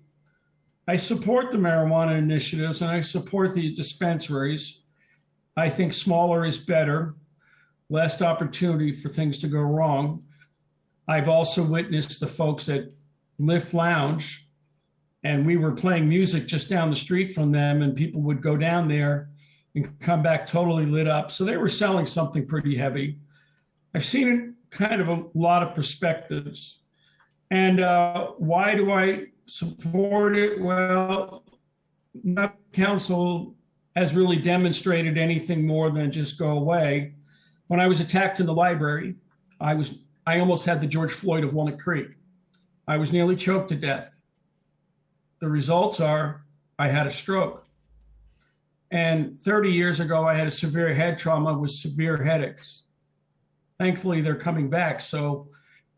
I support the marijuana initiatives and I support the dispensaries. I think smaller is better, less opportunity for things to go wrong. I've also witnessed the folks at Lift Lounge, and we were playing music just down the street from them, and people would go down there and come back totally lit up. So they were selling something pretty heavy. I've seen it kind of a lot of perspectives. And why do I support it? Well, not council has really demonstrated anything more than just go away. When I was attacked in the library, I almost had the George Floyd of Walnut Creek. I was nearly choked to death. The results are I had a stroke. And 30 years ago, I had a severe head trauma with severe headaches. Thankfully, they're coming back. So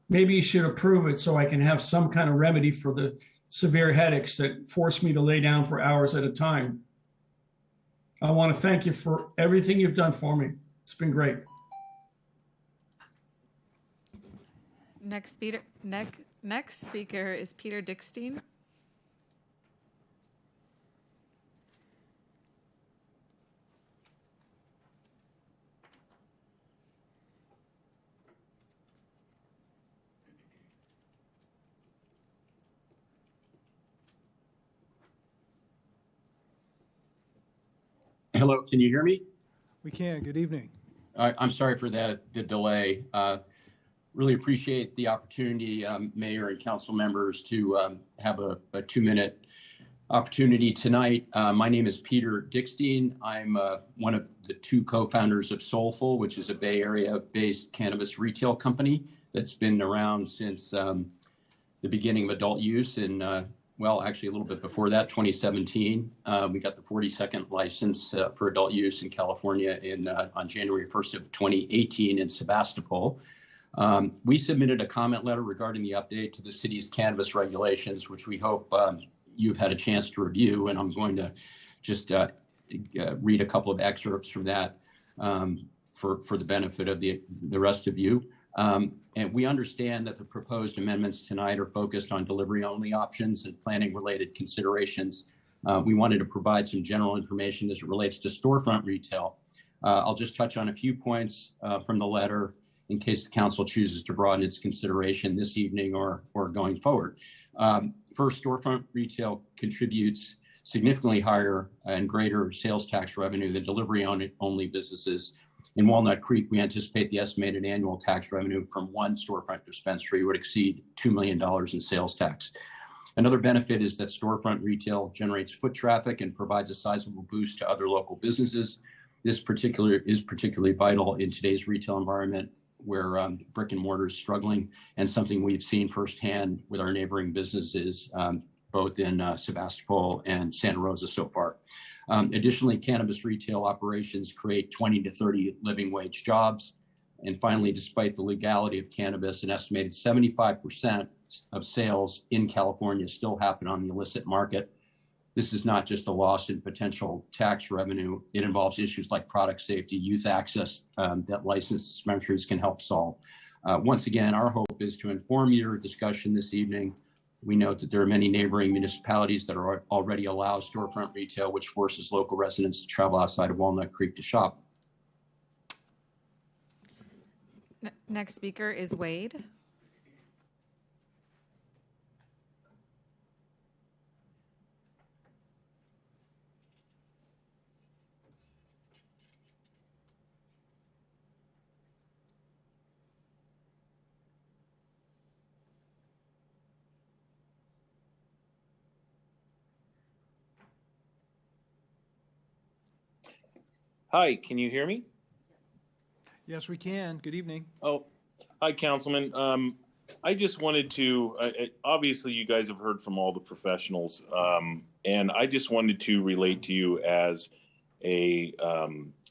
maybe you should approve it so I can have some kind of remedy for the severe headaches that force me to lay down for hours at a time. I want to thank you for everything you've done for me. It's been great. Next speaker is Peter Dickstein. Hello, can you hear me? We can. Good evening. I'm sorry for the delay. Really appreciate the opportunity, Mayor and council members, to have a 2-minute opportunity tonight. My name is Peter Dickstein. I'm one of the 2 co-founders of Soulful, which is a Bay Area-based cannabis retail company that's been around since the beginning of adult use in, well, actually a little bit before that, 2017. We got the 42nd license for adult use in California on January 1st of 2018 in Sebastopol. We submitted a comment letter regarding the update to the city's cannabis regulations, which we hope you've had a chance to review. And I'm going to just read a couple of excerpts from that for the benefit of the rest of you. And we understand that the proposed amendments tonight are focused on delivery-only options and planning-related considerations. We wanted to provide some general information as it relates to storefront retail. I'll just touch on a few points from the letter in case the council chooses to broaden its consideration this evening or going forward. First, storefront retail contributes significantly higher and greater sales tax revenue than delivery-only businesses. In Walnut Creek, we anticipate the estimated annual tax revenue from one storefront dispensary would exceed $2 million in sales tax. Another benefit is that storefront retail generates foot traffic and provides a sizable boost to other local businesses. This is particularly vital in today's retail environment where brick and mortar is struggling, and something we've seen firsthand with our neighboring businesses, both in Sebastopol and Santa Rosa so far. Additionally, cannabis retail operations create 20 to 30 living wage jobs. And finally, despite the legality of cannabis, an estimated 75% of sales in California still happen on the illicit market. This is not just a loss in potential tax revenue. It involves issues like product safety, youth access that licensed dispensaries can help solve. Once again, our hope is to inform your discussion this evening. We note that there are many neighboring municipalities that are already allow storefront retail, which forces local residents to travel outside of Walnut Creek to shop. Next speaker is Wade. Hi, can you hear me? Yes, we can. Good evening. Oh, hi, Councilman. I just wanted to, obviously you guys have heard from all the professionals, and I just wanted to relate to you as a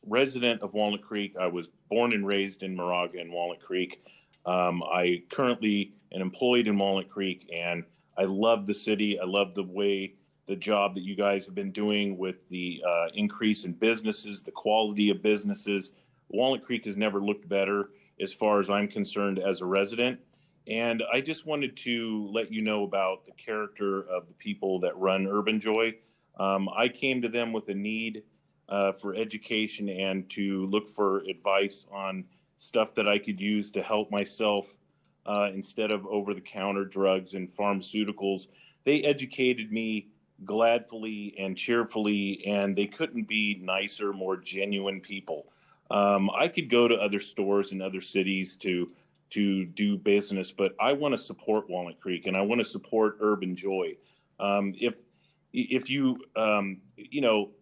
resident of Walnut Creek. I was born and raised in Moraga and Walnut Creek. I currently am employed in Walnut Creek, and I love the city. I love the job that you guys have been doing with the increase in businesses, the quality of businesses. Walnut Creek has never looked better as far as I'm concerned as a resident. And I just wanted to let you know about the character of the people that run Urban Joy. I came to them with a need for education and to look for advice on stuff that I could use to help myself instead of over-the-counter drugs and pharmaceuticals. They educated me gladfully and cheerfully, and they couldn't be nicer, more genuine people. I could go to other stores in other cities to do business, but I want to support Walnut Creek and I want to support Urban Joy. If you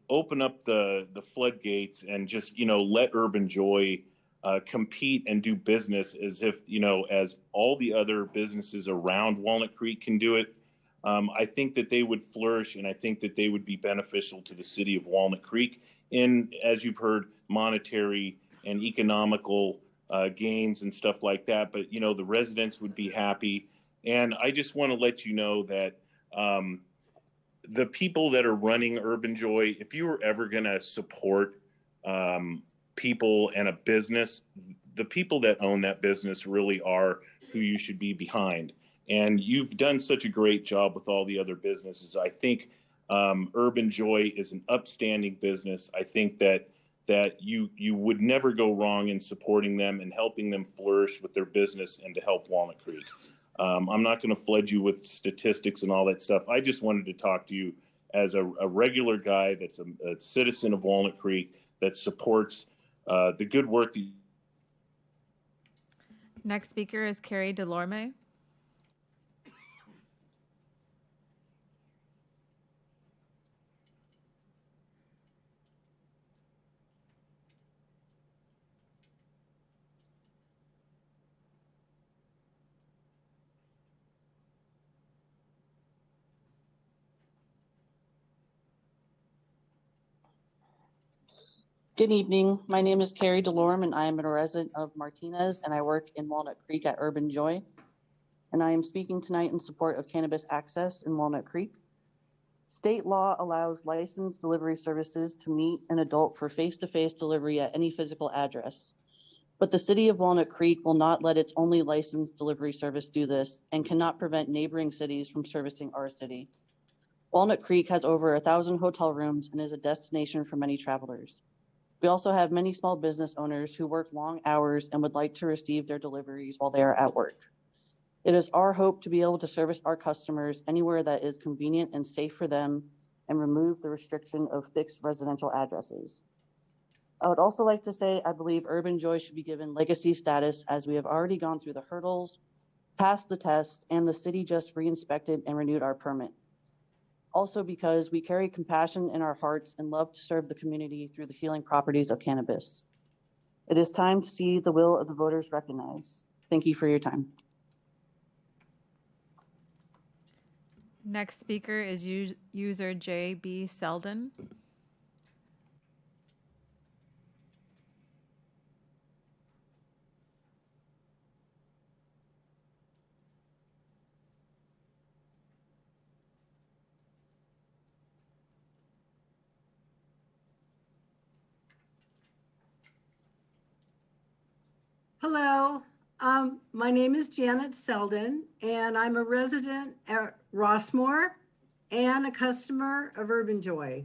open up the floodgates and just let Urban Joy compete and do business as if as all the other businesses around Walnut Creek can do it, I think that they would flourish, and I think that they would be beneficial to the city of Walnut Creek in, as you've heard, monetary and economical gains and stuff like that. But, the residents would be happy. And I just want to let you know that the people that are running Urban Joy, if you were ever going to support people and a business, the people that own that business really are who you should be behind. And you've done such a great job with all the other businesses. I think Urban Joy is an upstanding business. I think that you would never go wrong in supporting them and helping them flourish with their business and to help Walnut Creek. I'm not going to flood you with statistics and all that stuff. I just wanted to talk to you as a regular guy that's a citizen of Walnut Creek that supports the good work. Next speaker is Carrie Delorme. Good evening. My name is Carrie Delorme, and I am a resident of Martinez, and I work in Walnut Creek at Urban Joy. And I am speaking tonight in support of cannabis access in Walnut Creek. State law allows licensed delivery services to meet an adult for face-to-face delivery at any physical address. But the city of Walnut Creek will not let its only licensed delivery service do this and cannot prevent neighboring cities from servicing our city. Walnut Creek has over 1,000 hotel rooms and is a destination for many travelers. We also have many small business owners who work long hours and would like to receive their deliveries while they are at work. It is our hope to be able to service our customers anywhere that is convenient and safe for them and remove the restriction of fixed residential addresses. I would also like to say I believe Urban Joy should be given legacy status as we have already gone through the hurdles, passed the test, and the city just re-inspected and renewed our permit. Also because we carry compassion in our hearts and love to serve the community through the healing properties of cannabis. It is time to see the will of the voters recognized. Thank you for your time. Next speaker is user J.B. Selden. Hello, my name is Janet Selden, and I'm a resident at Rossmore and a customer of Urban Joy.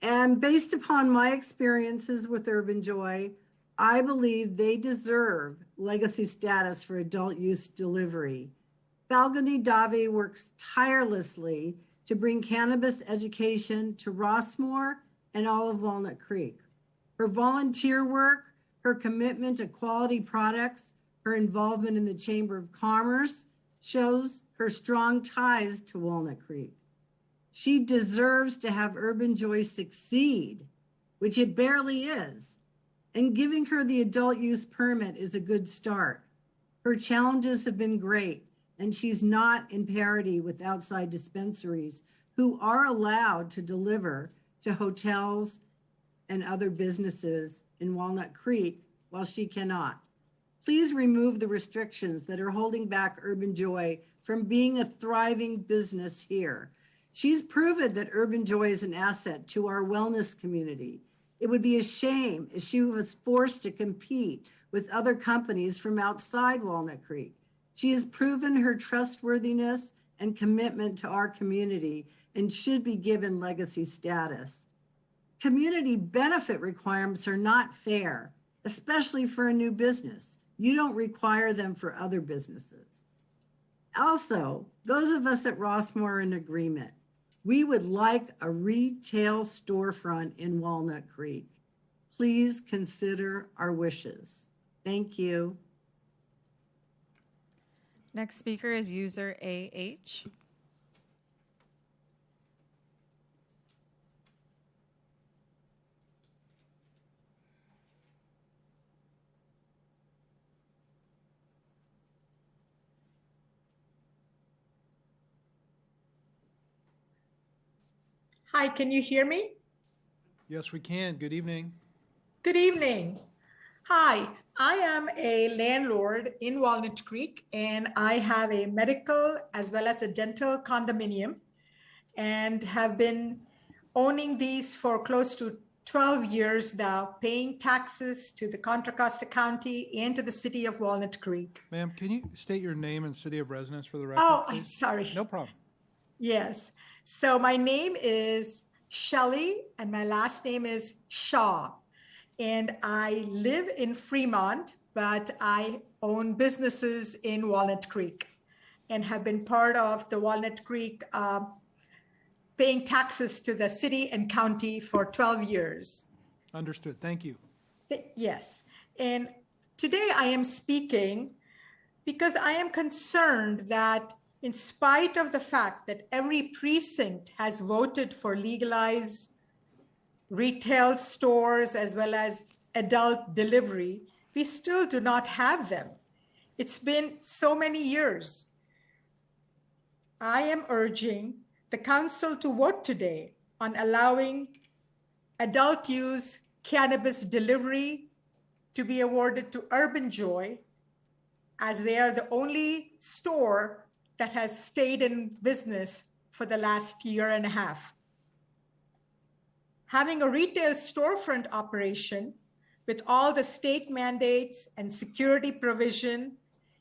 And based upon my experiences with Urban Joy, I believe they deserve legacy status for adult use delivery. Falguni Dave works tirelessly to bring cannabis education to Rossmore and all of Walnut Creek. Her volunteer work, her commitment to quality products, her involvement in the Chamber of Commerce shows her strong ties to Walnut Creek. She deserves to have Urban Joy succeed, which it barely is, and giving her the adult use permit is a good start. Her challenges have been great, and she's not in parity with outside dispensaries who are allowed to deliver to hotels and other businesses in Walnut Creek while she cannot. Please remove the restrictions that are holding back Urban Joy from being a thriving business here. She's proven that Urban Joy is an asset to our wellness community. It would be a shame if she was forced to compete with other companies from outside Walnut Creek. She has proven her trustworthiness and commitment to our community and should be given legacy status. Community benefit requirements are not fair, especially for a new business. You don't require them for other businesses. Also, those of us at Rossmore are in agreement. We would like a retail storefront in Walnut Creek. Please consider our wishes. Thank you. Next speaker is user AH. Hi, can you hear me? Yes, we can. Good evening. Good evening. Hi, I am a landlord in Walnut Creek, and I have a medical as well as a dental condominium and have been owning these for close to 12 years now, paying taxes to the Contra Costa County and to the city of Walnut Creek. Ma'am, can you state your name and city of residence for the record? Oh, I'm please? sorry. No problem. Yes. So my name is Shelley and my last name is Shaw. And I live in Fremont, but I own businesses in Walnut Creek and have been part of the Walnut Creek paying taxes to the city and county for 12 years. Understood. Thank you. Yes. And today I am speaking because I am concerned that in spite of the fact that every precinct has voted for legalized retail stores as well as adult delivery, we still do not have them. It's been so many years. I am urging the council to vote today on allowing adult use cannabis delivery to be awarded to Urban Joy, as they are the only store that has stayed in business for the last year and a half. Having a retail storefront operation with all the state mandates and security provision,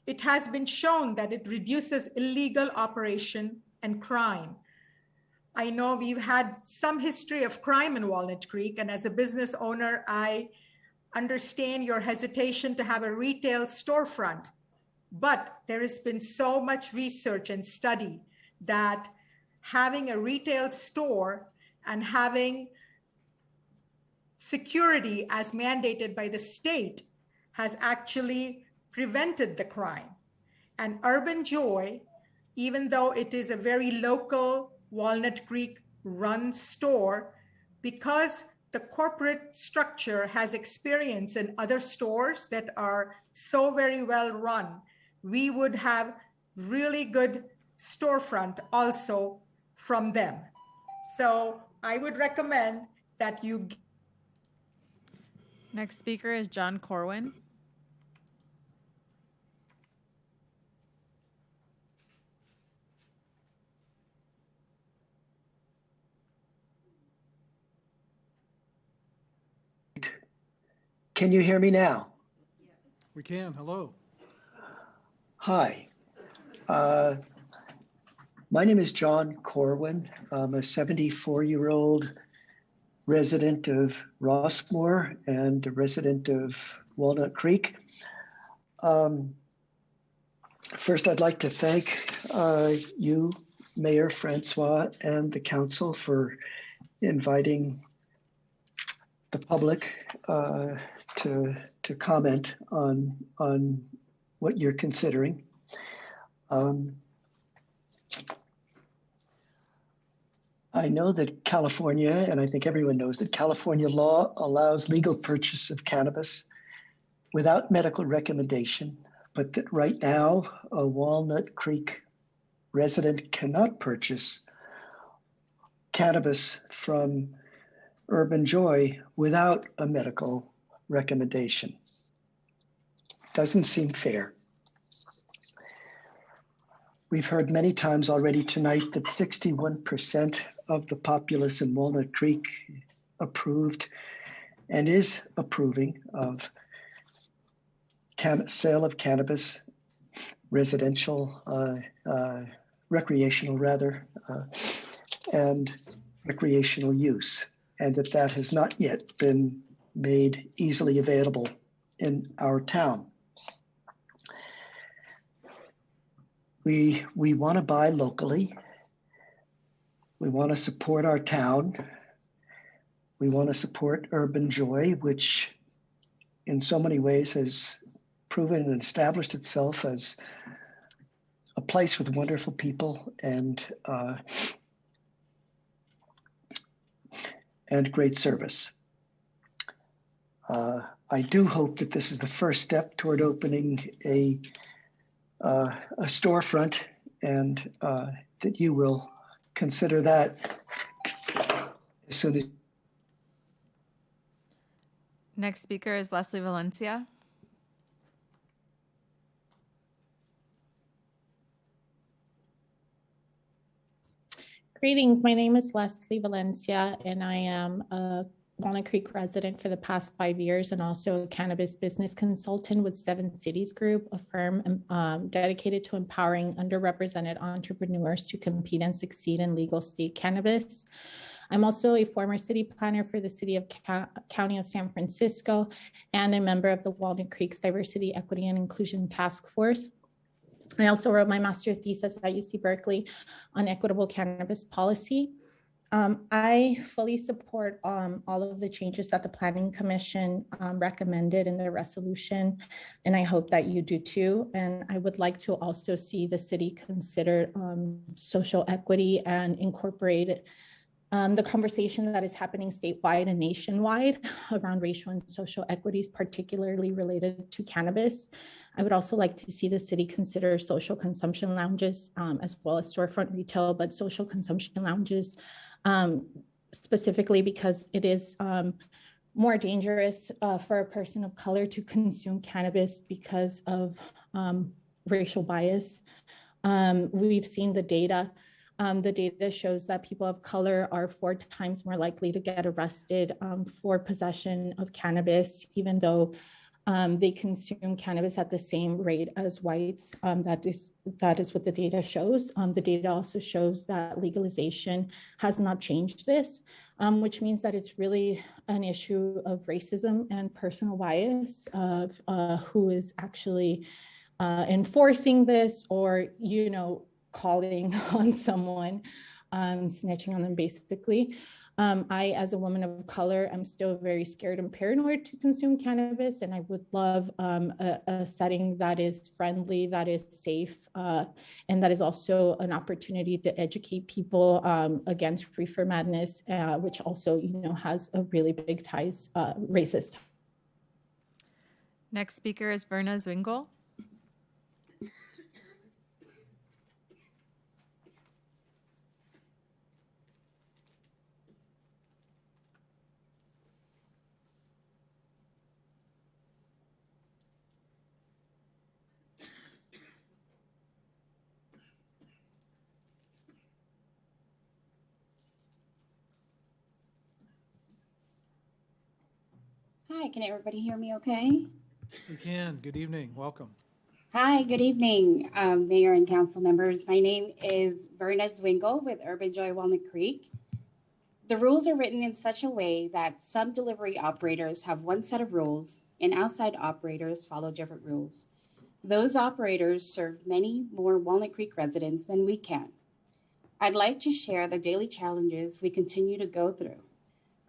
it has been shown that it reduces illegal operation and crime. I know we've had some history of crime in Walnut Creek, and as a business owner, I understand your hesitation to have a retail storefront. But there has been so much research and study that having a retail store and having security as mandated by the state has actually prevented the crime. And Urban Joy, even though it is a very local Walnut Creek run store, because the corporate structure has experience in other stores that are so very well run, we would have really good storefront also from them. So I would recommend that you. Next speaker is John Corwin. Can you hear me now? We can. Hello. Hi. My name is John Corwin. I'm a 74-year-old resident of Rossmore and a resident of Walnut Creek. First, I'd like to thank you, Mayor Francois, and the council for inviting the public to comment on what you're considering. I know that California, and I think everyone knows that California law allows legal purchase of cannabis without medical recommendation, but that right now a Walnut Creek resident cannot purchase cannabis from Urban Joy without a medical recommendation. Doesn't seem fair. We've heard many times already tonight that 61% of the populace in Walnut Creek approved and is approving of sale of cannabis, residential, recreational rather, and recreational use, and that has not yet been made easily available in our town. We want to buy locally. We want to support our town. We want to support Urban Joy, which in so many ways has proven and established itself as a place with wonderful people and great service. I do hope that this is the first step toward opening a storefront, and that you will consider that as soon as. Next speaker is Leslie Valencia. Greetings, my name is Leslie Valencia, and I am a Walnut Creek resident for the past 5 years and also a cannabis business consultant with 7 Cities Group, a firm dedicated to empowering underrepresented entrepreneurs to compete and succeed in legal state cannabis. I'm also a former city planner for the city of County of San Francisco and a member of the Walnut Creek's Diversity, Equity, and Inclusion Task Force. I also wrote my master's thesis at UC Berkeley on equitable cannabis policy. I fully support all of the changes that the Planning Commission recommended in their resolution, and I hope that you do too. And I would like to also see the city consider social equity and incorporate the conversation that is happening statewide and nationwide around racial and social equities, particularly related to cannabis. I would also like to see the city consider social consumption lounges as well as storefront retail, but social consumption lounges specifically because it is more dangerous for a person of color to consume cannabis because of racial bias. We've seen the data The data shows that people of color are 4 times more likely to get arrested for possession of cannabis, even though they consume cannabis at the same rate as whites. That is what the data shows. The data also shows that legalization has not changed this, which means that it's really an issue of racism and personal bias of who is actually enforcing this, or, you know, calling on someone, snitching on them basically. I, as a woman of color, am still very scared and paranoid to consume cannabis, and I would love a setting that is friendly, that is safe, and that is also an opportunity to educate people against reefer madness, which also, you know, has a really big ties, racist. Next speaker is Verna Zwingel. Hi, can everybody hear me okay? You can. Good evening. Welcome. Hi, good evening, Mayor and council members. My name is Verna Zwingel with Urban Joy Walnut Creek. The rules are written in such a way that some delivery operators have one set of rules and outside operators follow different rules. Those operators serve many more Walnut Creek residents than we can. I'd like to share the daily challenges we continue to go through.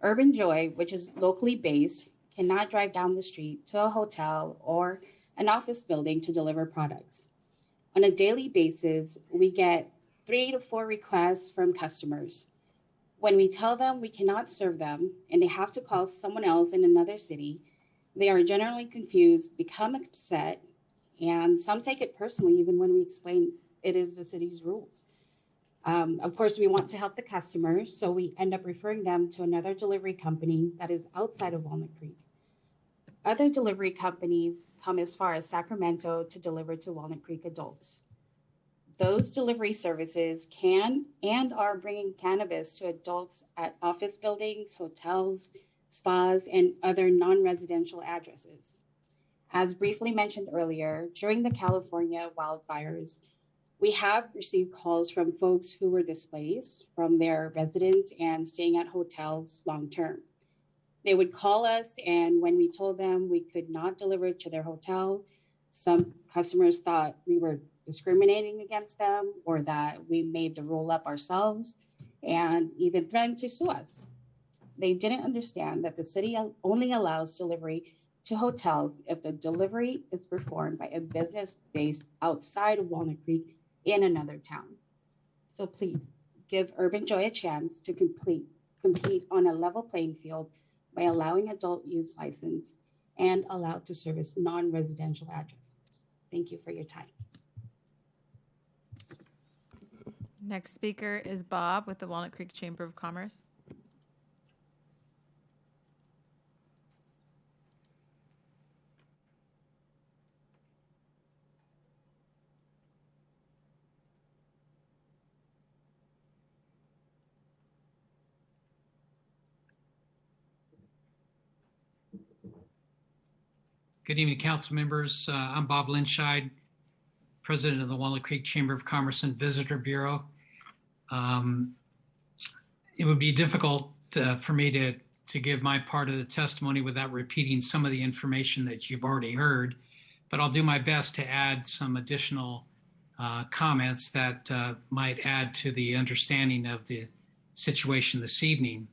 Urban Joy, which is locally based, cannot drive down the street to a hotel or an office building to deliver products. On a daily basis, we get 3 to 4 requests from customers. When we tell them we cannot serve them and they have to call someone else in another city, they are generally confused, become upset, and some take it personally even when we explain it is the city's rules. Of course, we want to help the customers, so we end up referring them to another delivery company that is outside of Walnut Creek. Other delivery companies come as far as Sacramento to deliver to Walnut Creek adults. Those delivery services can and are bringing cannabis to adults at office buildings, hotels, spas, and other non-residential addresses. As briefly mentioned earlier, during the California wildfires, we have received calls from folks who were displaced from their residence and staying at hotels long-term. They would call us, and when we told them we could not deliver to their hotel, some customers thought we were discriminating against them or that we made the rule up ourselves, and even threatened to sue us. They didn't understand that the city only allows delivery to hotels if the delivery is performed by a business based outside of Walnut Creek in another town. So please give Urban Joy a chance to compete on a level playing field by allowing adult use license and allowed to service non-residential addresses. Thank you for your time. Next speaker is Bob with the Walnut Creek Chamber of Commerce. Good evening, council members. I'm Bob Linscheid, president of the Walnut Creek Chamber of Commerce and Visitor Bureau. It would be difficult for me to give my part of the testimony without repeating some of the information that you've already heard, but I'll do my best to add some additional comments that might add to the understanding of the situation this evening.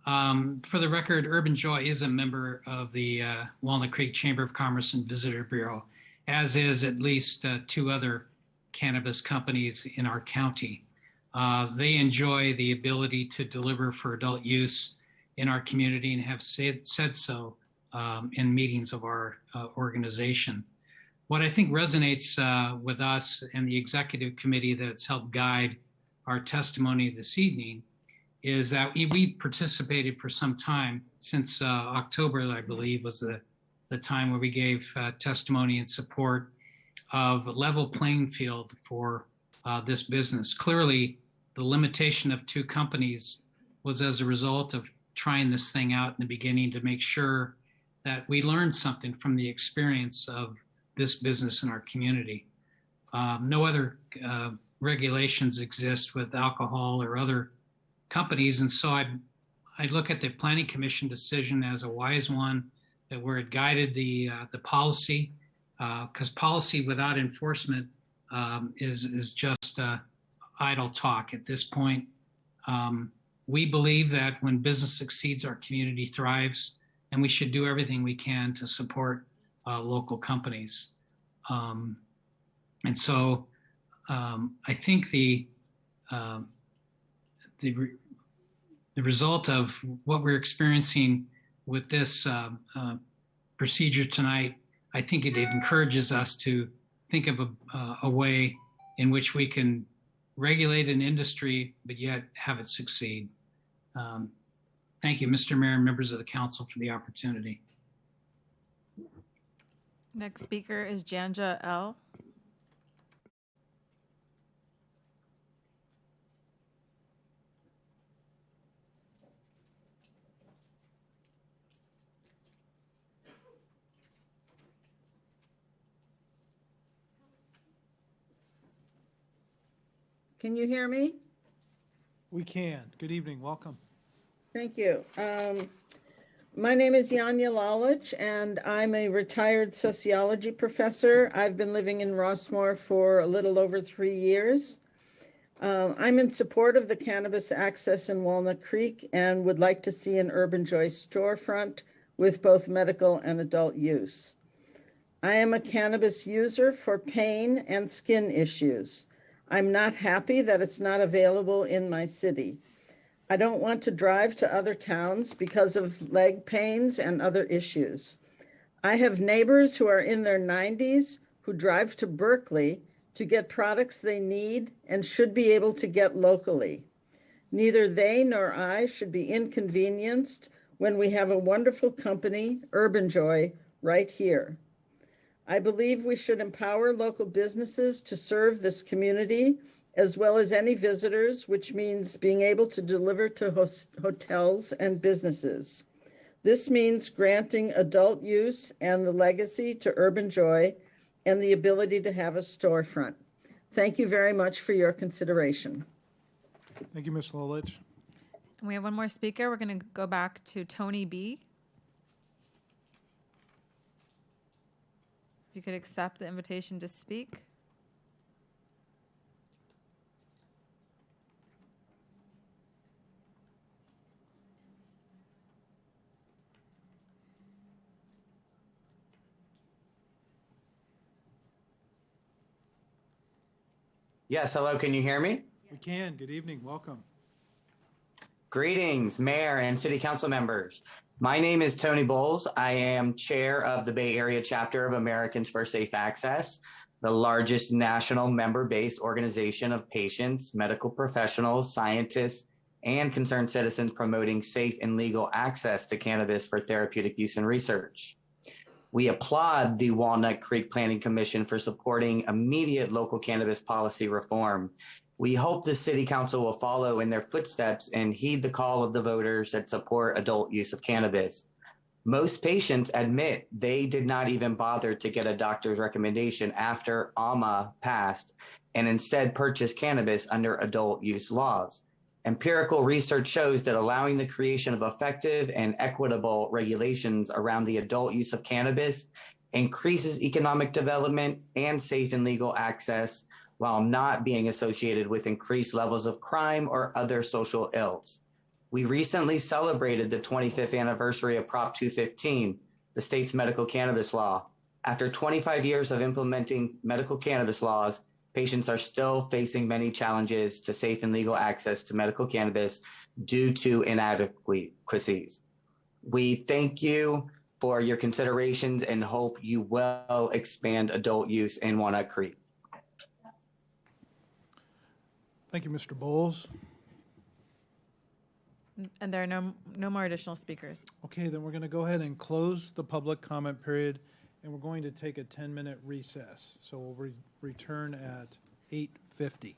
For the record, Urban Joy is a member of the Walnut Creek Chamber of Commerce and Visitor Bureau, as is at least 2 other cannabis companies in our county. They enjoy the ability to deliver for adult use in our community and have said so in meetings of our organization. What I think resonates with us and the executive committee that's helped guide our testimony this evening is that we participated for some time, since October, I believe, was the time where we gave testimony in support of a level playing field for this business. Clearly, the limitation of 2 companies was as a result of trying this thing out in the beginning to make sure that we learned something from the experience of this business in our community. No other regulations exist with alcohol or other companies, and so I look at the Planning Commission decision as a wise one, that where it guided the policy, because policy without enforcement is just idle talk at this point. We believe that when business succeeds, our community thrives, and we should do everything we can to support local companies. And so I think the result of what we're experiencing with this procedure tonight, I think it encourages us to think of a way in which we can regulate an industry, but yet have it succeed. Thank you, Mr. Mayor and members of the council, for the opportunity. Next speaker is Janja L. Can you hear me? We can. Good evening. Welcome. Thank you. My name is Yanya Lalich, and I'm a retired sociology professor. I've been living in Rossmore for a little over 3 years. I'm in support of the cannabis access in Walnut Creek and would like to see an Urban Joy storefront with both medical and adult use. I am a cannabis user for pain and skin issues. I'm not happy that it's not available in my city. I don't want to drive to other towns because of leg pains and other issues. I have neighbors who are in their 90s who drive to Berkeley to get products they need and should be able to get locally. Neither they nor I should be inconvenienced when we have a wonderful company, Urban Joy, right here. I believe we should empower local businesses to serve this community as well as any visitors, which means being able to deliver to hotels and businesses. This means granting adult use and the legacy to Urban Joy and the ability to have a storefront. Thank you very much for your consideration. Thank you, Ms. Lolich. And we have one more speaker. We're going to go back to Tony B. If you could accept the invitation to speak. Yes, hello, can you hear me? We can. Good evening. Welcome. Greetings, Mayor and City Council members. My name is Tony Bowles. I am chair of the Bay Area chapter of Americans for Safe Access, the largest national member-based organization of patients, medical professionals, scientists, and concerned citizens promoting safe and legal access to cannabis for therapeutic use and research. We applaud the Walnut Creek Planning Commission for supporting immediate local cannabis policy reform. We hope the City Council will follow in their footsteps and heed the call of the voters that support adult use of cannabis. Most patients admit they did not even bother to get a doctor's recommendation after AMA passed and instead purchased cannabis under adult use laws. Empirical research shows that allowing the creation of effective and equitable regulations around the adult use of cannabis increases economic development and safe and legal access while not being associated with increased levels of crime or other social ills. We recently celebrated the 25th anniversary of Prop 215, the state's medical cannabis law. After 25 years of implementing medical cannabis laws, patients are still facing many challenges to safe and legal access to medical cannabis due to inadequacies. We thank you for your considerations and hope you will expand adult use in Walnut Creek. Thank you, Mr. Bowles. And there are no more additional speakers. Okay, then we're going to go ahead and close the public comment period, and we're going to take a 10-minute recess. So we'll return at 8:50.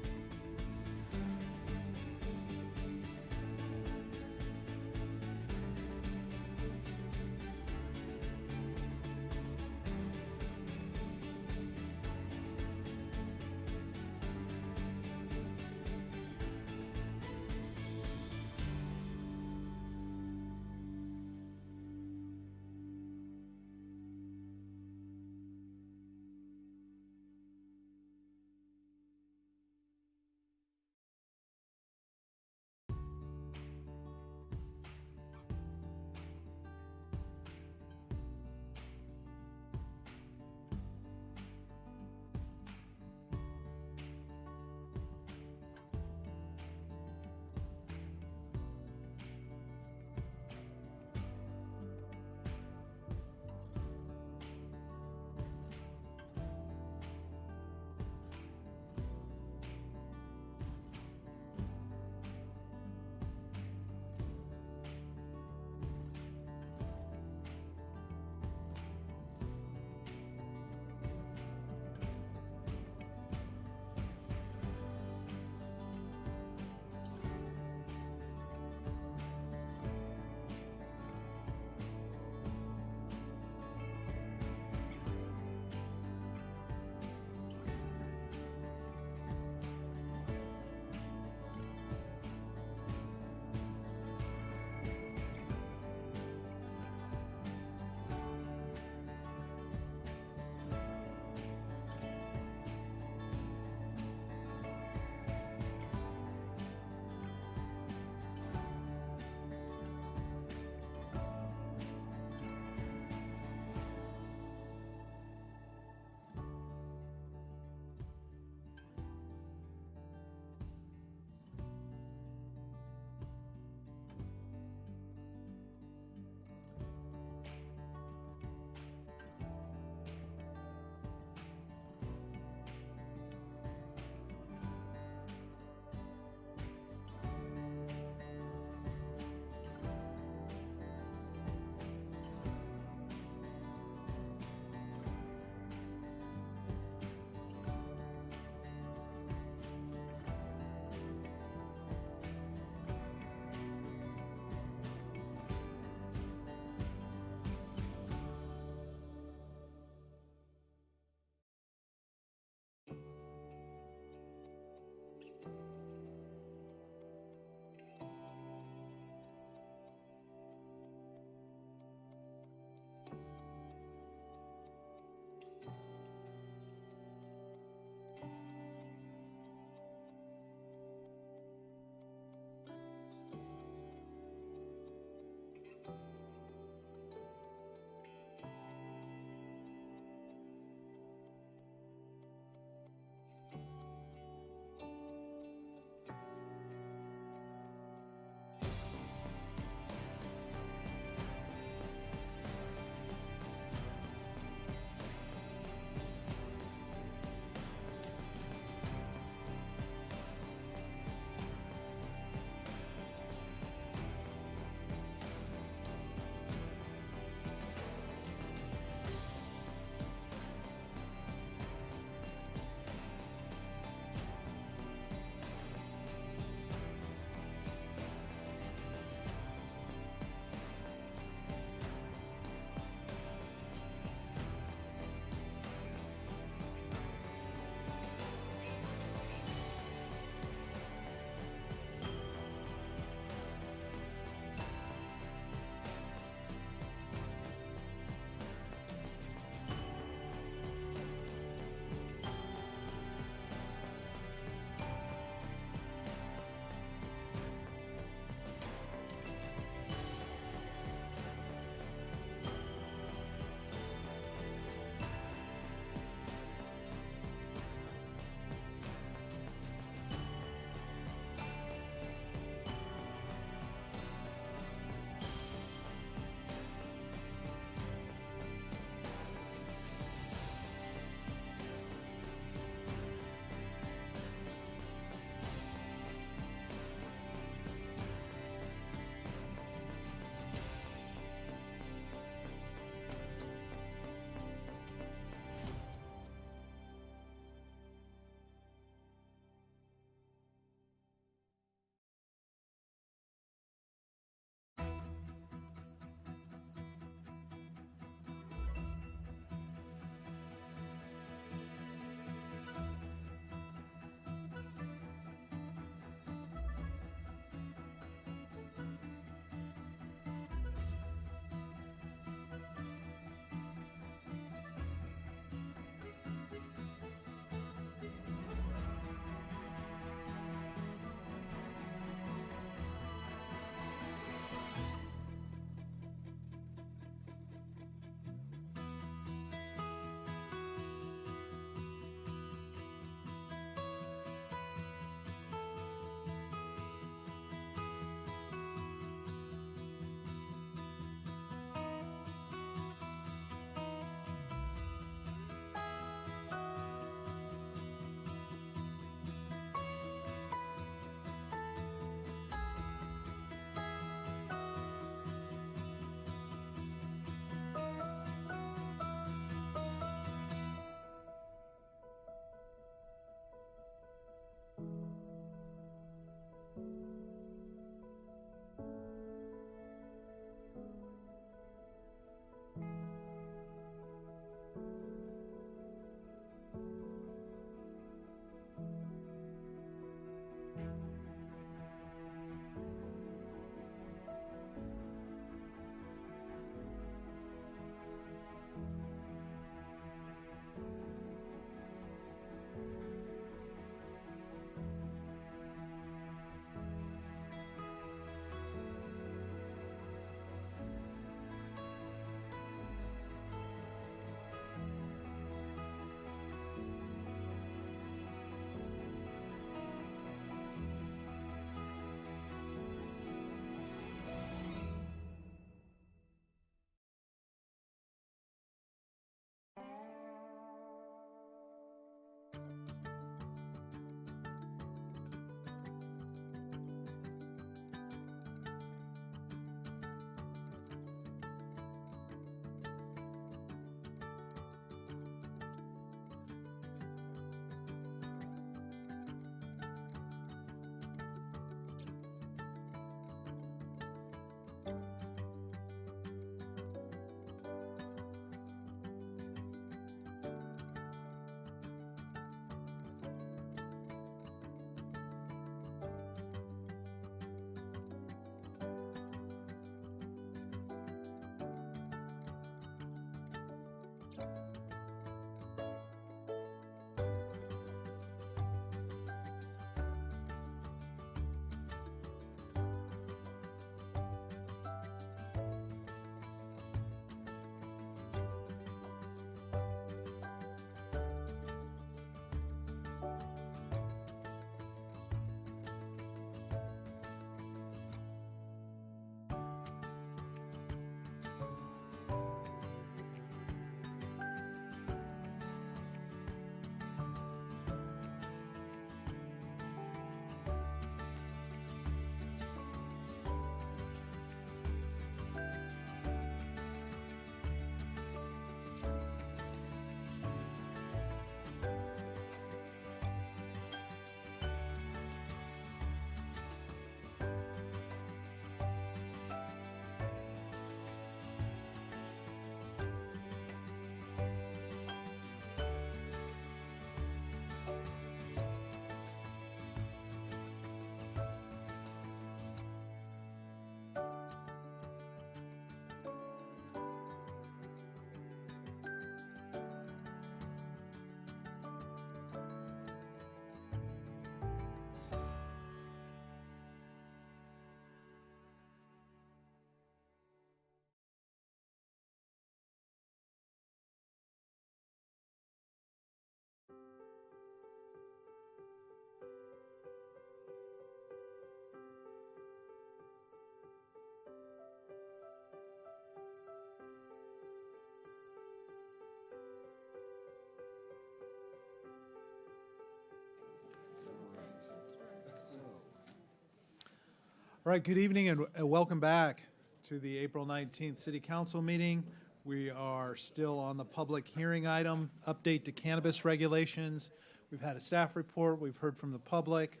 All right, good evening and welcome back to the April 19th City Council meeting. We are still on the public hearing item, update to cannabis regulations. We've had a staff report, we've heard from the public,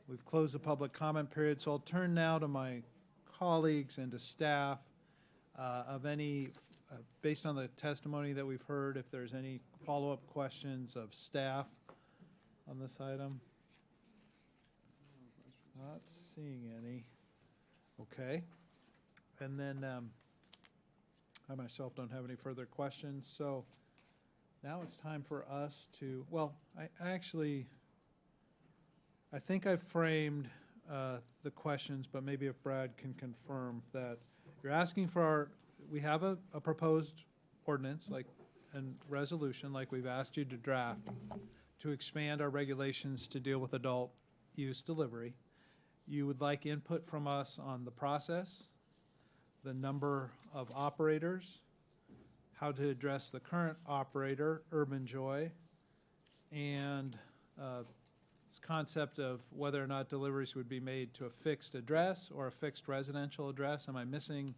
we've closed the public comment period, so I'll turn now to my colleagues and to staff of any, based on the testimony that we've heard, if there's any follow-up questions of staff on this item. Not seeing any. Okay. And then I myself don't have any further questions. So now it's time for us to, well, I think I've framed the questions, but maybe if Brad can confirm that you're asking for we have a proposed ordinance and resolution like we've asked you to draft to expand our regulations to deal with adult use delivery. You would like input from us on the process, the number of operators, how to address the current operator, Urban Joy, and this concept of whether or not deliveries would be made to a fixed address or a fixed residential address. Am I missing?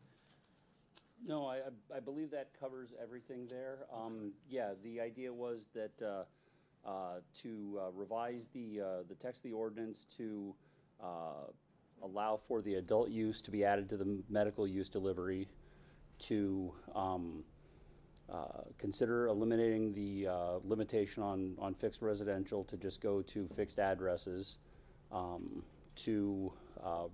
No, I believe that covers everything there. Yeah, the idea was that to revise the text of the ordinance to allow for the adult use to be added to the medical use delivery, to consider eliminating the limitation on fixed residential to just go to fixed addresses, to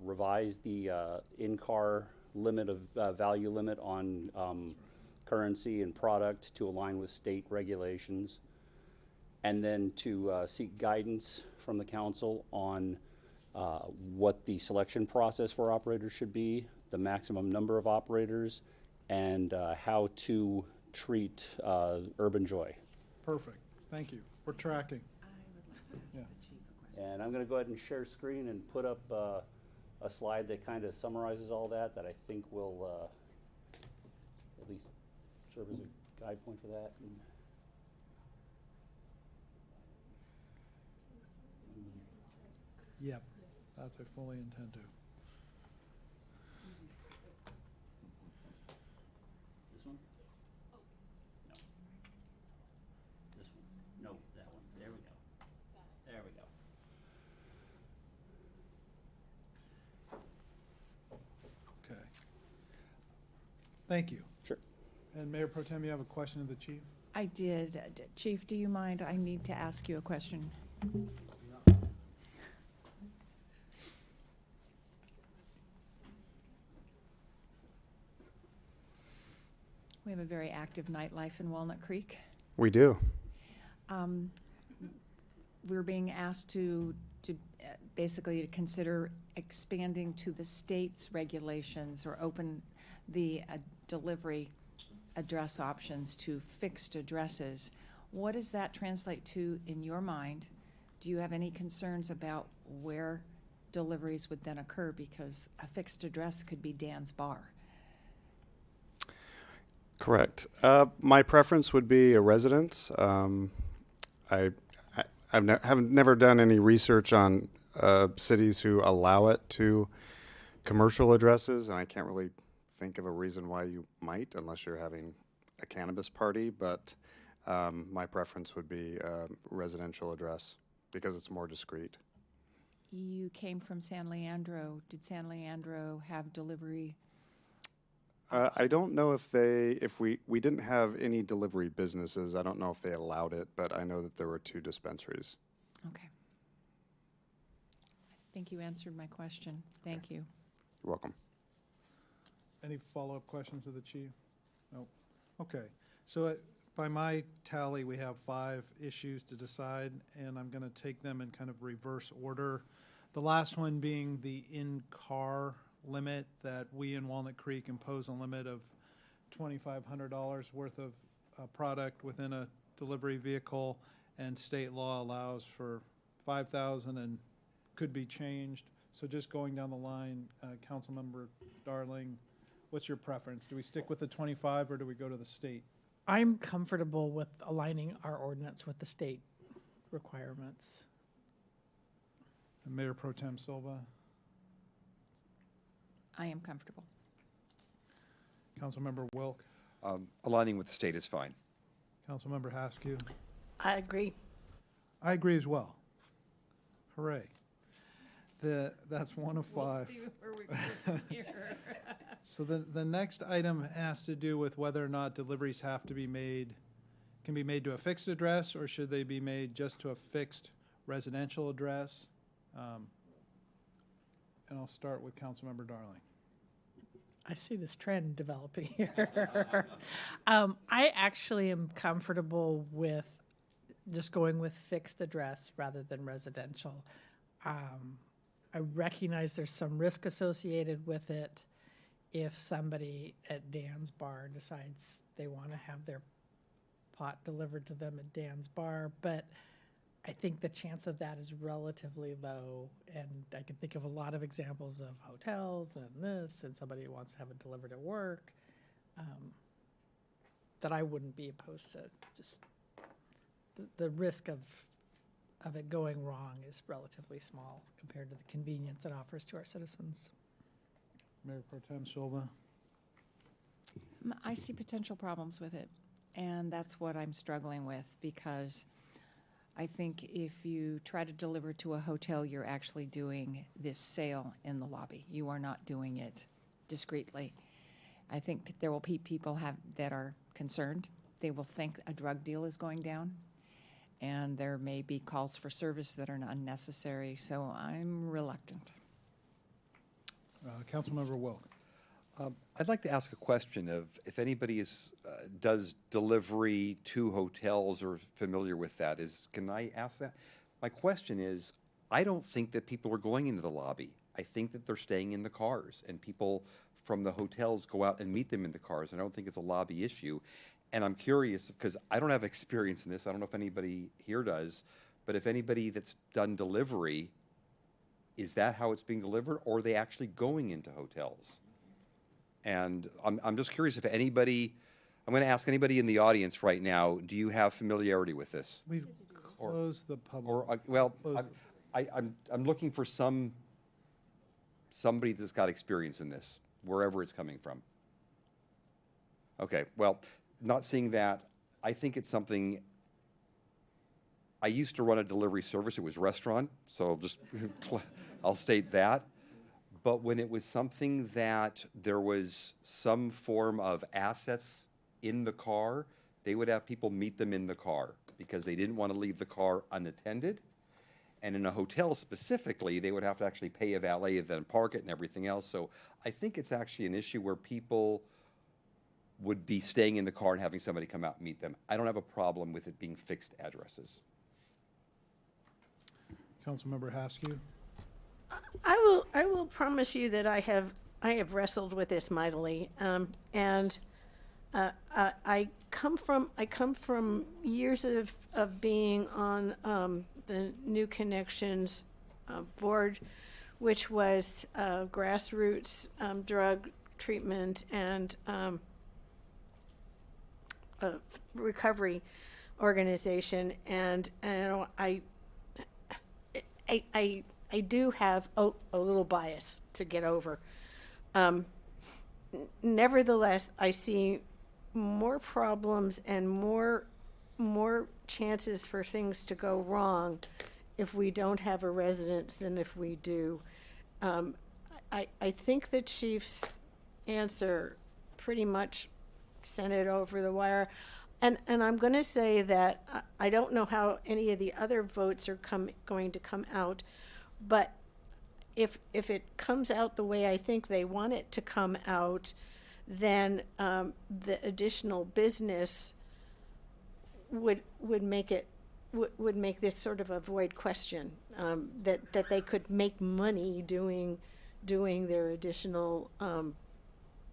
revise the in-car limit of value limit on currency and product to align with state regulations, and then to seek guidance from the council on what the selection process for operators should be, the maximum number of operators, and how to treat Urban Joy. Perfect. Thank you. We're tracking. Yeah. And I'm going to go ahead and share screen and put up a slide that kind of summarizes all that I think will at least serve as a guide point for that. Yep, that's what I fully intend to. This one? No. This one? No, that one. There we go. There we go. Okay. Thank you. Sure. And Mayor Pro Tem, you have a question of the chief? I did. Chief, do you mind? I need to ask you a question. We have a very active nightlife in Walnut Creek. We do. We're being asked to basically consider expanding to the state's regulations or open the delivery address options to fixed addresses. What does that translate to in your mind? Do you have any concerns about where deliveries would then occur? Because a fixed address could be Dan's Bar. Correct. My preference would be a residence. I've never done any research on cities who allow it to commercial addresses, and I can't really think of a reason why you might, unless you're having a cannabis party. But my preference would be a residential address because it's more discreet. You came from San Leandro. Did San Leandro have delivery? I don't know if we didn't have any delivery businesses. I don't know if they allowed it, but I know that there were 2 dispensaries. Okay. I think you answered my question. Thank you. You're welcome. Any follow-up questions of the chief? No. Okay. So by my tally, we have 5 issues to decide, and I'm going to take them in kind of reverse order. The last one being the in-car limit that we in Walnut Creek impose a limit of $2,500 worth of product within a delivery vehicle, and state law allows for $5,000 and could be changed. So just going down the line, Councilmember Darling, what's your preference? Do we stick with the 25 or do we go to the state? I'm comfortable with aligning our ordinance with the state requirements. And Mayor Pro Tem Silva? I am comfortable. Councilmember Wilk, Aligning with the state is fine. Councilmember Haskew. I agree. I agree as well. Hooray. That's one of five. We'll see where we go from here. So the next item has to do with whether or not deliveries have to be made, can be made to a fixed address, or should they be made just to a fixed residential address? And I'll start with Councilmember Darling. I see this trend developing here. I actually am comfortable with just going with fixed address rather than residential. I recognize there's some risk associated with it if somebody at Dan's Bar decides they want to have their pot delivered to them at Dan's Bar, but I think the chance of that is relatively low, and I can think of a lot of examples of hotels and this, and somebody who wants to have it delivered at work, that I wouldn't be opposed to. Just the risk of it going wrong is relatively small compared to the convenience it offers to our citizens. Mayor Pro Tem Silva. I see potential problems with it, and that's what I'm struggling with, because I think if you try to deliver to a hotel, you're actually doing this sale in the lobby. You are not doing it discreetly. I think there will be people that are concerned. They will think a drug deal is going down, and there may be calls for service that are unnecessary, so I'm reluctant. Councilmember Wilk. I'd like to ask a question of if anybody does delivery to hotels or familiar with that. Can I ask that? My question is, I don't think that people are going into the lobby. I think that they're staying in the cars, and people from the hotels go out and meet them in the cars. And I don't think it's a lobby issue. And I'm curious, because I don't have experience in this. I don't know if anybody here does, but if anybody that's done delivery, is that how it's being delivered, or are they actually going into hotels? And I'm just curious if anybody, I'm going to ask anybody in the audience right now, do you have familiarity with this? We've closed the public. Or, well, I'm looking for somebody that's got experience in this, wherever it's coming from. Okay, well, not seeing that, I think it's something, I used to run a delivery service. It was restaurant, so just, I'll state that. But when it was something that there was some form of assets in the car, they would have people meet them in the car because they didn't want to leave the car unattended. And in a hotel specifically, they would have to actually pay a valet and then park it and everything else. So I think it's actually an issue where people would be staying in the car and having somebody come out and meet them. I don't have a problem with it being fixed addresses. Councilmember Haskew. I will promise you that I have wrestled with this mightily, and I come from years of being on the New Connections board, which was grassroots drug treatment and recovery organization, and I do have a little bias to get over. Nevertheless, I see more problems and more chances for things to go wrong if we don't have a residence than if we do. I think the chief's answer pretty much sent it over the wire. And I'm going to say that I don't know how any of the other votes are going to come out, but if it comes out the way I think they want it to come out, then the additional business would make this sort of a void question, that they could make money doing their additional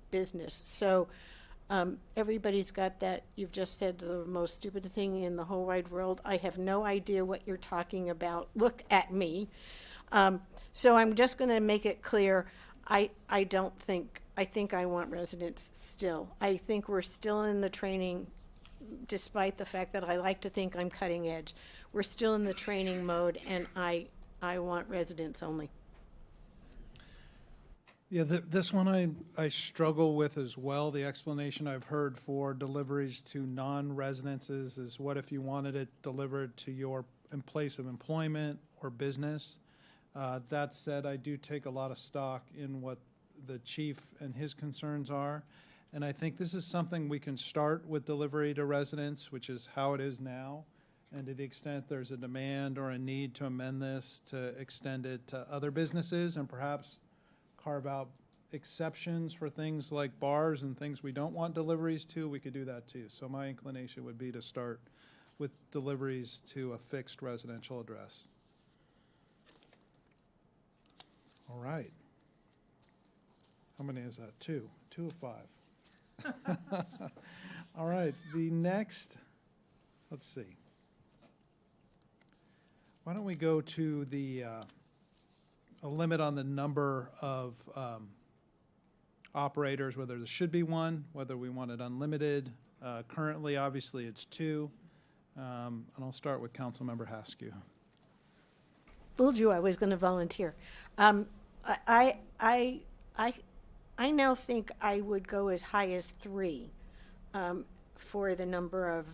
business. So everybody's got that. You've just said the most stupid thing in the whole wide world. I have no idea what you're talking about. Look at me. So I'm just going to make it clear. I think I want residents still. I think we're still in the training, despite the fact that I like to think I'm cutting edge. We're still in the training mode, and I want residents only. Yeah, this one I struggle with as well. The explanation I've heard for deliveries to non-residences is what if you wanted it delivered to your in place of employment or business? That said, I do take a lot of stock in what the chief and his concerns are. And I think this is something we can start with delivery to residents, which is how it is now. And to the extent there's a demand or a need to amend this to extend it to other businesses and perhaps carve out exceptions for things like bars and things we don't want deliveries to, we could do that too. So my inclination would be to start with deliveries to a fixed residential address. All right. How many is that? Two of five. All right, the next, let's see. Why don't we go to the a limit on the number of operators, whether there should be one, whether we want it unlimited. Currently, obviously, it's two. And I'll start with Councilmember Haskew. Fooled you, I was going to volunteer. I now think I would go as high as 3 for the number of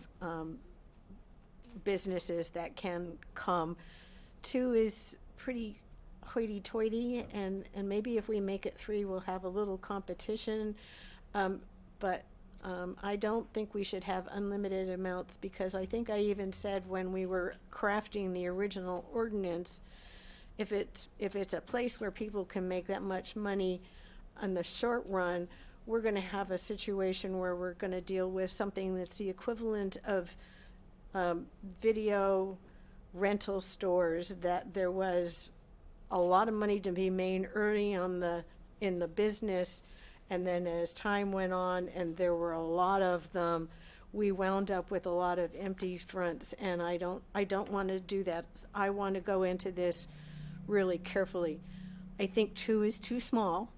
businesses that can come. 2 is pretty hoity-toity, and maybe if we make it 3, we'll have a little competition. But I don't think we should have unlimited amounts, because I think I even said when we were crafting the original ordinance, if it's a place where people can make that much money in the short run, we're going to have a situation where we're going to deal with something that's the equivalent of video rental stores, that there was a lot of money to be made early in the business, and then as time went on and there were a lot of them, we wound up with a lot of empty fronts, and I don't want to do that. I want to go into this really carefully. I think 2 is too small.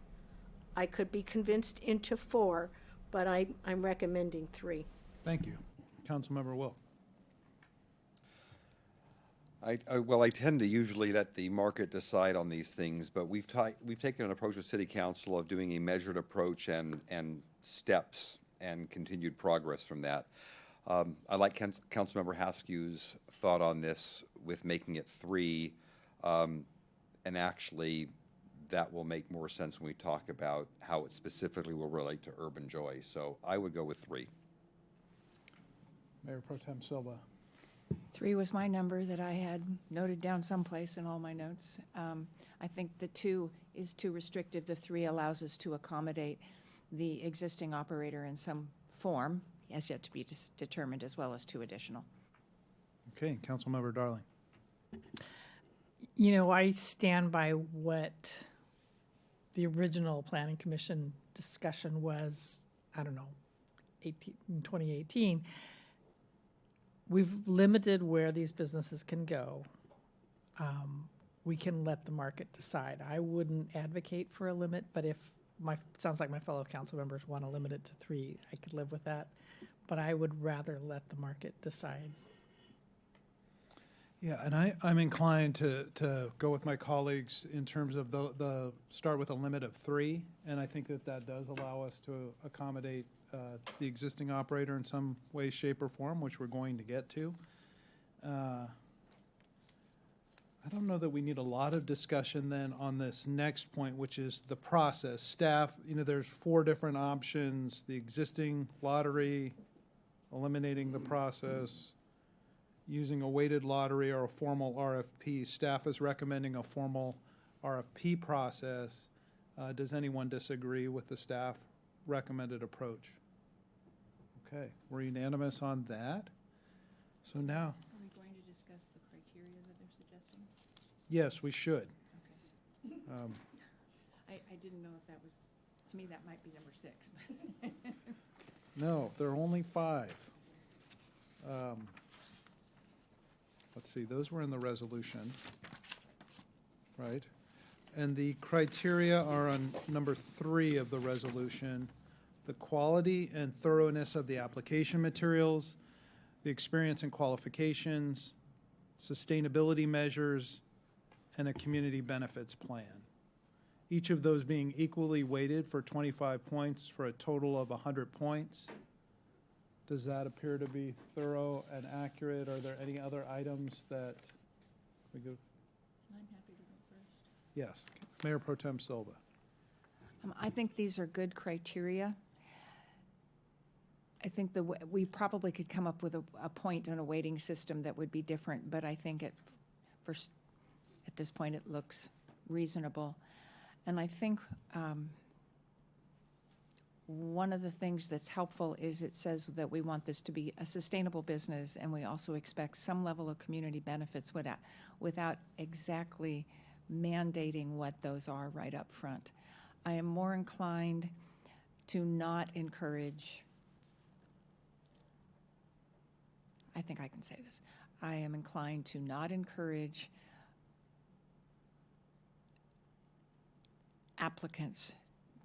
I could be convinced into 4, but I'm recommending 3. Thank you. Councilmember Wilk. Well, I tend to usually let the market decide on these things, but we've taken an approach with City Council of doing a measured approach and steps and continued progress from that. I like Councilmember Haskew's thought on this with making it 3, and actually that will make more sense when we talk about how it specifically will relate to Urban Joy. So I would go with 3. Mayor Pro Tem Silva. 3 was my number that I had noted down someplace in all my notes. I think the 2 is too restrictive. The 3 allows us to accommodate the existing operator in some form, has yet to be determined, as well as 2 additional. Okay, Councilmember Darling. You know, I stand by what the original Planning Commission discussion was, I don't know, in 2018. We've limited where these businesses can go. We can let the market decide. I wouldn't advocate for a limit, but if sounds like my fellow council members want to limit it to 3, I could live with that. But I would rather let the market decide. Yeah, and I'm inclined to go with my colleagues in terms of the start with a limit of 3, and I think that does allow us to accommodate the existing operator in some way, shape, or form, which we're going to get to. I don't know that we need a lot of discussion then on this next point, which is the process. Staff, there's 4 different options: the existing lottery, eliminating the process, using a weighted lottery, or a formal RFP. Staff is recommending a formal RFP process. Does anyone disagree with the staff recommended approach? Okay, we're unanimous on that. So now. Are we going to discuss the criteria that they're suggesting? Yes, we should. Okay. I didn't know if that was, to me, that might be number 6. No, there are only 5. Let's see, those were in the resolution, right? And the criteria are on number 3 of the resolution: the quality and thoroughness of the application materials, the experience and qualifications, sustainability measures, and a community benefits plan. each of those being equally weighted for 25 points for a total of 100 points. Does that appear to be thorough and accurate? Are there any other items that we go? I'm happy to go first. Yes, Mayor Pro Tem Silva. I think these are good criteria. I think we probably could come up with a point and a weighting system that would be different, but I think at this point it looks reasonable. And I think one of the things that's helpful is it says that we want this to be a sustainable business, and we also expect some level of community benefits without exactly mandating what those are right up front. I am more inclined to not encourage, I think I can say this, I am inclined to not encourage applicants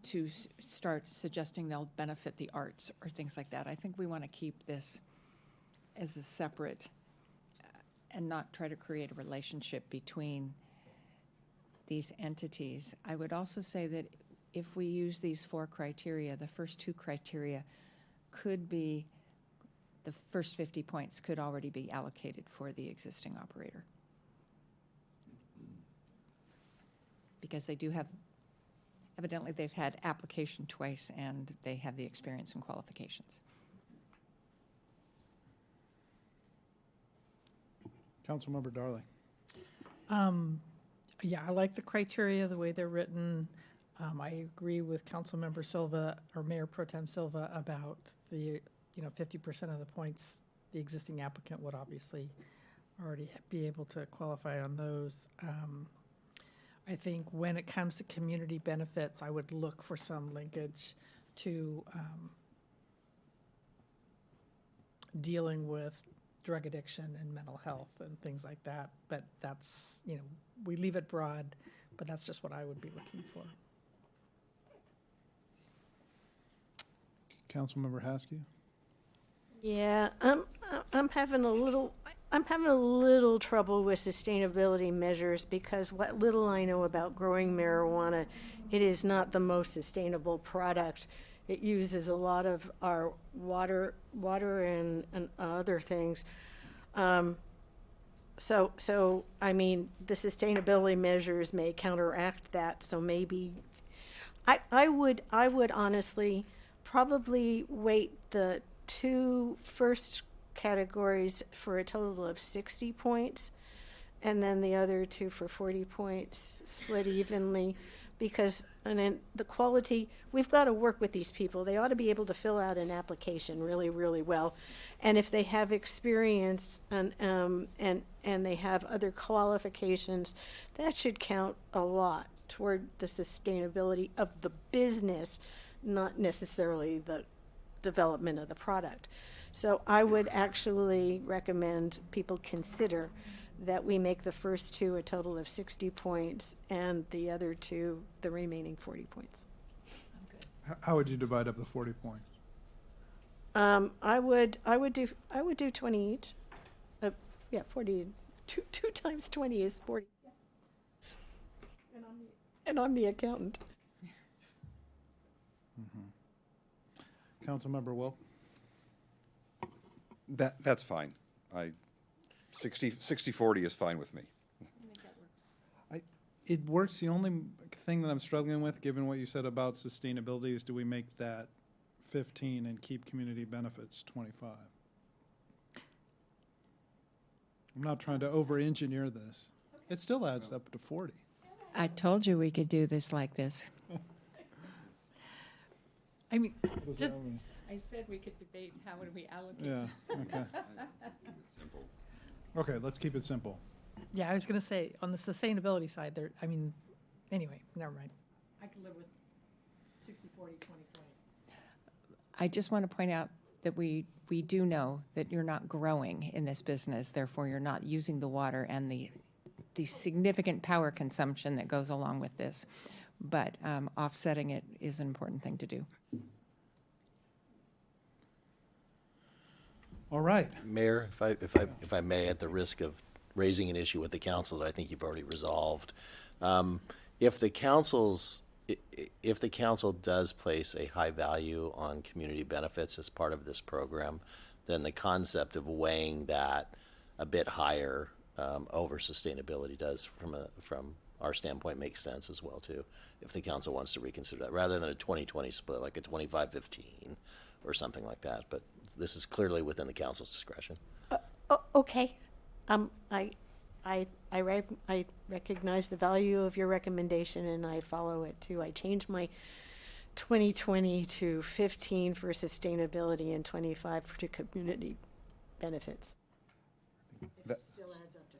to start suggesting they'll benefit the arts or things like that. I think we want to keep this as a separate and not try to create a relationship between these entities. I would also say that if we use these 4 criteria, the first 2 criteria could be, the first 50 points could already be allocated for the existing operator. Because they do have, evidently they've had application twice and they have the experience and qualifications. Councilmember Darling. Yeah, I like the criteria, the way they're written. I agree with Councilmember Silva, or Mayor Pro Tem Silva, about the, 50% of the points the existing applicant would obviously already be able to qualify on those. I think when it comes to community benefits, I would look for some linkage to dealing with drug addiction and mental health and things like that. But that's, we leave it broad, but that's just what I would be looking for. Councilmember Haskew. Yeah, I'm having a little trouble with sustainability measures because what little I know about growing marijuana, it is not the most sustainable product. It uses a lot of our water and other things. So I mean, the sustainability measures may counteract that. So maybe I would honestly probably weight the 2 first categories for a total of 60 points, and then the other 2 for 40 points, split evenly, because and then the quality, we've got to work with these people. They ought to be able to fill out an application really, really well, and if they have experience and they have other qualifications, that should count a lot toward the sustainability of the business, not necessarily the development of the product. So I would actually recommend people consider that we make the first 2 a total of 60 points and the other 2 the remaining 40 points. How would you divide up the 40 points? I would do 20 each. 40. 2 times 20 is 40. And I'm the accountant. Councilmember Wilk. That's fine. 60-40 is fine with me. It works. The only thing that I'm struggling with, given what you said about sustainability, is do we make that 15 and keep community benefits 25? I'm not trying to over-engineer this. It still adds up to 40. I told you we could do this like this. I mean, just, I said we could debate how would we allocate. Yeah, okay. Okay, let's keep it simple. Yeah, I was going to say, on the sustainability side, anyway, never mind. I could live with 60, 40, 20, 20. I just want to point out that we do know that you're not growing in this business, therefore you're not using the water and the significant power consumption that goes along with this. But offsetting it is an important thing to do. All right. Mayor, if I may, at the risk of raising an issue with the council that I think you've already resolved, if the if the council does place a high value on community benefits as part of this program, then the concept of weighing that a bit higher over sustainability does, from our standpoint, make sense as well too. If the council wants to reconsider that, rather than a 20-20 split, like a 25-15 or something like that. But this is clearly within the council's discretion. Okay. I recognize the value of your recommendation and I follow it too. I changed my 2020 to 15 for sustainability and 25 for community benefits. That- It still adds up to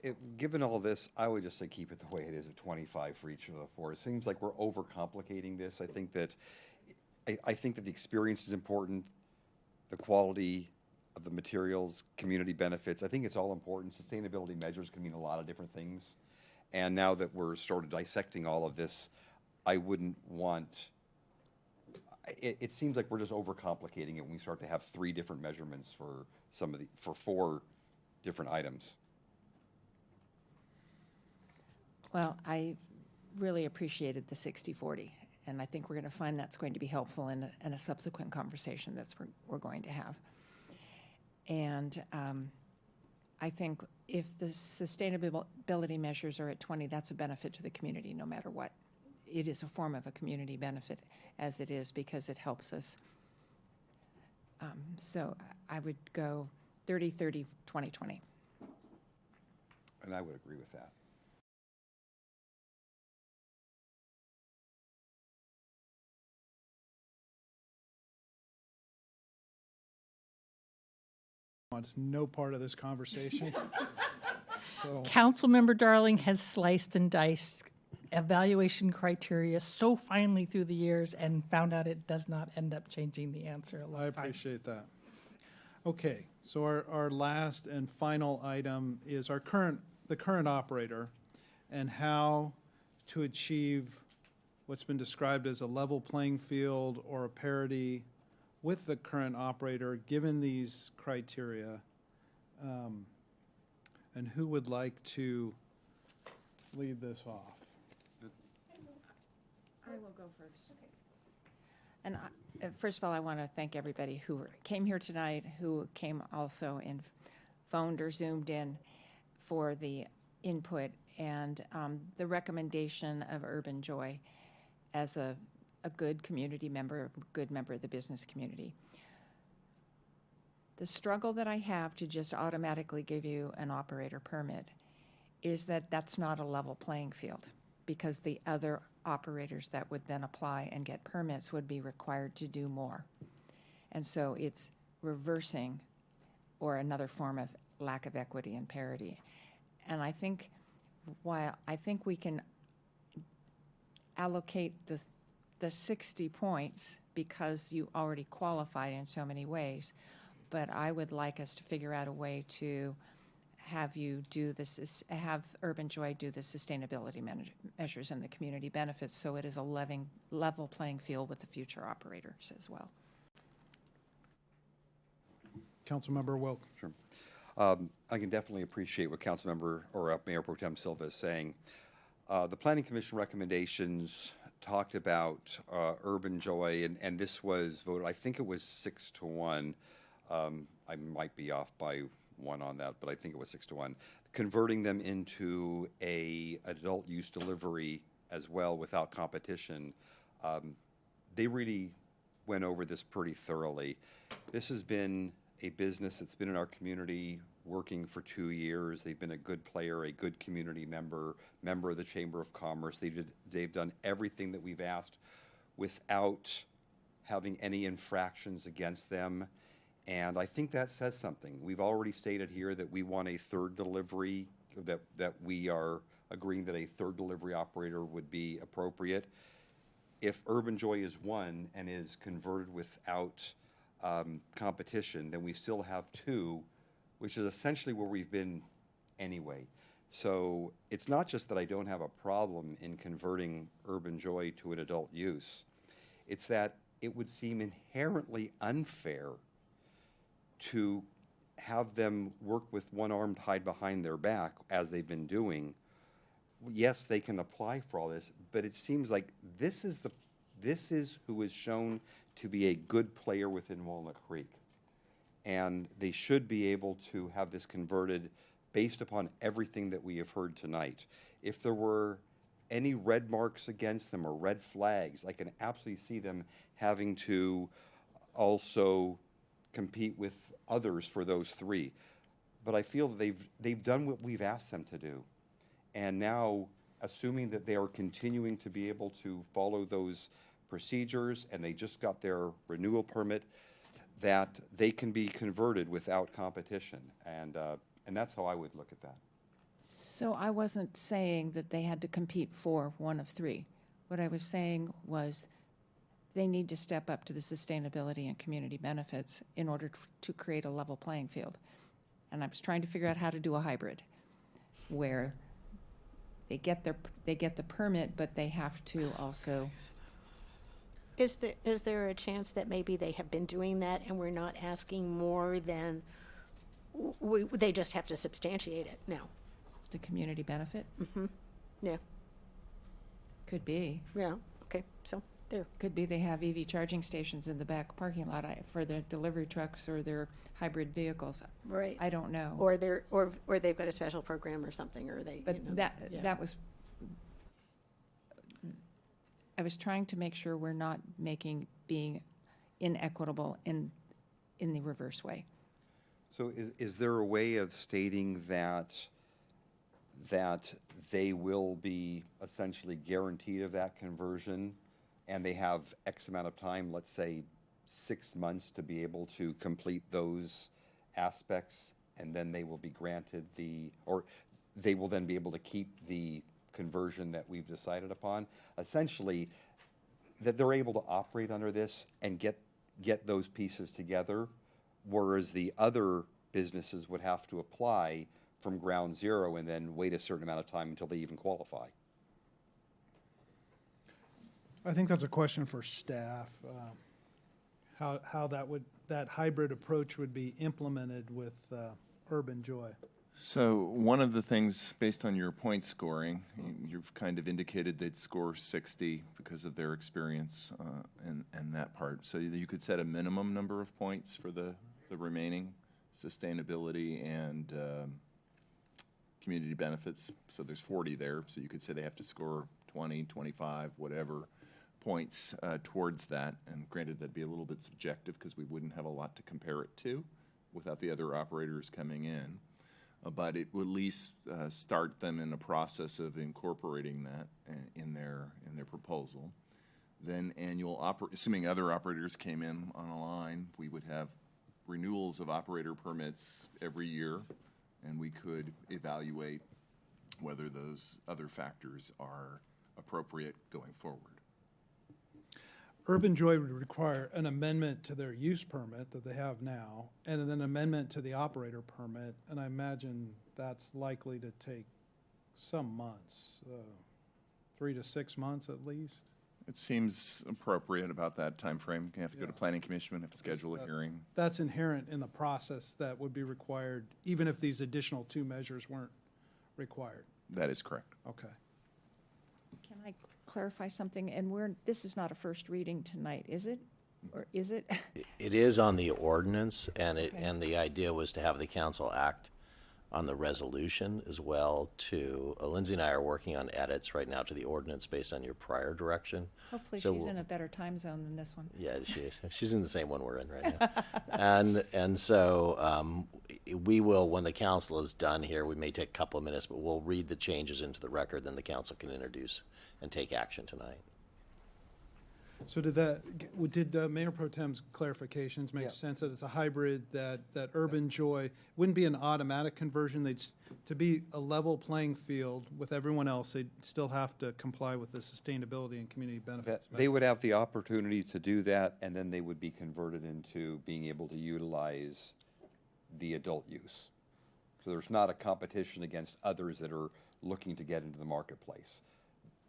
40. Given all this, I would just say keep it the way it is at 25 for each of the four. It seems like we're overcomplicating this. I think that the experience is important, the quality of the materials, community benefits. I think it's all important. Sustainability measures can mean a lot of different things. And now that we're sort of dissecting all of this, I wouldn't want, it seems like we're just overcomplicating it when we start to have 3 different measurements for for 4 different items. Well, I really appreciated the 60-40, and I think we're going to find that's going to be helpful in a subsequent conversation we're going to have. And I think if the sustainability measures are at 20, that's a benefit to the community no matter what. It is a form of a community benefit as it is because it helps us. So I would go 30-30, 20-20. And I would agree with that. Wants no part of this conversation. So, Councilmember Darling has sliced and diced evaluation criteria so finely through the years and found out it does not end up changing the answer a lot I of times. appreciate that. Okay, so our last and final item is the current operator and how to achieve what's been described as a level playing field or a parity with the current operator, given these criteria. And who would like to lead this off? I will go first. And first of all, I want to thank everybody who came here tonight, who came also and phoned or Zoomed in for the input and the recommendation of Urban Joy as a good community member, a good member of the business community. The struggle that I have to just automatically give you an operator permit is that that's not a level playing field because the other operators that would then apply and get permits would be required to do more. And so it's reversing or another form of lack of equity and parity. And I think while I think we can allocate the 60 points because you already qualified in so many ways, but I would like us to figure out a way to have you do this, have Urban Joy do the sustainability measures and the community benefits so it is a level playing field with the future operators as well. Councilmember Wilk. Sure. I can definitely appreciate what Councilmember or Mayor Pro Tem Silva is saying. The Planning Commission recommendations talked about Urban Joy, and this was voted, I think it was 6-1. I might be off by 1 on that, but I think it was 6-1. Converting them into a adult use delivery as well without competition. They really went over this pretty thoroughly. This has been a business that's been in our community working for 2 years. They've been a good player, a good community member of the Chamber of Commerce. They've done everything that we've asked without having any infractions against them. And I think that says something. We've already stated here that we want a third delivery, that we are agreeing that a third delivery operator would be appropriate. If Urban Joy is one and is converted without competition, then we still have 2, which is essentially where we've been anyway. So it's not just that I don't have a problem in converting Urban Joy to an adult use. It's that it would seem inherently unfair to have them work with one arm tied behind their back, as they've been doing, yes, they can apply for all this, but it seems like this is who is shown to be a good player within Walnut Creek. And they should be able to have this converted based upon everything that we have heard tonight. If there were any red marks against them or red flags, I can absolutely see them having to also compete with others for those three. But I feel that they've done what we've asked them to do. And now, assuming that they are continuing to be able to follow those procedures and they just got their renewal permit, that they can be converted without competition. And that's how I would look at that. So I wasn't saying that they had to compete for one of three. What I was saying was they need to step up to the sustainability and community benefits in order to create a level playing field. And I was trying to figure out how to do a hybrid where they get the permit, but they have to also. Is there a chance that maybe they have been doing that and we're not asking more than, they just have to substantiate it now? The community benefit? Mm-hmm. Yeah. Could be. Yeah, okay, so there. Could be they have EV charging stations in the back parking lot for their delivery trucks or their hybrid vehicles. Right. I don't know. Or they've got a special program or something, or they. But you know, that was, I was trying to make sure we're not being inequitable in the reverse way. So is there a way of stating that they will be essentially guaranteed of that conversion and they have X amount of time, let's say 6 months, to be able to complete those aspects, and then they will be granted or they will then be able to keep the conversion that we've decided upon? Essentially, that they're able to operate under this and get those pieces together, whereas the other businesses would have to apply from ground zero and then wait a certain amount of time until they even qualify. I think that's a question for staff, how that hybrid approach would be implemented with Urban Joy. So one of the things, based on your point scoring, you've kind of indicated they'd score 60 because of their experience and that part. So you could set a minimum number of points for the remaining sustainability and community benefits. So there's 40 there. So you could say they have to score 20, 25, whatever points towards that. And granted, that'd be a little bit subjective because we wouldn't have a lot to compare it to without the other operators coming in. But it would at least start them in a process of incorporating that in their proposal. Then assuming other operators came in on a line, we would have renewals of operator permits every year, and we could evaluate whether those other factors are appropriate going forward. Urban Joy would require an amendment to their use permit that they have now, and then an amendment to the operator permit, and I imagine that's likely to take some months, 3 to 6 months at least. It seems appropriate about that time frame. You have to go to Planning Commission, we have to schedule a hearing. That's inherent in the process that would be required, even if these additional 2 measures weren't required. That is correct. Okay. Can I clarify something? And this is not a first reading tonight, is it? Or is it? It is on the ordinance, and the idea was to have the council act on the resolution as well too. Lindsay and I are working on edits right now to the ordinance based on your prior direction. Hopefully So she's in a better time zone than this one. Yeah, she's in the same one we're in right now. and so we will, when the council is done here, we may take a couple of minutes, but we'll read the changes into the record, then the council can introduce and take action tonight. So did Mayor Pro Tem's clarifications make sense, that it's a hybrid, that Urban Joy wouldn't be an automatic conversion? To be a level playing field with everyone else, they'd still have to comply with the sustainability and community benefits. They would have the opportunity to do that, and then they would be converted into being able to utilize the adult use. So there's not a competition against others that are looking to get into the marketplace.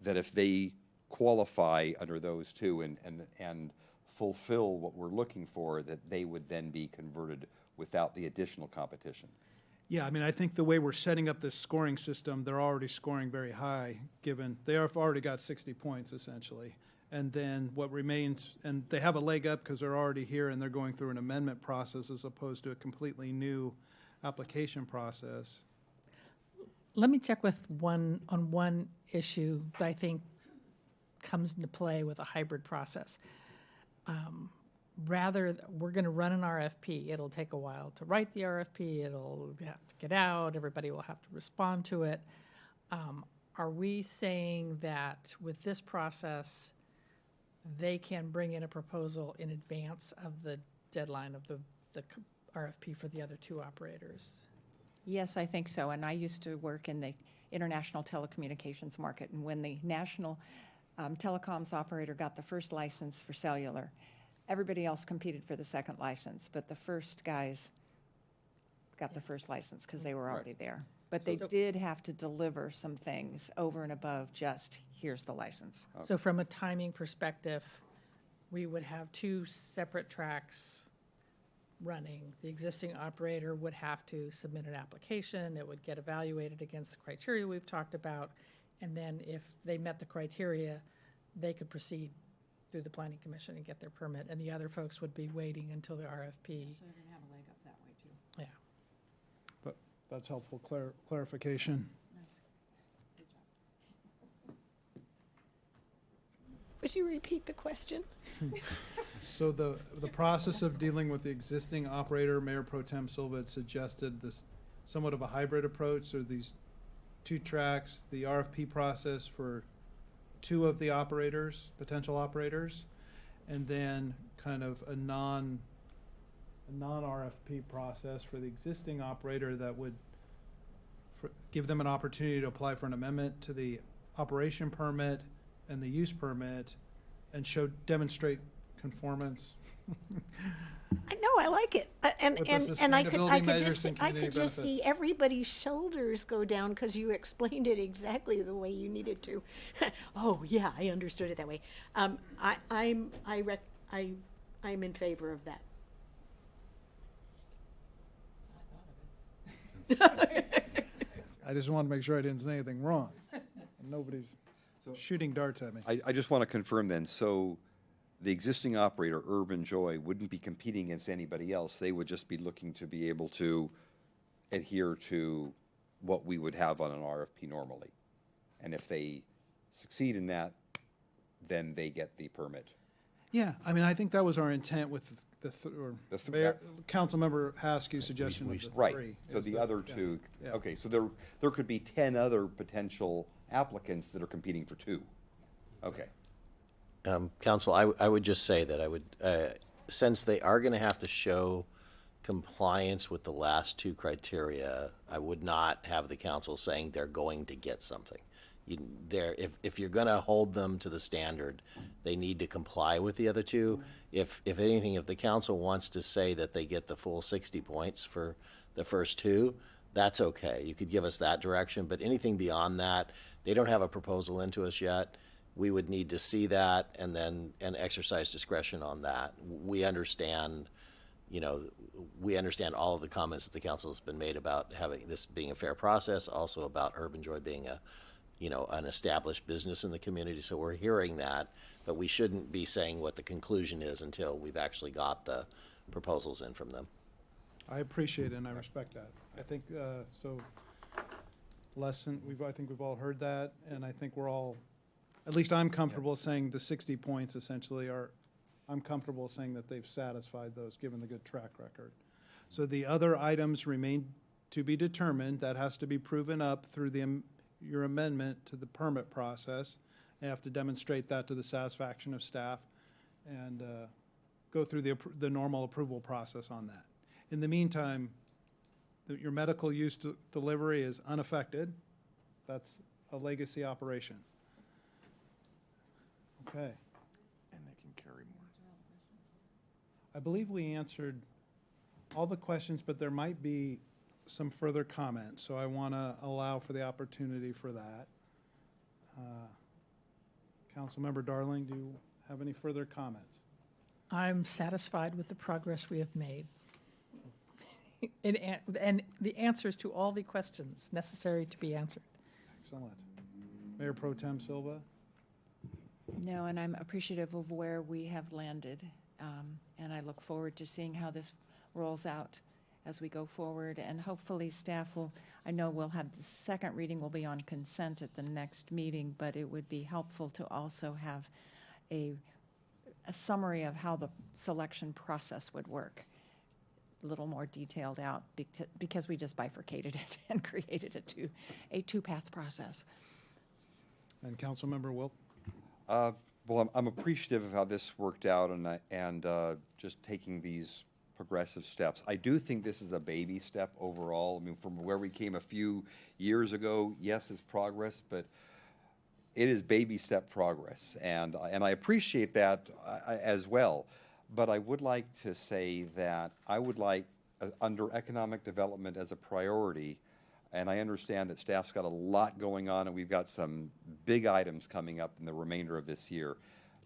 That if they qualify under those two and fulfill what we're looking for, that they would then be converted without the additional competition. Yeah, I mean, I think the way we're setting up this scoring system, they're already scoring very high, given they have already got 60 points essentially. And then what remains, and they have a leg up because they're already here and they're going through an amendment process as opposed to a completely new application process. Let me check with one issue that I think comes into play with a hybrid process. We're going to run an RFP. It'll take a while to write the RFP. It'll have to get out. Everybody will have to respond to it. Are we saying that with this process, they can bring in a proposal in advance of the deadline of the RFP for the other two operators? Yes, I think so. And I used to work in the international telecommunications market. And when the national telecoms operator got the first license for cellular, everybody else competed for the second license. But the first guys got the first license because they were already there. But they did have to deliver some things over and above just, here's the license. So from a timing perspective, we would have two separate tracks running. The existing operator would have to submit an application. It would get evaluated against the criteria we've talked about. And then if they met the criteria, they could proceed through the Planning Commission and get their permit. And the other folks would be waiting until the RFP. So they're going to have a leg up that way too. Yeah. But that's helpful clarification. Would you repeat the question? So the process of dealing with the existing operator, Mayor Pro Tem Silva had suggested this somewhat of a hybrid approach, or these two tracks, the RFP process for two of the operators, potential operators, and then kind of a non-RFP process for the existing operator that would give them an opportunity to apply for an amendment to the operation permit and the use permit and demonstrate conformance. I know, I like it. And With the I sustainability could measures and I community could just see benefits. everybody's shoulders go down because you explained it exactly the way you needed to. Oh, yeah, I understood it that way. I'm in favor of that. I just wanted to make sure I didn't say anything wrong. Nobody's shooting darts at me. I just want to confirm then, so the existing operator, Urban Joy, wouldn't be competing against anybody else. They would just be looking to be able to adhere to what we would have on an RFP normally. And if they succeed in that, then they get the permit. Yeah, I mean, I think that was our intent with Councilmember Haskell's suggestion of the Right, three. so is the that- other yeah, two, yeah. okay, so there could be 10 other potential applicants that are competing for two. Okay. Council, I would just say that I would, since they are going to have to show compliance with the last two criteria, I would not have the council saying they're going to get something. If you're going to hold them to the standard, they need to comply with the other two. If anything, if the council wants to say that they get the full 60 points for the first two, that's okay. You could give us that direction, but anything beyond that, they don't have a proposal into us yet. We would need to see that and exercise discretion on that. We understand, we understand all of the comments that the council has been made about having this being a fair process, also about Urban Joy being an established business in the community. So we're hearing that, but we shouldn't be saying what the conclusion is until we've actually got the proposals in from them. I appreciate it and I respect that. I think, so, I think we've all heard that, and I think we're all, at least I'm comfortable saying the 60 points essentially I'm comfortable saying that they've satisfied those, given the good track record. So the other items remain to be determined. That has to be proven up through your amendment to the permit process. You have to demonstrate that to the satisfaction of staff and go through the normal approval process on that. In the meantime, your medical use delivery is unaffected. That's a legacy operation. Okay. And they can carry more. I believe we answered all the questions, but there might be some further comments, so I want to allow for the opportunity for that. Councilmember Darling, do you have any further comments? I'm satisfied with the progress we have made. and the answers to all the questions necessary to be answered. Excellent. Mayor Pro Tem Silva? No, and I'm appreciative of where we have landed, and I look forward to seeing how this rolls out as we go forward, and hopefully staff will, I know we'll have the second reading will be on consent at the next meeting, but it would be helpful to also have a summary of how the selection process would work, a little more detailed out, because we just bifurcated it and created a two-path process. And Councilmember Wilk? Well, I'm appreciative of how this worked out and just taking these progressive steps. I do think this is a baby step overall. I mean, from where we came a few years ago, yes, it's progress, but it is baby step progress, and I appreciate that as well. But I would like to say that I would like, under economic development as a priority, and I understand that staff's got a lot going on and we've got some big items coming up in the remainder of this year.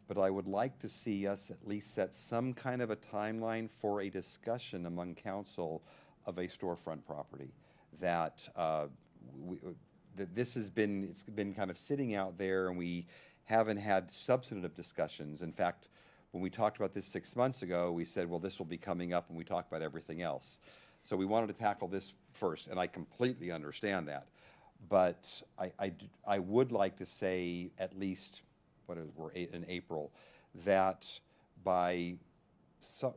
But I would like to see us at least set some kind of a timeline for a discussion among council of a storefront property. That it's been kind of sitting out there and we haven't had substantive discussions. In fact, when we talked about this 6 months ago, we said, well, this will be coming up when we talk about everything else. So we wanted to tackle this first, and I completely understand that. But I would like to say at least, we're in April, that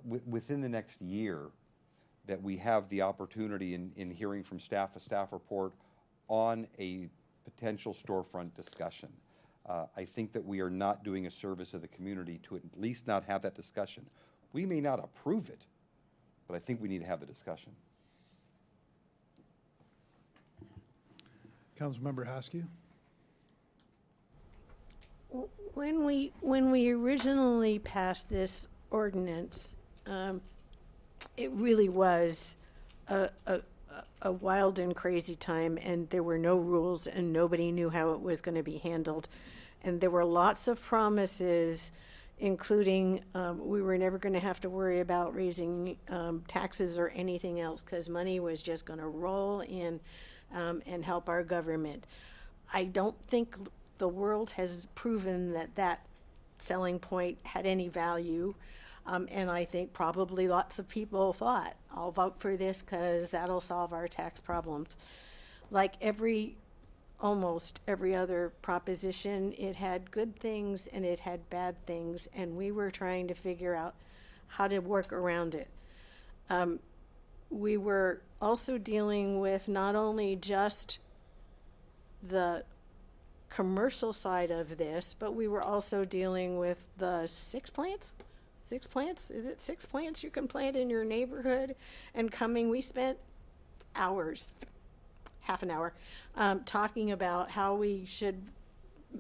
within the next year, that we have the opportunity in hearing from staff, a staff report on a potential storefront discussion. I think that we are not doing a service of the community to at least not have that discussion. We may not approve it, but I think we need to have the discussion. Councilmember Haskew? When we originally passed this ordinance, it really was a wild and crazy time, and there were no rules and nobody knew how it was going to be handled. And there were lots of promises, including we were never going to have to worry about raising taxes or anything else because money was just going to roll in and help our government. I don't think the world has proven that selling point had any value. And I think probably lots of people thought, I'll vote for this because that'll solve our tax problems. Like almost every other proposition, it had good things and it had bad things, and we were trying to figure out how to work around it. We were also dealing with not only just the commercial side of this, but we were also dealing with the six plants? Is it 6 plants you can plant in your neighborhood? And we spent hours, half an hour, talking about how we should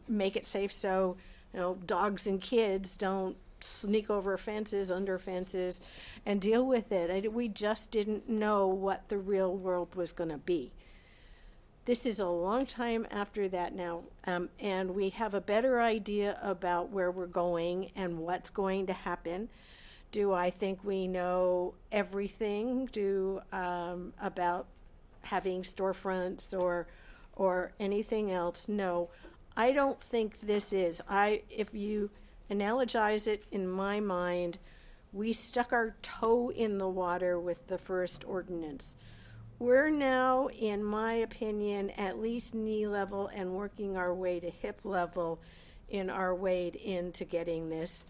make it safe so dogs and kids don't sneak over fences, under fences, and deal with it. We just didn't know what the real world was going to be. This is a long time after that now, and we have a better idea about where we're going and what's going to happen. Do I think we know everything about having storefronts or anything else? No, I don't think this is. If you analogize it in my mind, we stuck our toe in the water with the first ordinance. We're now, in my opinion, at least knee level and working our way to hip level in our wade into getting this.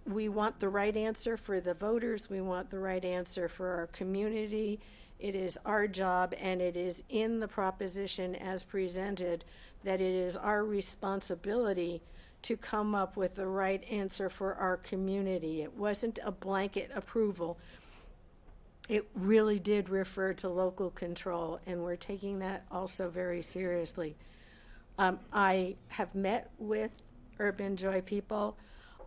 We want the right answer for the voters. We want the right answer for our community. It is our job, and it is in the proposition as presented, that it is our responsibility to come up with the right answer for our community. It wasn't a blanket approval. It really did refer to local control, and we're taking that also very seriously. I have met with Urban Joy people.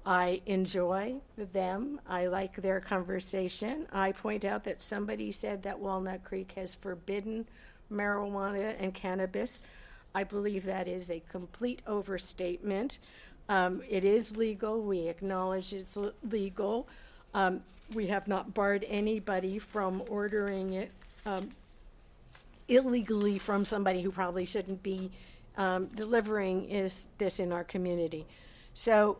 I enjoy them. I like their conversation. I point out that somebody said that Walnut Creek has forbidden marijuana and cannabis. I believe that is a complete overstatement. It is legal. We acknowledge it's legal. we have not barred anybody from ordering it illegally from somebody who probably shouldn't be delivering this in our community. So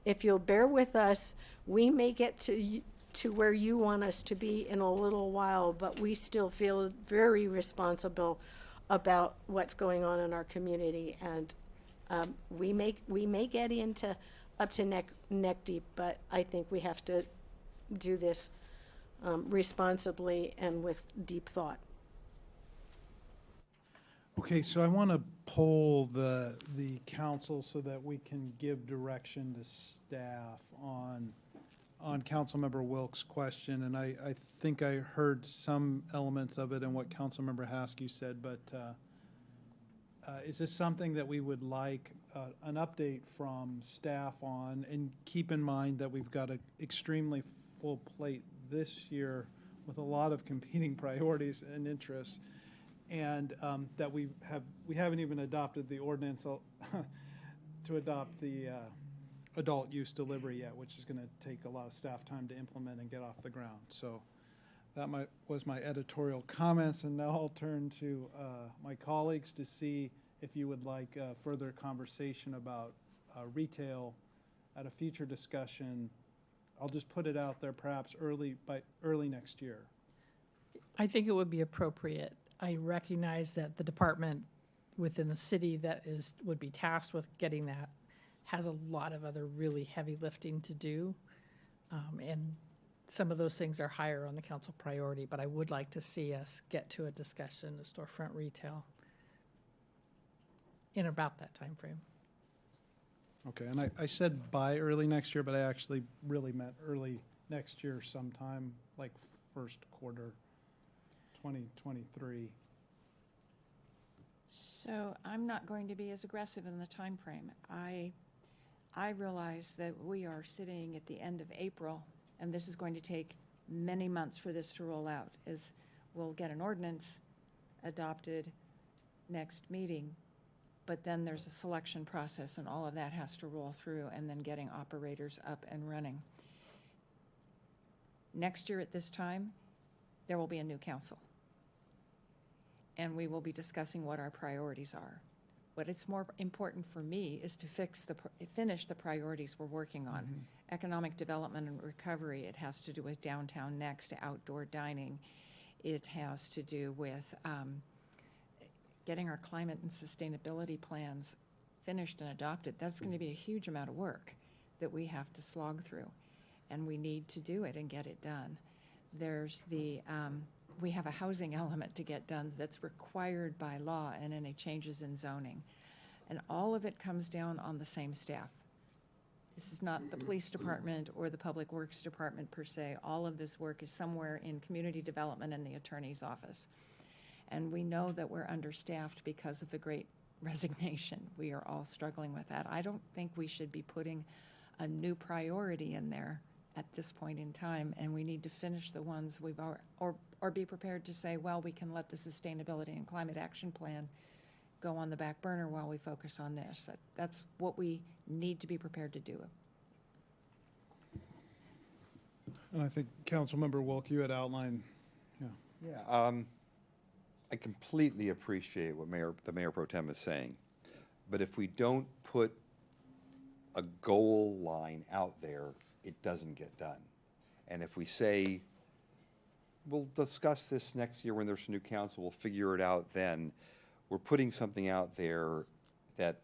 if you'll bear with us, we may get to where you want us to be in a little while, but we still feel very responsible about what's going on in our community. And we may get into up to neck deep, but I think we have to do this responsibly and with deep thought. Okay, so I want to poll the council so that we can give direction to staff on Councilmember Wilkes' question, and I think I heard some elements of it in what Councilmember Haskew said, but is this something that we would like an update from staff on? And keep in mind that we've got an extremely full plate this year with a lot of competing priorities and interests, and that we haven't even adopted the ordinance to adopt the adult use delivery yet, which is going to take a lot of staff time to implement and get off the ground. So that was my editorial comments, and now I'll turn to my colleagues to see if you would like further conversation about retail at a future discussion. I'll just put it out there, perhaps early next year. I think it would be appropriate. I recognize that the department within the city that would be tasked with getting that has a lot of other really heavy lifting to do. And some of those things are higher on the council priority, but I would like to see us get to a discussion of storefront retail in about that time frame. Okay, and I said by early next year, but I actually really meant early next year sometime, like first quarter 2023. So I'm not going to be as aggressive in the time frame. I realize that we are sitting at the end of April, and this is going to take many months for this to roll out, as we'll get an ordinance adopted next meeting, but then there's a selection process, and all of that has to roll through, and then getting operators up and running. Next year at this time, there will be a new council, and we will be discussing what our priorities are. What it's more important for me is to finish the priorities we're working on. Mm-hmm. Economic development and recovery, it has to do with downtown next, outdoor dining. It has to do with getting our climate and sustainability plans finished and adopted. That's going to be a huge amount of work that we have to slog through, and we need to do it and get it done. There's we have a housing element to get done that's required by law and any changes in zoning. And all of it comes down on the same staff. This is not the police department or the public works department per se. All of this work is somewhere in community development and the attorney's office. And we know that we're understaffed because of the great resignation. We are all struggling with that. I don't think we should be putting a new priority in there at this point in time, and we need to finish the ones we've or be prepared to say, well, we can let the sustainability and climate action plan go on the back burner while we focus on this. That's what we need to be prepared to do. And I think Councilmember Wilk, you had outlined, I completely appreciate what the Mayor Pro Tem is saying, but if we don't put a goal line out there, it doesn't get done. And if we say, we'll discuss this next year when there's a new council, we'll figure it out then, we're putting something out there that,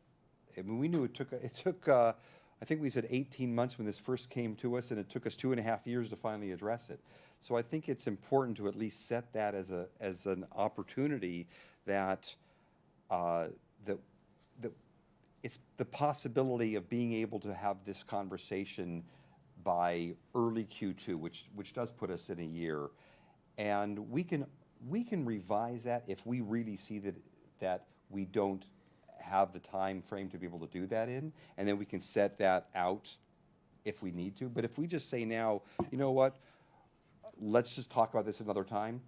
I mean, we knew it took I think we said 18 months when this first came to us, and it took us 2.5 years to finally address it. So I think it's important to at least set that as an opportunity that it's the possibility of being able to have this conversation by early Q2, which does put us in a year, and we can revise that if we really see that we don't have the time frame to be able to do that in, and then we can set that out if we need to. But if we just say now, you know what, let's just talk about this another time,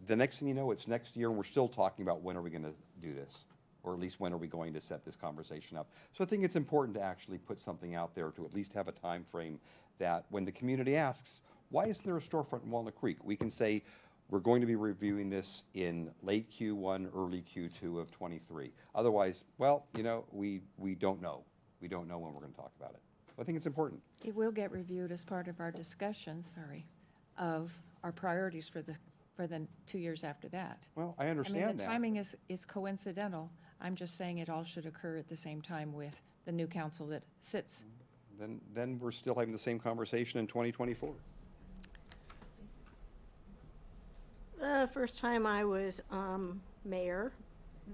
the next thing you know, it's next year and we're still talking about when are we going to do this, or at least when are we going to set this conversation up. So I think it's important to actually put something out there to at least have a time frame that when the community asks, Why isn't there a storefront in Walnut Creek? We can say, we're going to be reviewing this in late Q1, early Q2 of '23. Otherwise, well, you know, we don't know. We don't know when we're going to talk about it. So I think it's important. It will get reviewed as part of our discussion, of our priorities for the 2 years after that. Well, I I understand mean, the that. timing is coincidental. I'm just saying it all should occur at the same time with the new council that sits. Then we're still having the same conversation in 2024. The first time I was mayor,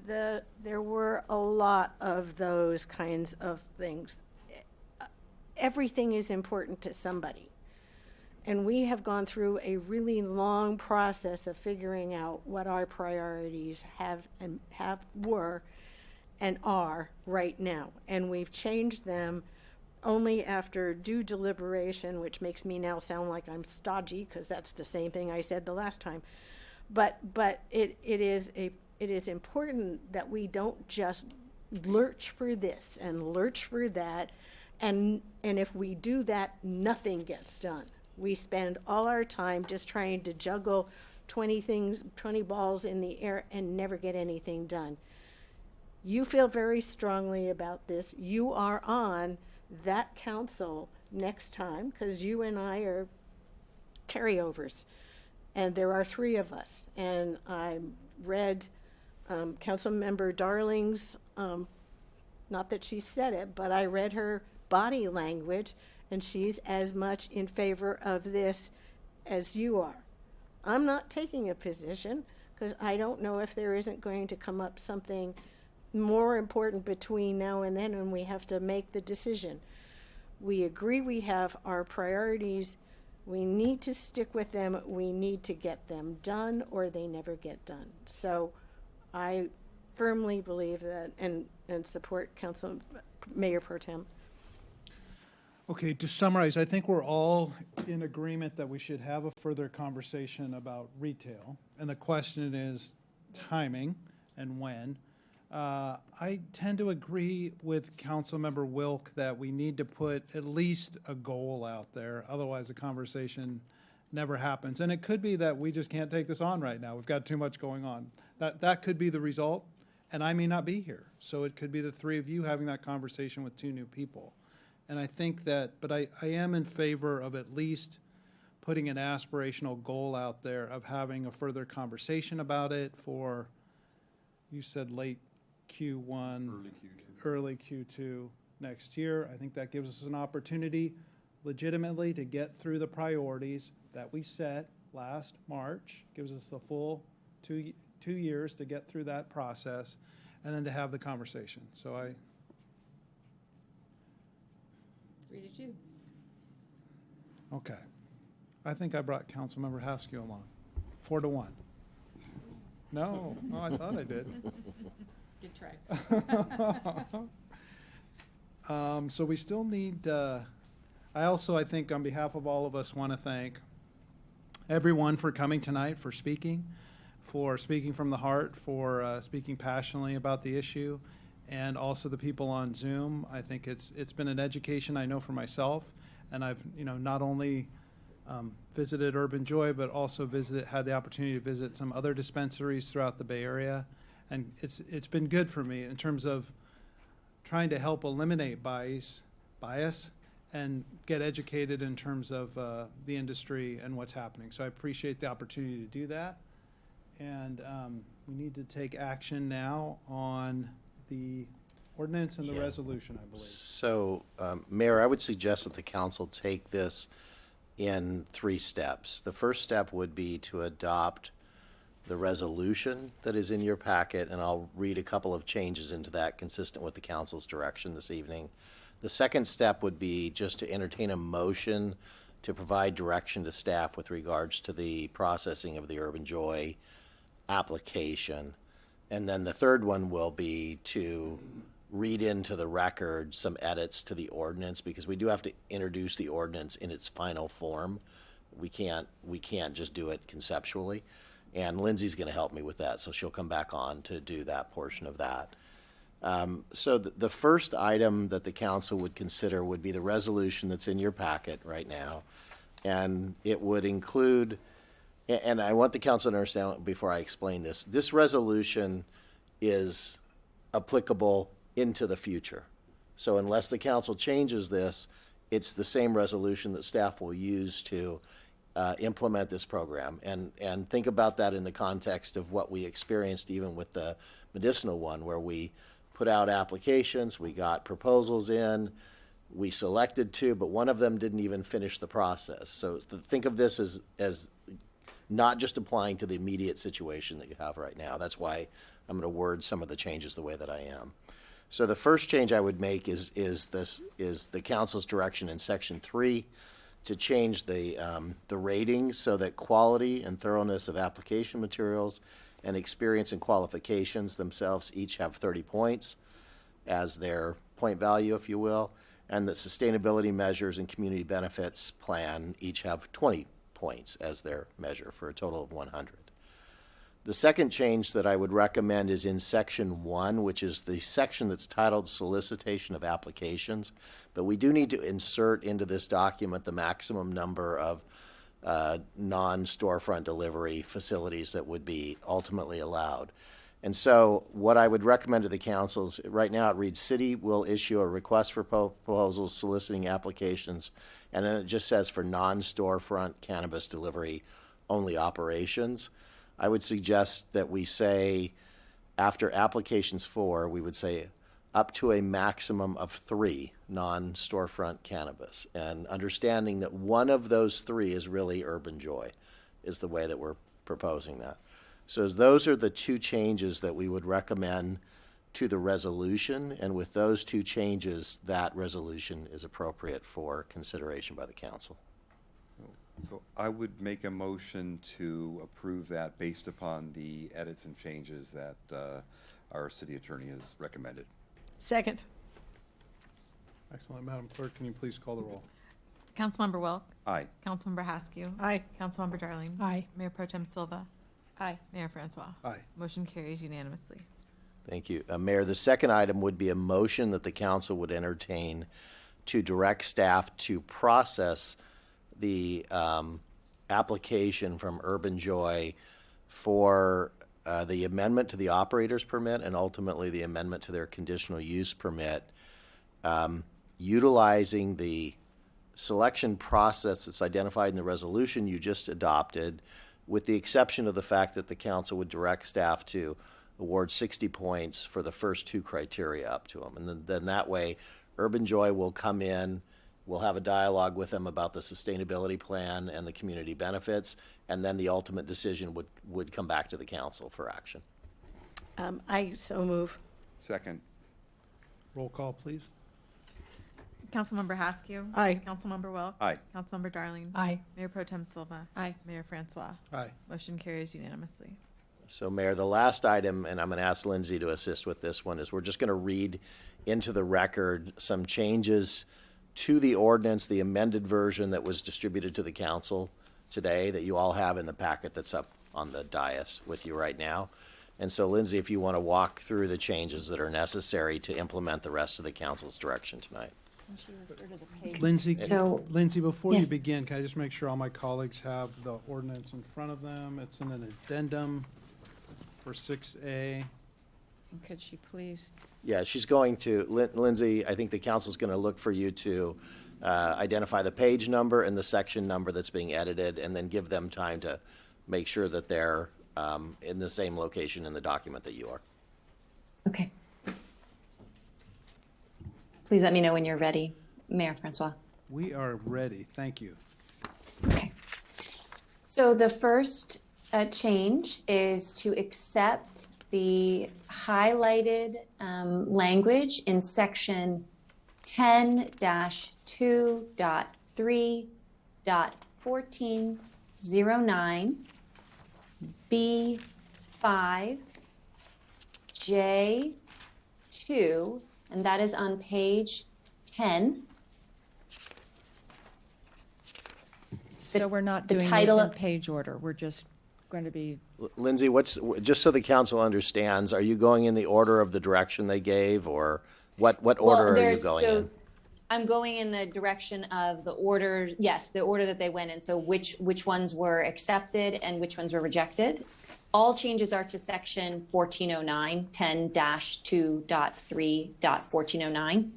there were a lot of those kinds of things. Everything is important to somebody. And we have gone through a really long process of figuring out what our priorities were and are right now. And we've changed them only after due deliberation, which makes me now sound like I'm stodgy, because that's the same thing I said the last time. But it is important that we don't just lurch for this and lurch for that, and if we do that, nothing gets done. We spend all our time just trying to juggle 20 balls in the air and never get anything done. You feel very strongly about this. You are on that council next time, because you and I are carryovers. And there are 3 of us. And I read Councilmember Darling's, not that she said it, but I read her body language, and she's as much in favor of this as you are. I'm not taking a position, because I don't know if there isn't going to come up something more important between now and then when we have to make the decision. We agree we have our priorities. We need to stick with them. We need to get them done, or they never get done. So I firmly believe that and support Mayor Pro Tem. Okay, to summarize, I think we're all in agreement that we should have a further conversation about retail. And the question is timing and when. I tend to agree with Councilmember Wilk that we need to put at least a goal out there. Otherwise, the conversation never happens. And it could be that we just can't take this on right now. We've got too much going on. That could be the result, and I may not be here. So it could be the 3 of you having that conversation with 2 new people. And I think that, but I am in favor of at least putting an aspirational goal out there of having a further conversation about it for, you said late Q1, early Q2 next year. I think that gives us an opportunity legitimately to get through the priorities that we set last March, gives us the full two years to get through that process, and then to have the conversation. So 3-2. Okay. I think I brought Councilmember Haskew along. 4-1. No, I thought I did. Good try. So we still need, I think on behalf of all of us, want to thank everyone for coming tonight, for speaking from the heart, for speaking passionately about the issue, and also the people on Zoom. I think it's been an education, I know, for myself, and I've not only visited Urban Joy, but also had the opportunity to visit some other dispensaries throughout the Bay Area, and it's been good for me in terms of trying to help eliminate bias and get educated in terms of the industry and what's happening. So I appreciate the opportunity to do that, and we need to take action now on the ordinance and the resolution, I believe. So, Mayor, I would suggest that the council take this in 3 steps. The first step would be to adopt the resolution that is in your packet, and I'll read a couple of changes into that consistent with the council's direction this evening. The second step would be just to entertain a motion to provide direction to staff with regards to the processing of the Urban Joy application. And then the third one will be to read into the record some edits to the ordinance, because we do have to introduce the ordinance in its final form. We can't just do it conceptually. And Lindsay's going to help me with that, so she'll come back on to do that portion of that. So the first item that the council would consider would be the resolution that's in your packet right now. And it would include, and I want the council to understand before I explain this, this resolution is applicable into the future. So unless the council changes this, it's the same resolution that staff will use to implement this program. And think about that in the context of what we experienced even with the medicinal one, where we put out applications, we got proposals in, we selected two, but one of them didn't even finish the process. So think of this as not just applying to the immediate situation that you have right now. That's why I'm going to word some of the changes the way that I am. So the first change I would make is the council's direction in section 3 to change the ratings so that quality and thoroughness of application materials and experience and qualifications themselves each have 30 points as their point value, if you will, and that sustainability measures and community benefits plan each have 20 points as their measure for a total of 100. The second change that I would recommend is in section 1, which is the section that's titled solicitation of applications. But we do need to insert into this document the maximum number of non-storefront delivery facilities that would be ultimately allowed. And so what I would recommend to the council is, right now it reads, city will issue a request for proposals soliciting applications, and then it just says for non-storefront cannabis delivery only operations. I would suggest that we say, after applications 4, we would say up to a maximum of 3 non-storefront cannabis. And understanding that one of those 3 is really Urban Joy, is the way that we're proposing that. So those are the 2 changes that we would recommend to the resolution. And with those 2 changes, that resolution is appropriate for consideration by the council. So I would make a motion to approve that based upon the edits and changes that our city attorney has recommended. Second. Excellent. Madam Clerk, can you please call the roll? Councilmember Welk. Aye. Councilmember Haskew. Aye. Councilmember Darling. Aye. Mayor Pro Tem Silva. Aye. Mayor Francois. Aye. Motion carries unanimously. Thank you. Mayor, the second item would be a motion that the council would entertain to direct staff to process the application from Urban Joy for the amendment to the operator's permit and ultimately the amendment to their conditional use permit, utilizing the selection process that's identified in the resolution you just adopted, with the exception of the fact that the council would direct staff to award 60 points for the first 2 criteria up to them. And then that way, Urban Joy will come in, we'll have a dialogue with them about the sustainability plan and the community benefits, and then the ultimate decision would come back to the council for action. I so move. Second. Roll call, please. Councilmember Haskew. Aye. Councilmember Welk. Aye. Councilmember Darling. Aye. Mayor Pro Tem Silva. Aye. Mayor Francois. Aye. Motion carries unanimously. So, Mayor, the last item, and I'm going to ask Lindsay to assist with this one, is we're just going to read into the record some changes to the ordinance, the amended version that was distributed to the council today that you all have in the packet that's up on the dais with you right now. And so, Lindsay, if you want to walk through the changes that are necessary to implement the rest of the council's direction tonight. Lindsay, Lindsay, before you yes. begin, can I just make sure all my colleagues have the ordinance in front of them? It's in an addendum for 6A. Could she please? Yeah, she's going to, Lindsay, I think the council's going to look for you to identify the page number and the section number that's being edited, and then give them time to make sure that they're in the same location in the document that you are. Okay. Please let me know when you're ready, Mayor Francois. We are ready. Thank you. Okay. So the first change is to accept the highlighted language in section 10-2.3.1409 B5 J2, and that is on page 10. So we're not doing this title in of- page order. We're just going to be, Lindsay, just so the council understands, are you going in the order of the direction they gave, or what order are you going in? I'm going in the direction of the order, yes, the order that they went in. So which ones were accepted and which ones were rejected. All changes are to section 1409, 10-2.3.1409.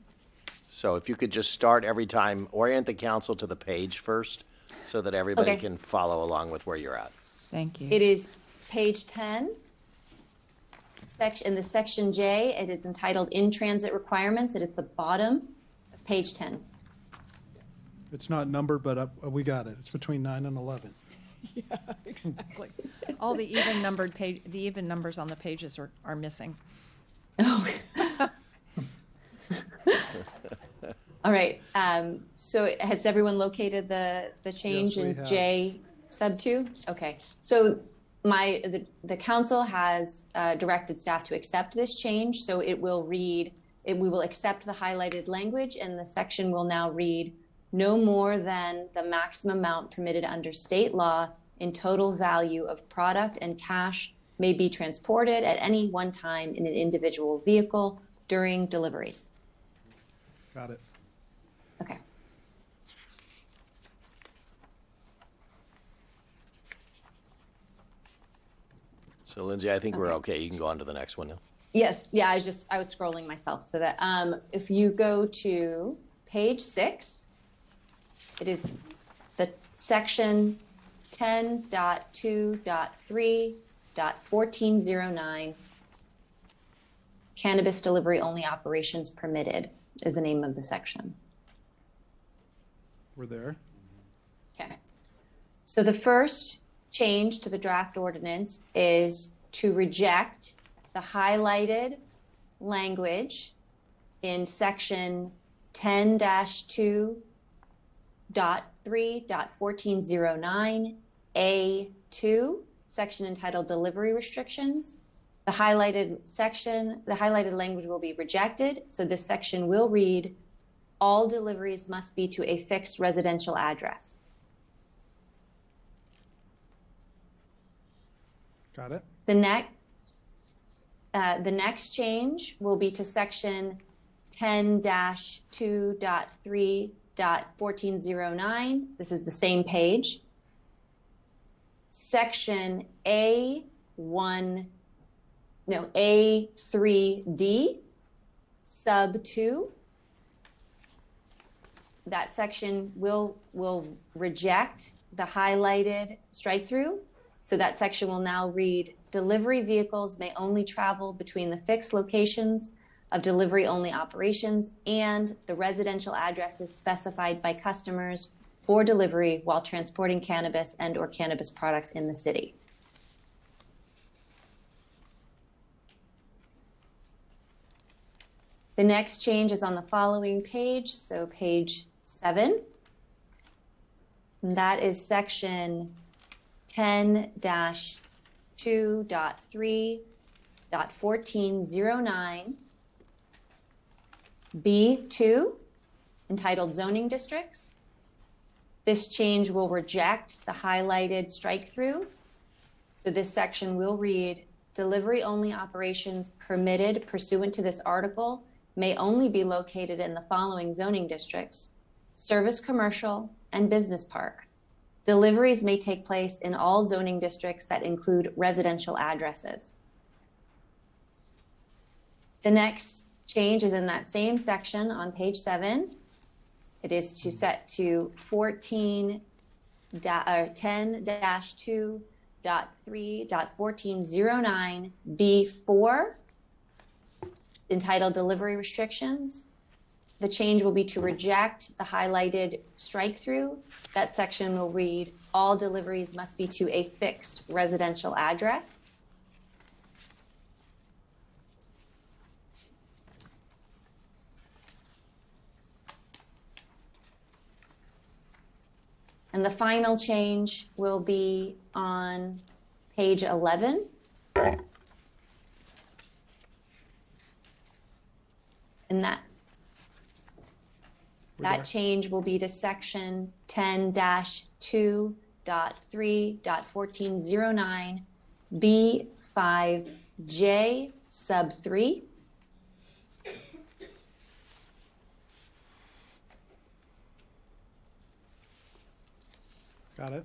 So if you could just start every time, orient the council to the page first so that everybody Okay. can follow along with where you're at. Thank you. It is page 10, in the section J. It is entitled In-Transit Requirements. It is the bottom of page 10. It's not numbered, but we got it. It's between 9 and 11. Yeah, exactly. All the even numbered the even numbers on the pages are missing. All right. So has everyone located the change Yes, we in have. J sub 2? Okay. So the council has directed staff to accept this change. So it will read, we will accept the highlighted language, and the section will now read no more than the maximum amount permitted under state law in total value of product and cash may be transported at any one time in an individual vehicle during deliveries. Got it. Okay. So Lindsay, I think we're okay. You can go on to the next one now. Yes, yeah, I was scrolling myself so that if you go to page 6, it is the section 10.2.3.1409, cannabis delivery only operations permitted is the name of the section. We're there. Okay. So the first change to the draft ordinance is to reject the highlighted language in section 10-2.3.1409 A2, section entitled Delivery Restrictions. The highlighted language will be rejected. So this section will read, all deliveries must be to a fixed residential address. Got it. The next change will be to section 10-2.3.1409. This is the same page. Section A3D, sub 2. That section will reject the highlighted strike through. So that section will now read, delivery vehicles may only travel between the fixed locations of delivery only operations and the residential addresses specified by customers for delivery while transporting cannabis and or cannabis products in the city. The next change is on the following page, so page 7. And that is section 10-2.3.1409 B2, entitled Zoning Districts. This change will reject the highlighted strike through. So this section will read, delivery only operations permitted pursuant to this article may only be located in the following zoning districts: service commercial and business park. Deliveries may take place in all zoning districts that include residential addresses. The next change is in that same section on page 7. It is to set to 10-2.3.1409 B4, entitled Delivery Restrictions. The change will be to reject the highlighted strike through. That section will read, all deliveries must be to a fixed residential address. And the final change will be on page 11. And that change will be to section 10-2.3.1409 B5J sub 3. Got it?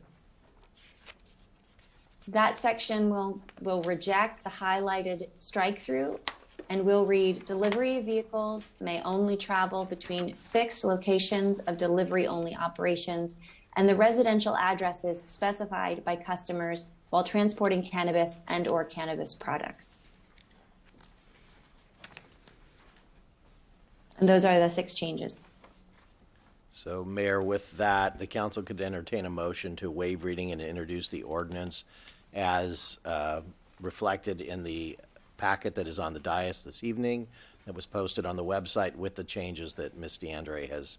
That section will reject the highlighted strike through and will read delivery vehicles may only travel between fixed locations of delivery only operations and the residential addresses specified by customers while transporting cannabis and or cannabis products. And those are the 6 changes. So, Mayor, with that, the council could entertain a motion to waive reading and introduce the ordinance as reflected in the packet that is on the dais this evening, that was posted on the website with the changes that Ms. DeAndre has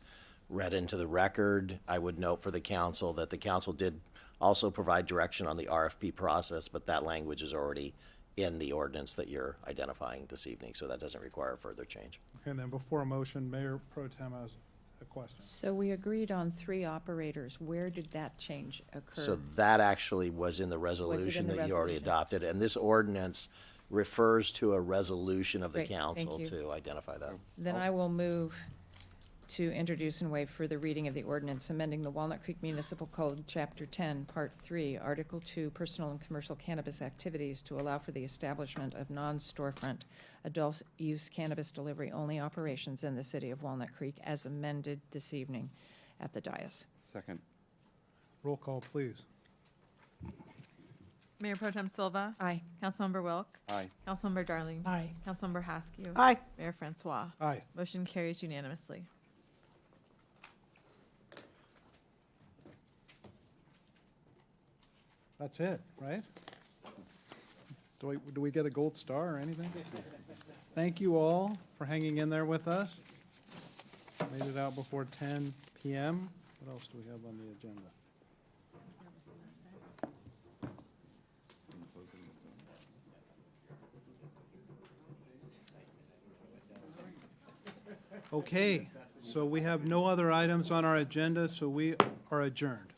read into the record. I would note for the council that the council did also provide direction on the RFP process, but that language is already in the ordinance that you're identifying this evening, so that doesn't require further change. Okay, and then before a motion, Mayor Pro Tem has a question. So we agreed on 3 operators. Where did that change occur? So that actually was in the resolution that you already adopted, and this ordinance refers to a resolution of the Great, thank council you. to identify that. Then I will move to introduce and waive further reading of the ordinance amending the Walnut Creek Municipal Code, Chapter 10, Part 3, Article 2, Personal and Commercial Cannabis Activities to allow for the establishment of non-storefront adult-use cannabis delivery-only operations in the city of Walnut Creek as amended this evening at the dais. Second. Roll call, please. Mayor Pro Tem Silva. Aye. Councilmember Wilk. Aye. Councilmember Darling. Aye. Councilmember Haskew. Aye. Mayor Francois. Aye. Motion carries unanimously. That's it, right? Do we get a gold star or anything? Thank you all for hanging in there with us. Made it out before 10 p.m. What else do we have on the agenda? Okay, so we have no other items on our agenda, so we are adjourned.